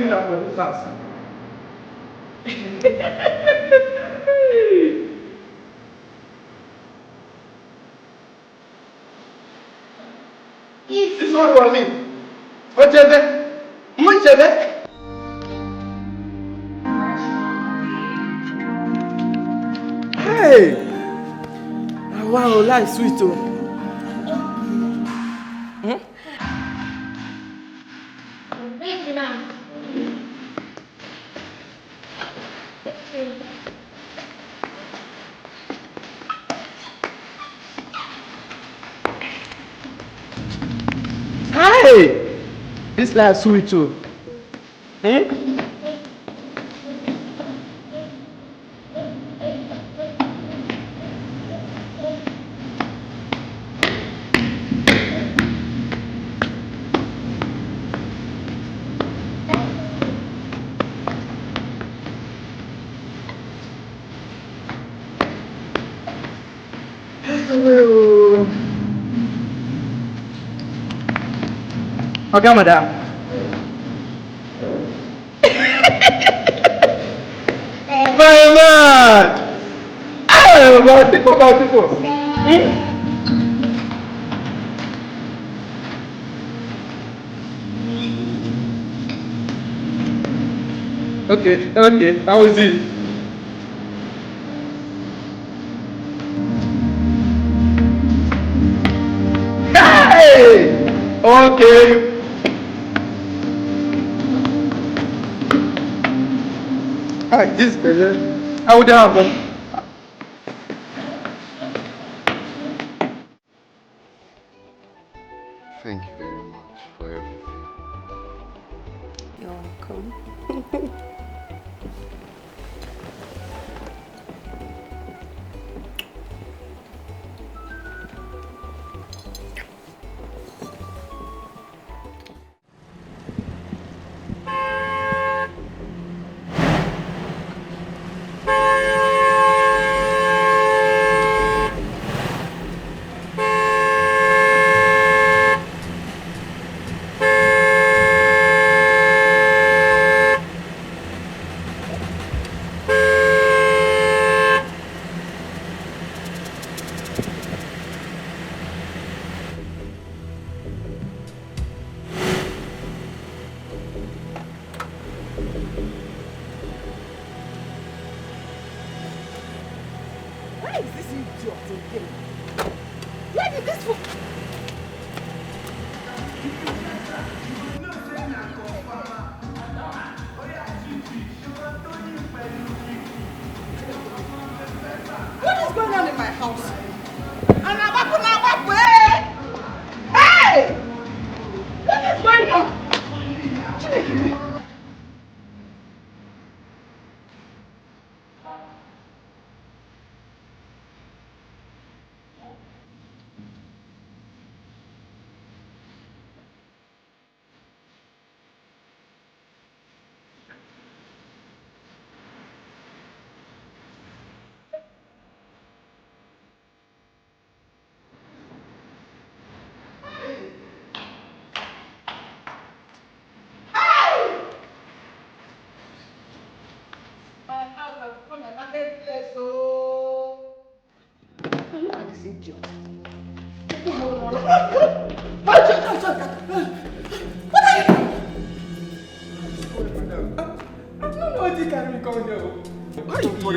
clean up for this house. This is what I mean. What's it? Hey! Wow, life sweet too. Hey! This life sweet too. Okay, madam. My man! About people. Okay, how is it? Hey! Okay. This is how would that happen? Thank you very much for everything. You're welcome.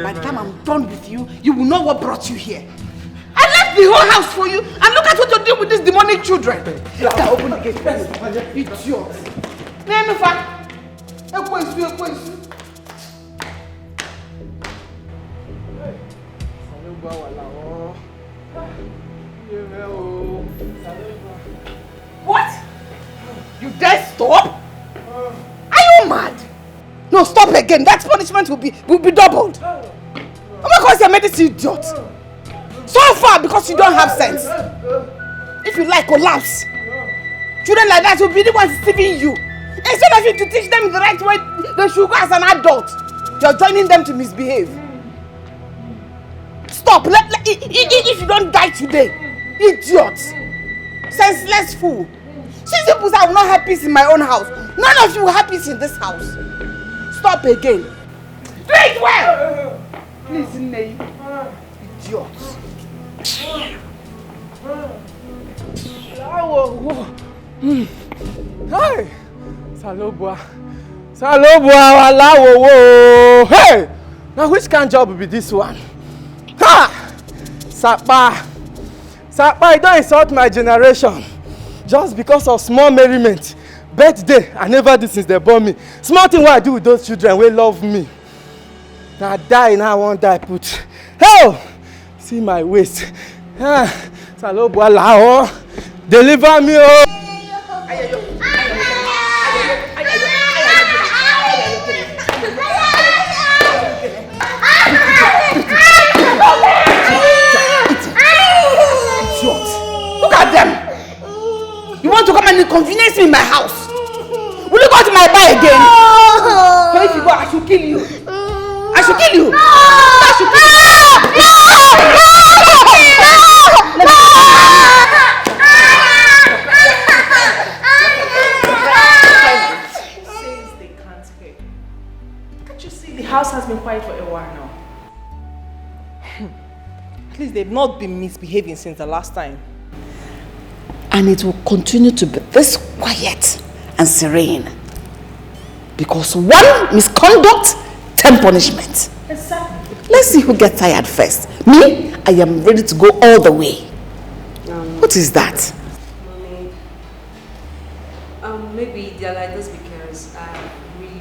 By the time I'm done with you, you will know what brought you here. I left the whole house for you, and look at what you're doing with these demonic children. Now open the gate first. Idiot. What? You dare stop? Are you mad? No, stop again. That punishment will be doubled. Oh my God, you made this idiot. So far because you don't have sense. If you like, collapse. Children like that will be the ones deceiving you. Instead of you to teach them the right way they should go as an adult, you're joining them to misbehave. Stop. If you don't die today, idiot. Senseless fool. Since you I will not have peace in my own house, None of you will have peace in this house. Stop again. Do it well! Please, Nne. Idiots. Hey! Salobua, walawo. Hey! Now which kind of job will be this one? Ha! Sapa, you don't insult my generation. Just because of small merriment. Birthday, I never did since they born me. Small thing what I do with those children will love me. Now die, now I won't die put. Hell! See my waist. Salobua lao. Deliver me, oh! Look at them! You want to come and inconvenience me in my house? Will you go to my bar again? No! So if you go, I should kill you. I should kill you. No! I should kill you. No! Says they can't pay. Can't you see the house has been quiet for a while now? At least they've not been misbehaving since the last time. And it will continue to be this quiet and serene. Because one misconduct, 10 punishment. Exactly. Let's see who gets tired first. Me, I am ready to go all the way. What is that? Mommy, maybe they're like this because I really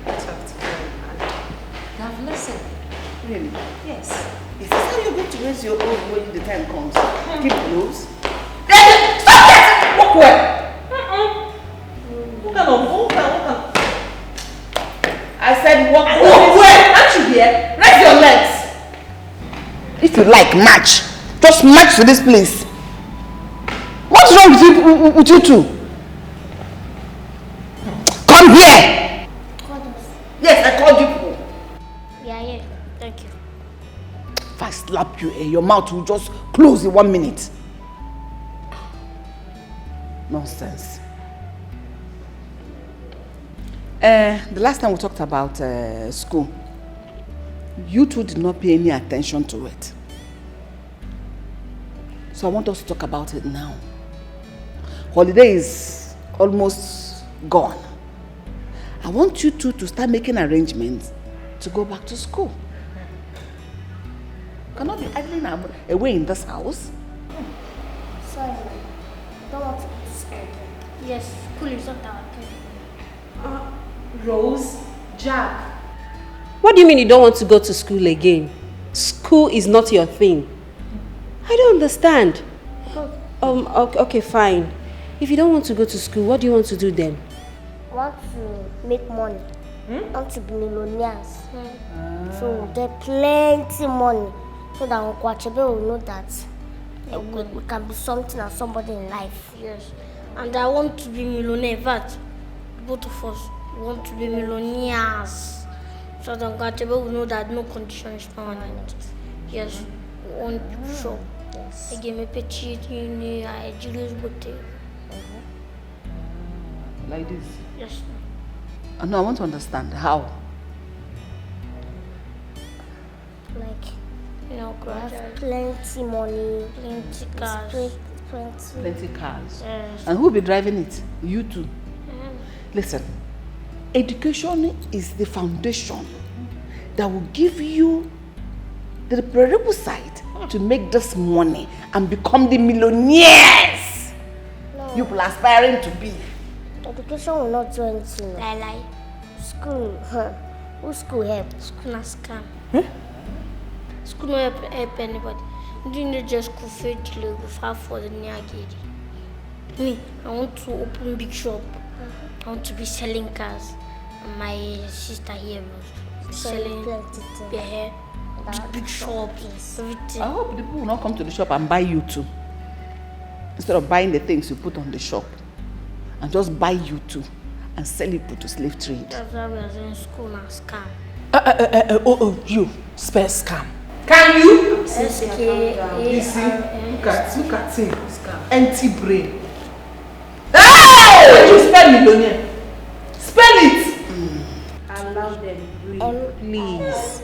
talked to them and they have listened. Really? Yes. Is this how you're going to raise your own when the time comes? Keep close. Stop that! Walk away! I said walk away. Walk away! Can't you hear? Raise your legs! If you like, march. Just march to this place. What's wrong with you two? Come here! Yes, I called you. Yeah, thank you. If I slap you, your mouth will just close in 1 minute. Nonsense. The last time we talked about school, you two did not pay any attention to it. So I want us to talk about it now. Holiday is almost gone. I want you two to start making arrangements to go back to school. You cannot be idling away in this house. Sorry, I don't want to go to school. Yes, school is not our thing. Rose, Jack. What do you mean you don't want to go to school again? School is not your thing. I don't understand. Okay, fine. If you don't want to go to school, what do you want to do then? I want to make money. I want to be millionaires. So get plenty money so that Uncle Achebe will know that we can be something and somebody in life. Yes. And I want to be millionaire. But both of us want to be millionaires. So that Uncle Achebe will know that no condition is permanent. Yes. One shop. Yes. I gave me petite I Julius Bote. Like this? Yes. No, I want to understand how. Like, you know, have plenty money, plenty cars. Plenty cars. Yes. And who will be driving it? You two. Listen, education is the foundation that will give you the prerequisite to make this money and become the millionaires you are aspiring to be. Education will not do anything. Lie. School, who school help? School not scam. School not help anybody. You need just school for for the near gate. Me, I want to open big shop. I want to be selling cars. And my sister here was selling their hair, big shops, everything. I hope the people will not come to the shop and buy you too. Instead of buying the things you put on the shop. And just buy you too and sell it to slave trade. That's why we are in school and scam. You spell scam. Can you? You see, look at him. Empty brain. Hey! spell millionaire? Spell it! Allow them, please.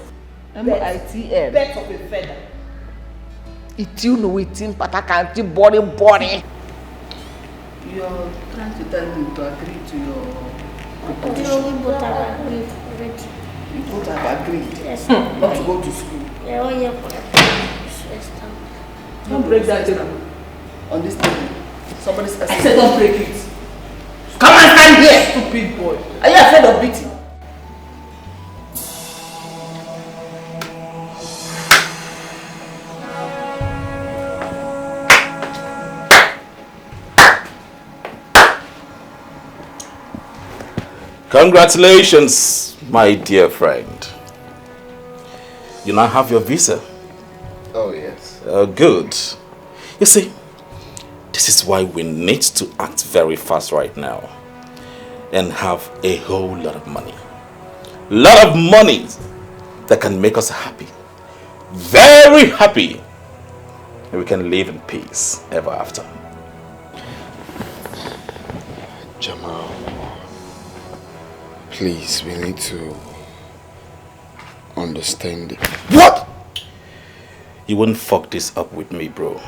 M-I-T-M. Bet of a feather. It's you know it's in Patakanti body. You're trying to tell him to agree to your proposition. No, we both have agreed already. You both have agreed Yes. not to go to school. Yeah, all year for that. Don't break that table. On this table. Somebody's asking. I said don't break it. Come and stand here! Stupid boy. Are you afraid of beating? Congratulations, my dear friend. You now have your visa. Oh, yes. Good. You see, this is why we need to act very fast right now and have a whole lot of money. Lot of money that can make us happy. Very happy. And we can live in peace ever after. Jamal, please, we need to understand it. What? You wouldn't fuck this up with me, bro.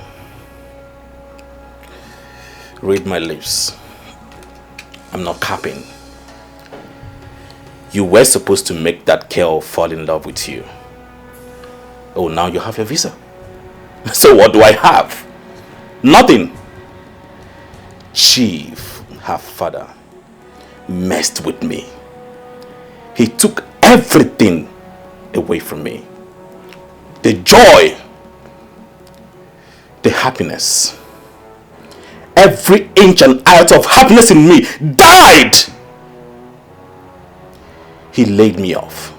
Read my lips. I'm not capping. You were supposed to make that girl fall in love with you. Oh, now you have your visa. So what do I have? Nothing. Chief, her father, messed with me. He took everything away from me. The joy, the happiness, every inch and iota of happiness in me died. He laid me off.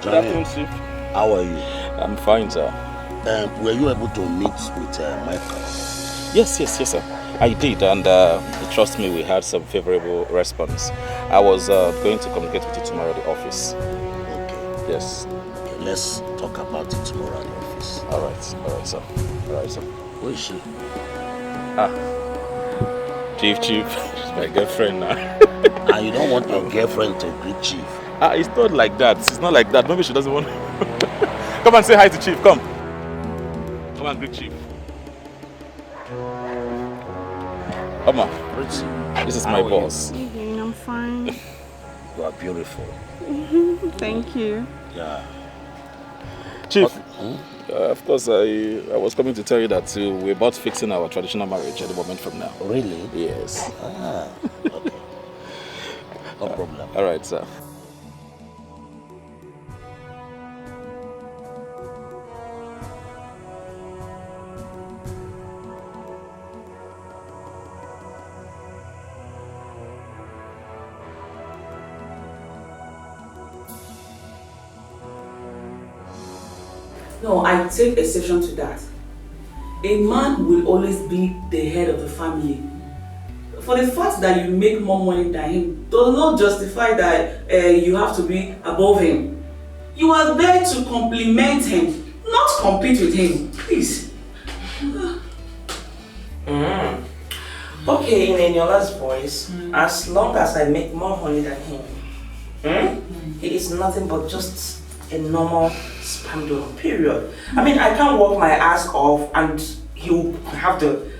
Good afternoon, Chief. How are you? I'm fine, sir. Were you able to meet with Michael? Yes, sir. I did, and trust me, we had some favorable response. I was going to communicate with you tomorrow at the office. Okay. Yes. Okay, let's talk about it tomorrow at the office. All right, sir. Who is she? Chief. She's my girlfriend now. And you don't want your girlfriend to greet Chief? It's not like that. It's not like that. Maybe she doesn't want. Come and say hi to Chief. Come and greet Chief. Oma, this is my boss. I'm fine. You are beautiful. Thank you. Yeah. Chief, of course, I was coming to tell you that we're about fixing our traditional marriage at the moment from now. Really? Yes. Okay. No problem. All right, sir. No, I take exception to that. A man will always be the head of the family. For the fact that you make more money than him does not justify that you have to be above him. You are there to compliment him, not compete with him. Please. Okay, in Eniola's voice, as long as I make more money than him, he is nothing but just a normal spam donor, period. I mean, I can't work my ass off and he'll have the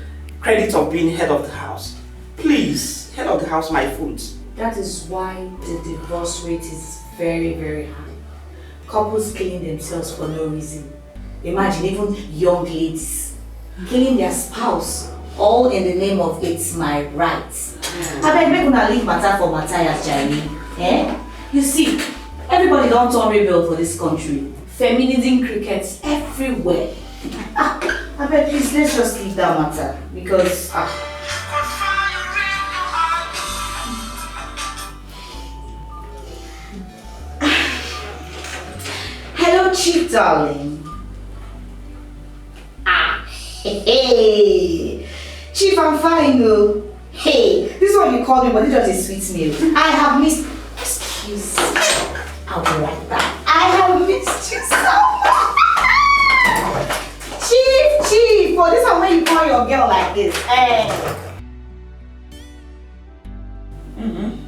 credit of being head of the house. Please, head of the house, my foot. That is why the divorce rate is very, very high. Couples killing themselves for no reason. Imagine even young ladies killing their spouse All in the name of it's my rights. I beg make una leave matter for Matthias, Jerry. Eh? You see, everybody don't turn rebel for this country. Feminism crickets everywhere. I beg please, let's just leave that matter because Hello, Chief, darling. Hey, Chief, I'm fine, though. Hey, this is what you call me, but it's just a sweet meal. I have missed. Excuse me. I'll be right back. I have missed you so much. Chief, for this one when you call your girl like this. Hey.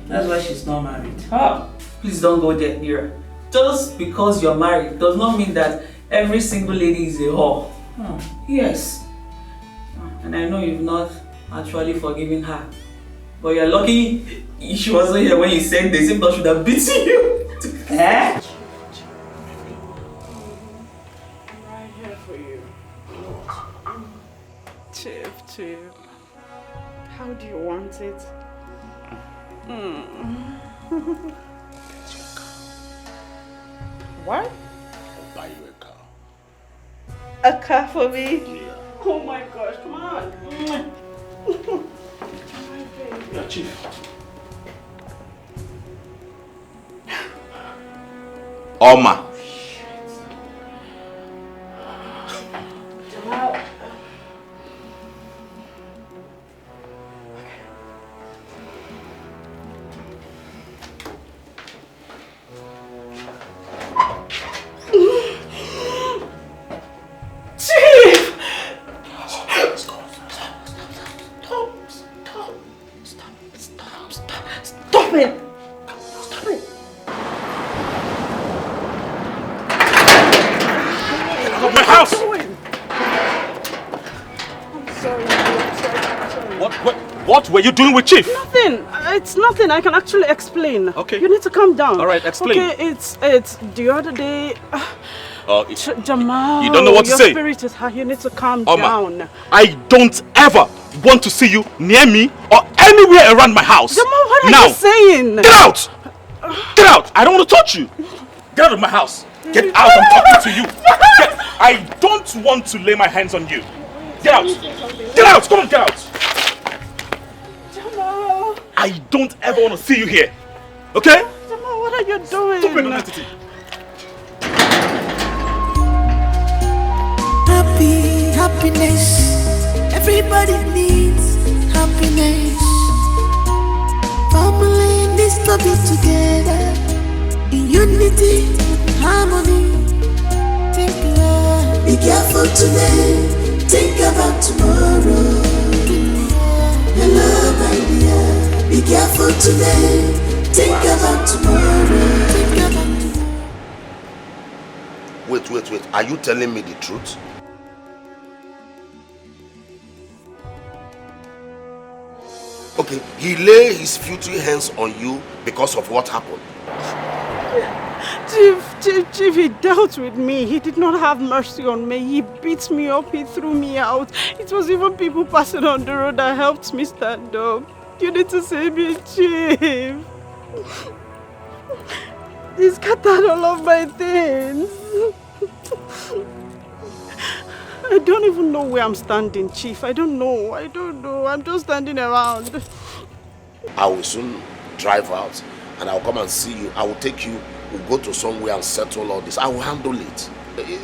That's why she's not married. Please don't go there near. Just because you're married does not mean that every single lady is a whore. Yes. And I know you've not actually forgiven her. But you're lucky she wasn't here when you said this. If not, should have beaten you. Eh? Right here for you. Chief. How do you want it? What? I'll buy you a car. A car for me? Yeah. Oh my gosh, come on. Yeah, Chief. Oma. What were you doing with Chief? Nothing. It's nothing. I can actually explain. Okay. You need to calm down. All right, explain. Okay, it's the other day. Jamal, you don't know what to say. Your spirit is high. You need to calm Oma, down. I don't ever want to see you near me or anywhere around my house. Jamal, what are now, you saying? Get out! Get out! I don't want to touch you. Get out of my house. Get out! I'm talking to you. I don't want to lay my hands on you. Get out! Get out! Come on, get out! Jamal! I don't ever want to see you here. Okay? Jamal, what are you doing? Stupid entity. Happiness. Everybody needs happiness. Family needs to be together in unity, harmony. Be careful today. Think about tomorrow. Hello, my dear. Be careful today. Think about tomorrow. Wait. Are you telling me the truth? Okay, he lay his filthy hands on you because of what happened. Chief, he dealt with me. He did not have mercy on me. He beat me up. He threw me out. It was even people passing on the road that helped me stand up. You need to save me, Chief. He scattered all of my things. I don't even know where I'm standing, Chief. I don't know. I'm just standing around. I will soon drive out and I'll come and see you. I will take you. We'll go to somewhere and settle all this. I will handle it.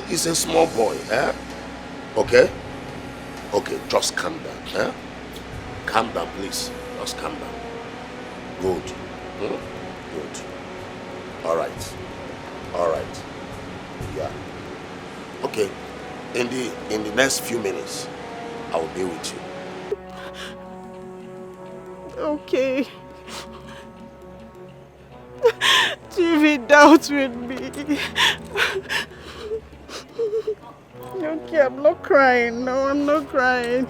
He's a small boy, eh? Okay? Okay, just calm down, eh? Calm down, please. Just calm down. Good. Good. All right. Yeah. Okay. In the next few minutes, I will be with you. Okay. Chief doubts with me. Okay, I'm not crying. No, I'm not crying.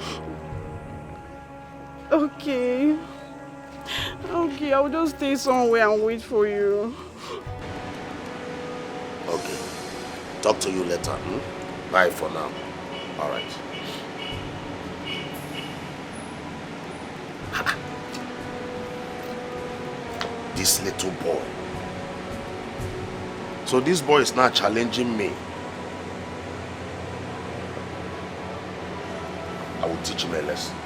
Okay, I'll just stay somewhere and wait for you. Okay. Talk to you later. Bye for now. All right. this little boy. So this boy is not challenging me. I will teach him a lesson.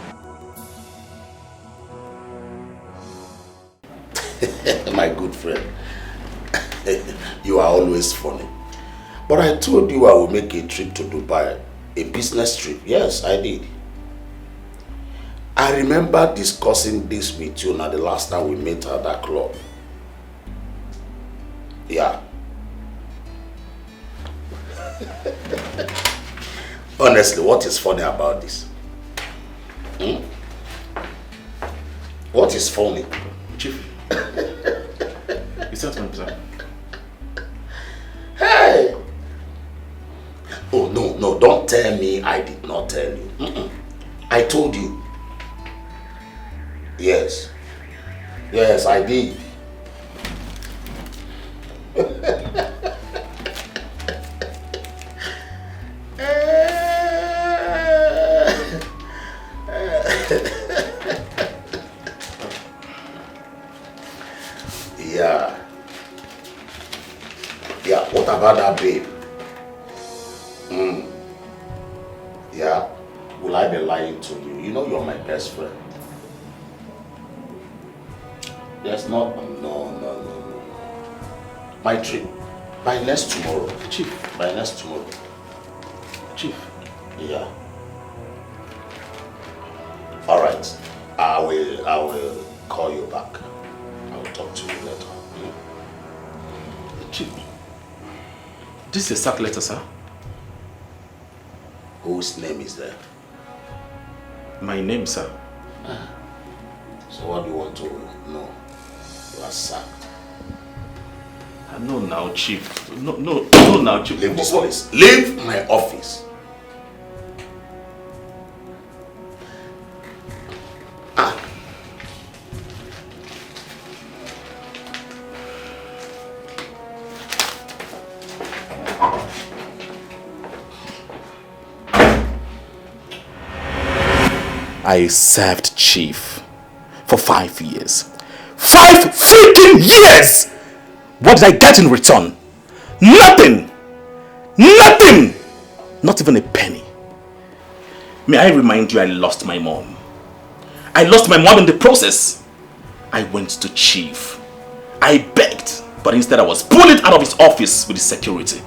My good friend, you are always funny. But I told you I will make a trip to Dubai, a business trip. Yes, I did. I remember discussing this with you now the last time we met at that club. Yeah. Honestly, what is funny about this? Hmm? What is funny? Chief. It's not 100%. Hey! Oh, no, don't tell me I did not tell you. I told you. Yes. Yes, I did. Yeah. Yeah, what about that babe? Yeah, will I be lying to you? You know you're my best friend. There's not, no. My trip, by next tomorrow. Chief, by next tomorrow. Chief. Yeah. All right, I will call you back. I will talk to you later. Chief, this is a sack letter, sir. Whose name is there? My name, sir. So what do you want to know? You are sacked. No, now, Chief. No, now, Chief. Leave this place. Leave my office. I served Chief for 5 years. 5 freaking years! What did I get in return? Nothing! Nothing! Not even a penny. May I remind you, I lost my mom. I lost my mom in the process. I went to Chief. I begged, but instead I was bullied out of his office with his security.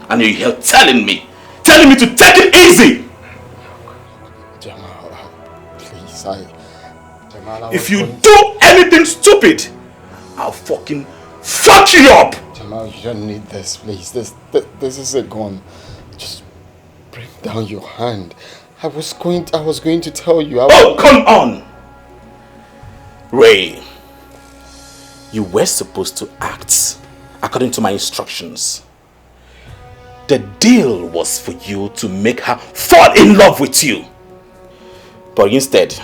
And you're here telling me to take it easy! If you do anything stupid, I'll fucking fuck you up! Jamal, you don't need this, please. This is a gun. Just bring down your hand. I was going to tell you. Oh, come on! Ray, you were supposed to act according to my instructions. The deal was for you to make her fall in love with you. But instead,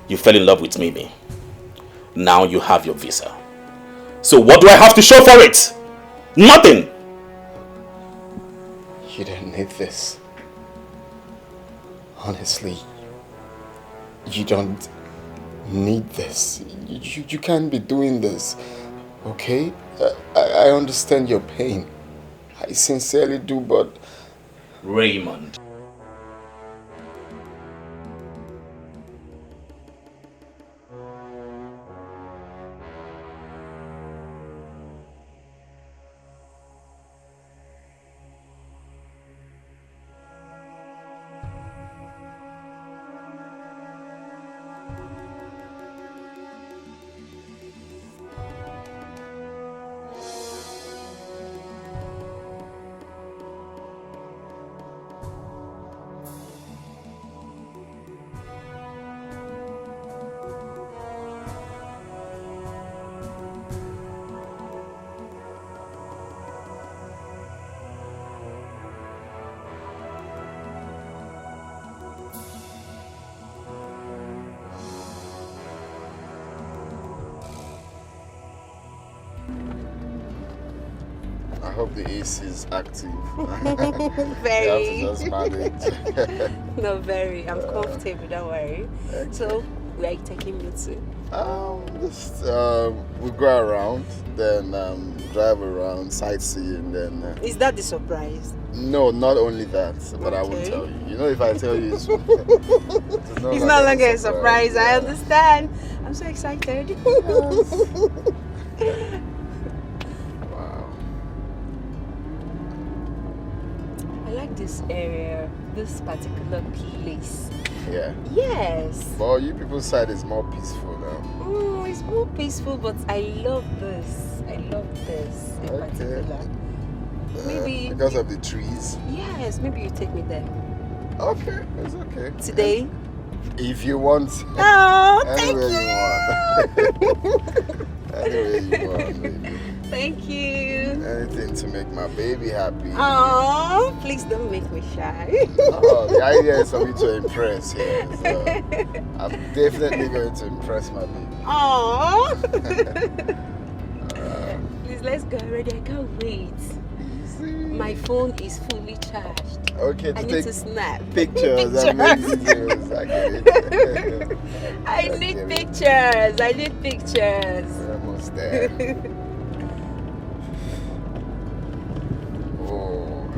you fell in love with Mimi. Now you have your visa. So what do I have to show for it? Nothing! You don't need this. Honestly, you don't need this. You can't be doing this, okay? I understand your pain. I sincerely do, but... Raymond. I hope the AC is active. Very. You have to just manage. No, very. I'm comfortable, don't worry. So, Where are you taking me to? Just we go around, then drive around, sightseeing, then. Is that the surprise? No, not only that, but I won't tell you. You know, if I tell you, it's It's no longer a surprise. I understand. I'm so excited. Wow. I like this area, this particular place. Yeah. Yes. Well, you people's side is more peaceful now. It's more peaceful, but I love this. I love this in particular. Maybe because of the trees. Yes, maybe you take me there. Okay, it's okay. Today? If you want. Oh, thank you. Anyway you want, baby. Thank you. Anything to make my baby happy. Oh, please don't make me shy. Oh, the idea is for me to impress here. So I'm definitely going to impress my baby. Oh. Please, let's go already. I can't wait. My phone is fully charged. Okay, I need to snap pictures and make videos. I need pictures. I need pictures. We're almost there. Oh.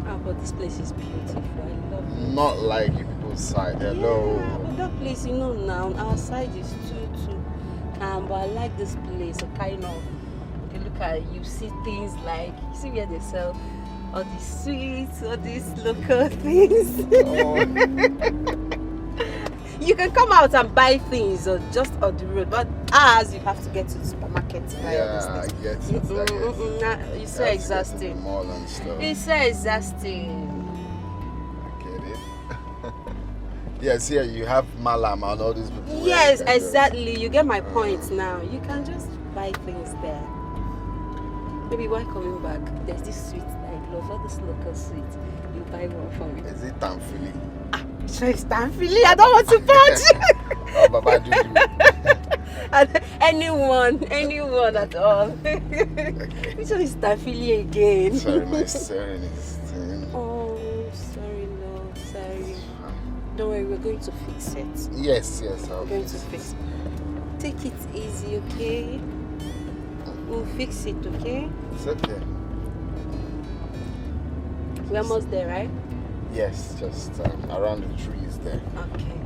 Oh, but this place is beautiful. I love it. Not like you people's side. Hello. Yeah, but that place, you know, now our side is too calm. But I like this place. So kind of, you look at, you see things like, you see where they sell all these sweets, all these local things. Oh. You can come out and buy things or just on the road, but as you have to get to the supermarket to buy all I these get things. it. It's so exhausting. Mall and stuff. It's so exhausting. I get it. Yes, here you have Malam and all these people. Yes, exactly. You get my point now. You can just buy things there. Maybe while coming back, there's this sweet I love, all this local sweet. You buy one for me. Is it Tamfili? So it's Tamfili. I don't want to punch. Oh, Baba Juju. anyone at all. Which one is Tamfili again? Sorry, my serenity. Oh, sorry, no, sorry. Don't worry, we're going to fix it. Yes, We're going to fix it. Take it easy, okay? We'll fix it, okay? It's okay. We're almost there, right? Yes, just around the trees there. Okay.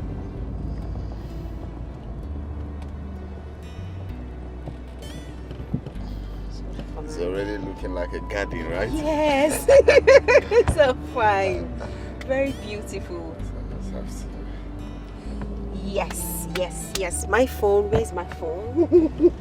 It's already looking like a garden, right? Yes. So fine. Very beautiful. Yes. My phone. Where's my phone?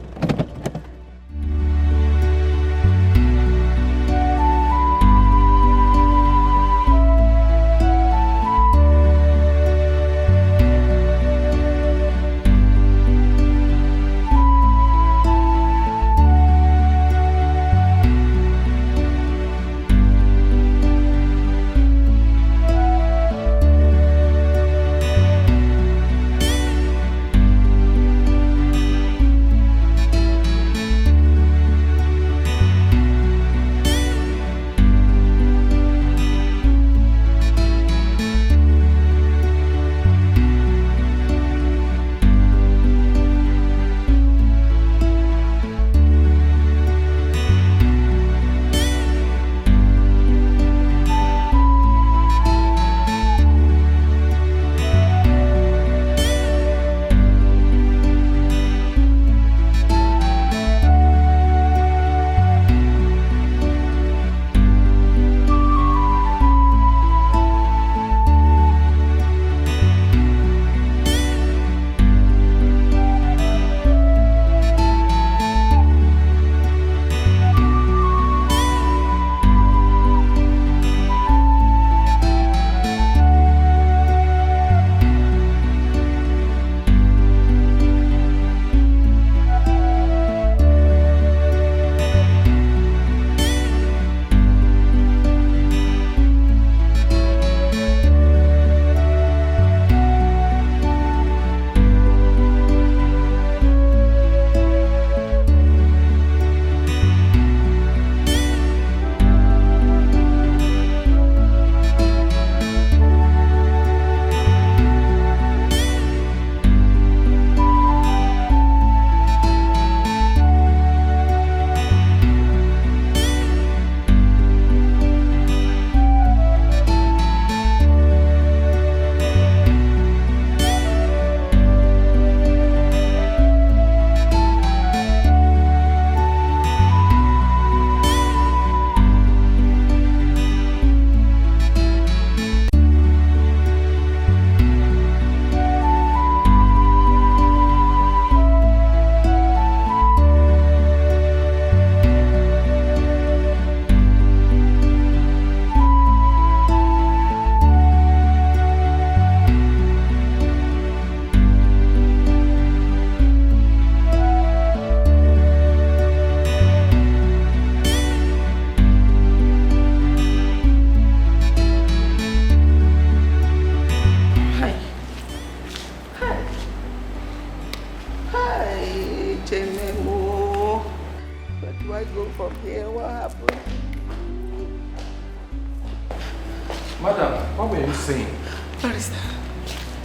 Madam, what were you saying? Barrister,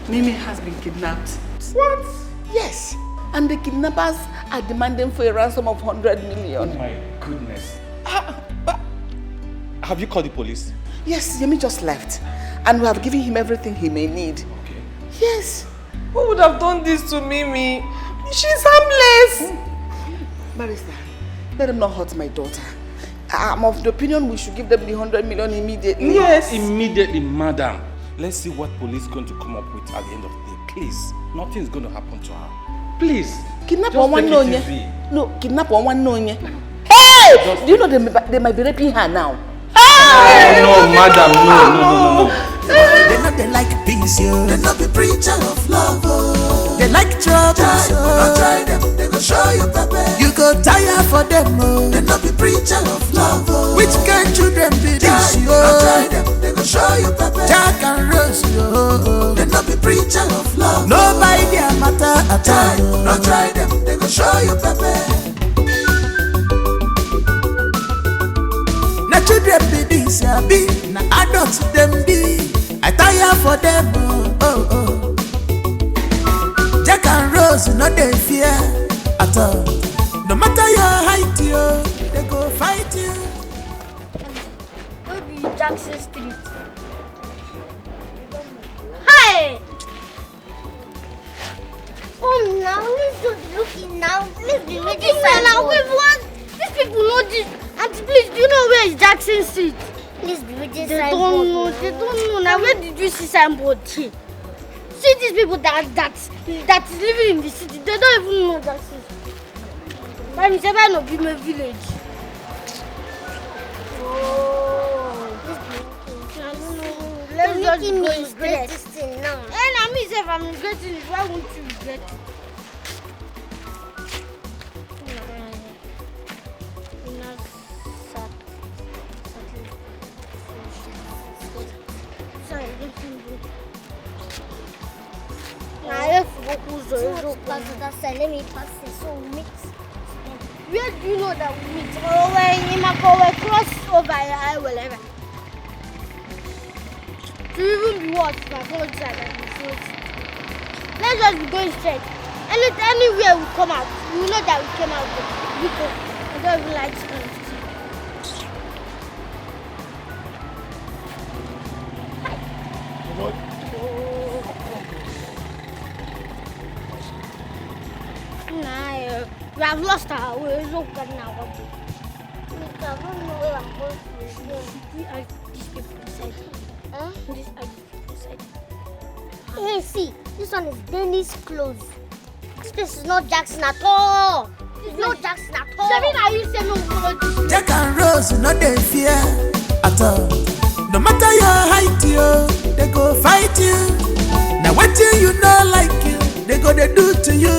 Mimi has been kidnapped. What? Yes. And the kidnappers are demanding for a ransom of 100 million. Oh my goodness. Have you called the police? Yes, Yemi just left. And we have given him everything he may need. Okay. Yes. Who would have done this to Mimi? She's harmless. Barrister, let him not hurt my daughter. I'm of the opinion we should give them the 100 million immediately. Yes. Immediately, madam. Let's see what police is going to come up with at the end of the day. Please, nothing is going to happen to her. Please. Kidnap just one take no it easy. No, kidnap one no. Hey! Do you know they might be raping her now? Hey! No, madam, no. They like peace, yo. They not be preacher of love, oh. They like trouble, so don't try them, they go show you pepper. You go tire for them, oh. They not be preacher of love, oh. Which kind children be this, yo? Don't try them, they go show you pepper. Jack and Rose, yo. They not be preacher of love. Nobody their matter at all. Don't try them, they go show you pepper. Na children be this, ya be. Na adults them be. I tire for them, oh. Jack and Rose, no they fear at all. No matter your height, yo, they go fight you. Where be Jackson Street? Hi! Oh, now let's just looking now. Let's be looking now. Wait, what? These people know this. Auntie, please, do you know where is Jackson Street? Please be with this signboard. They don't know. Now, where did you see signboard here? See these people that is living in the city. They don't even know that city. But it's ever not be my village. Oh, let's just go regret this thing now. And I mean, if I'm regretting it, why won't you regret it? Let me pass it so we meet. Where do you know that we meet? Oh, when we cross over here, whatever. To even be what? Let's just be going straight. Anywhere we come out, we know that we came out good. Because I don't even like to. We have lost our way. Look at now. I don't know where I'm going to. We are these people inside. Huh? These are these people inside. Hey, see, this one is Dennis clothes. This place is not Jackson at all. It's not Jackson at all. Are you saying no? Jack and Rose, no they fear at all. No matter your height, yo, they go fight you. Now what you know like you, they go they do to you.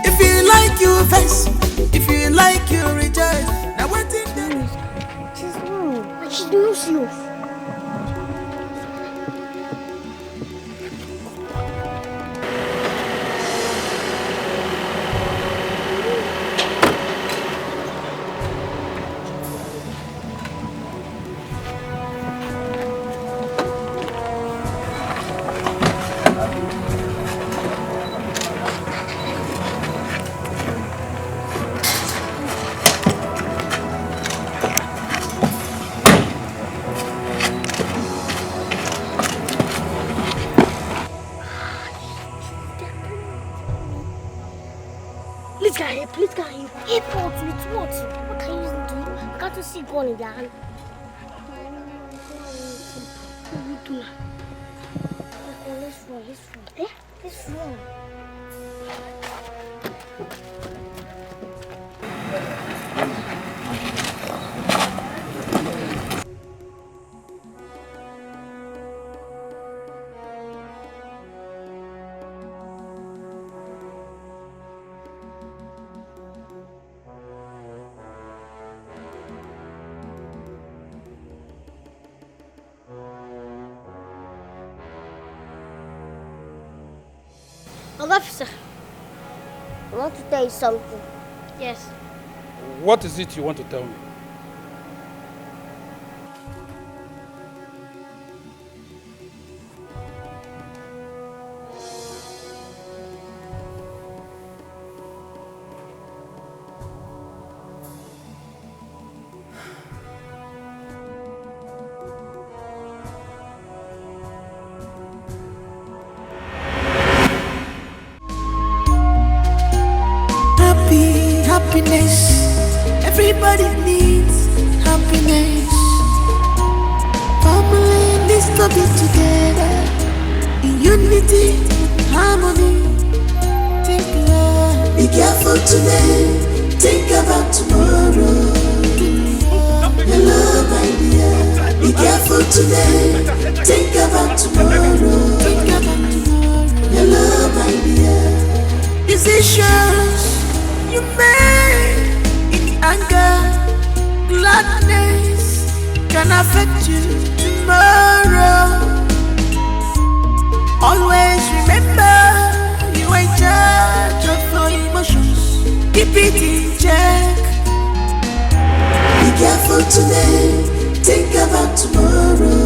If you like you vex, if you like you rejoice. Now what in them? She's wrong. She knows you. Please get him. Airport with what? What can you do? I can't see gun in their hand. Let's run. Eh? Let's run. Officer, I want to tell you something. Yes. What is it you want to tell me? gonna be together in unity, harmony. Be careful today, think about tomorrow. Hello, my dear. Be careful today, think about tomorrow. Hello, my dear. Decisions you make in anger, gladness can affect you tomorrow. Always remember you are in charge of your emotions. Keep it in check. Be careful today, think about tomorrow.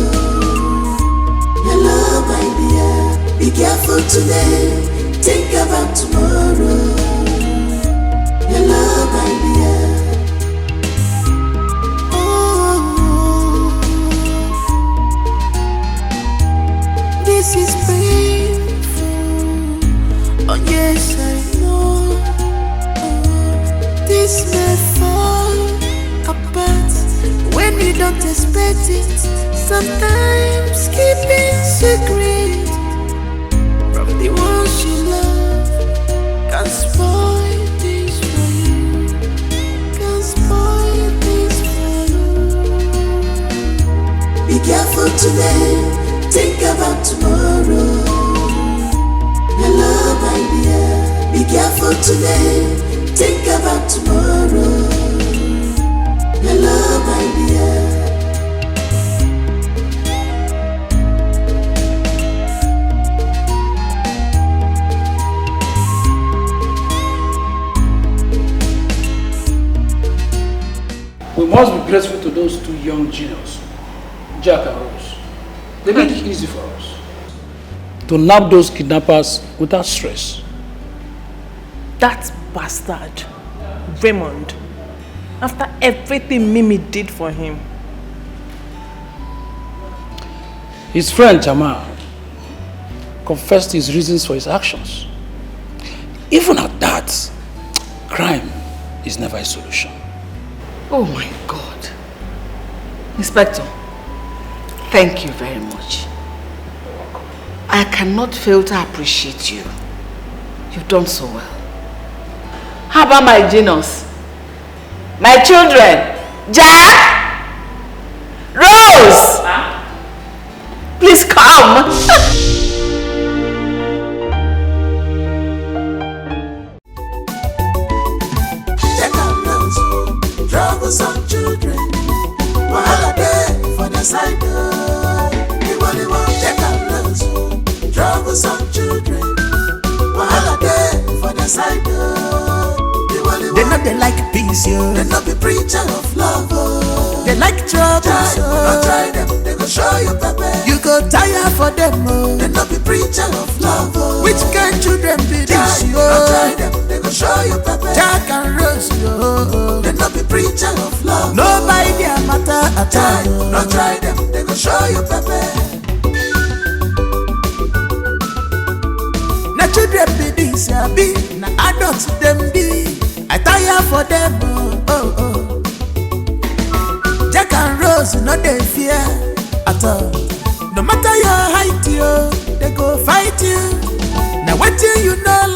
Hello, my dear. Be careful today, think about tomorrow. Hello, my dear. Oh, this is painful. Oh yes, I know. This may fall apart when you don't expect it. Sometimes keeping secret from the ones you love can spoil things for you. Can spoil things for you. Be careful today, think about tomorrow. Hello, my dear. Be careful today, think about tomorrow. Hello, my dear. We must be grateful to those two young geniuses, Jack and Rose. They made it easy for us to nab those kidnappers without stress. That bastard, Raymond, after everything Mimi did for him. His friend Jamal confessed his reasons for his actions. Even at that, crime is never a solution. Oh my God. Inspector, thank you very much. I cannot fail to appreciate you. You've done so well. How about my genius? My children? Jack? Rose? Huh? Please come. Some children, while they for the side, they want take a look. Troublesome children, while they for the side, they not they like peace, yo. They not be preacher of love, oh. They like trouble, so don't try them, they go show you pepper. You go tire for them, oh. They not be preacher of love, oh. Which kind children be this, yo? Don't try them, they go show you pepper. Jack and Rose, yo. They not be preacher of love. Nobody their matter at all. Don't try them, they go show you pepper. Na children be this, ya be. Na adults them be. I tire for them, oh, oh, oh. Jack and Rose, no they fear at all. No matter your height, yo, they go fight you. Now what do you know?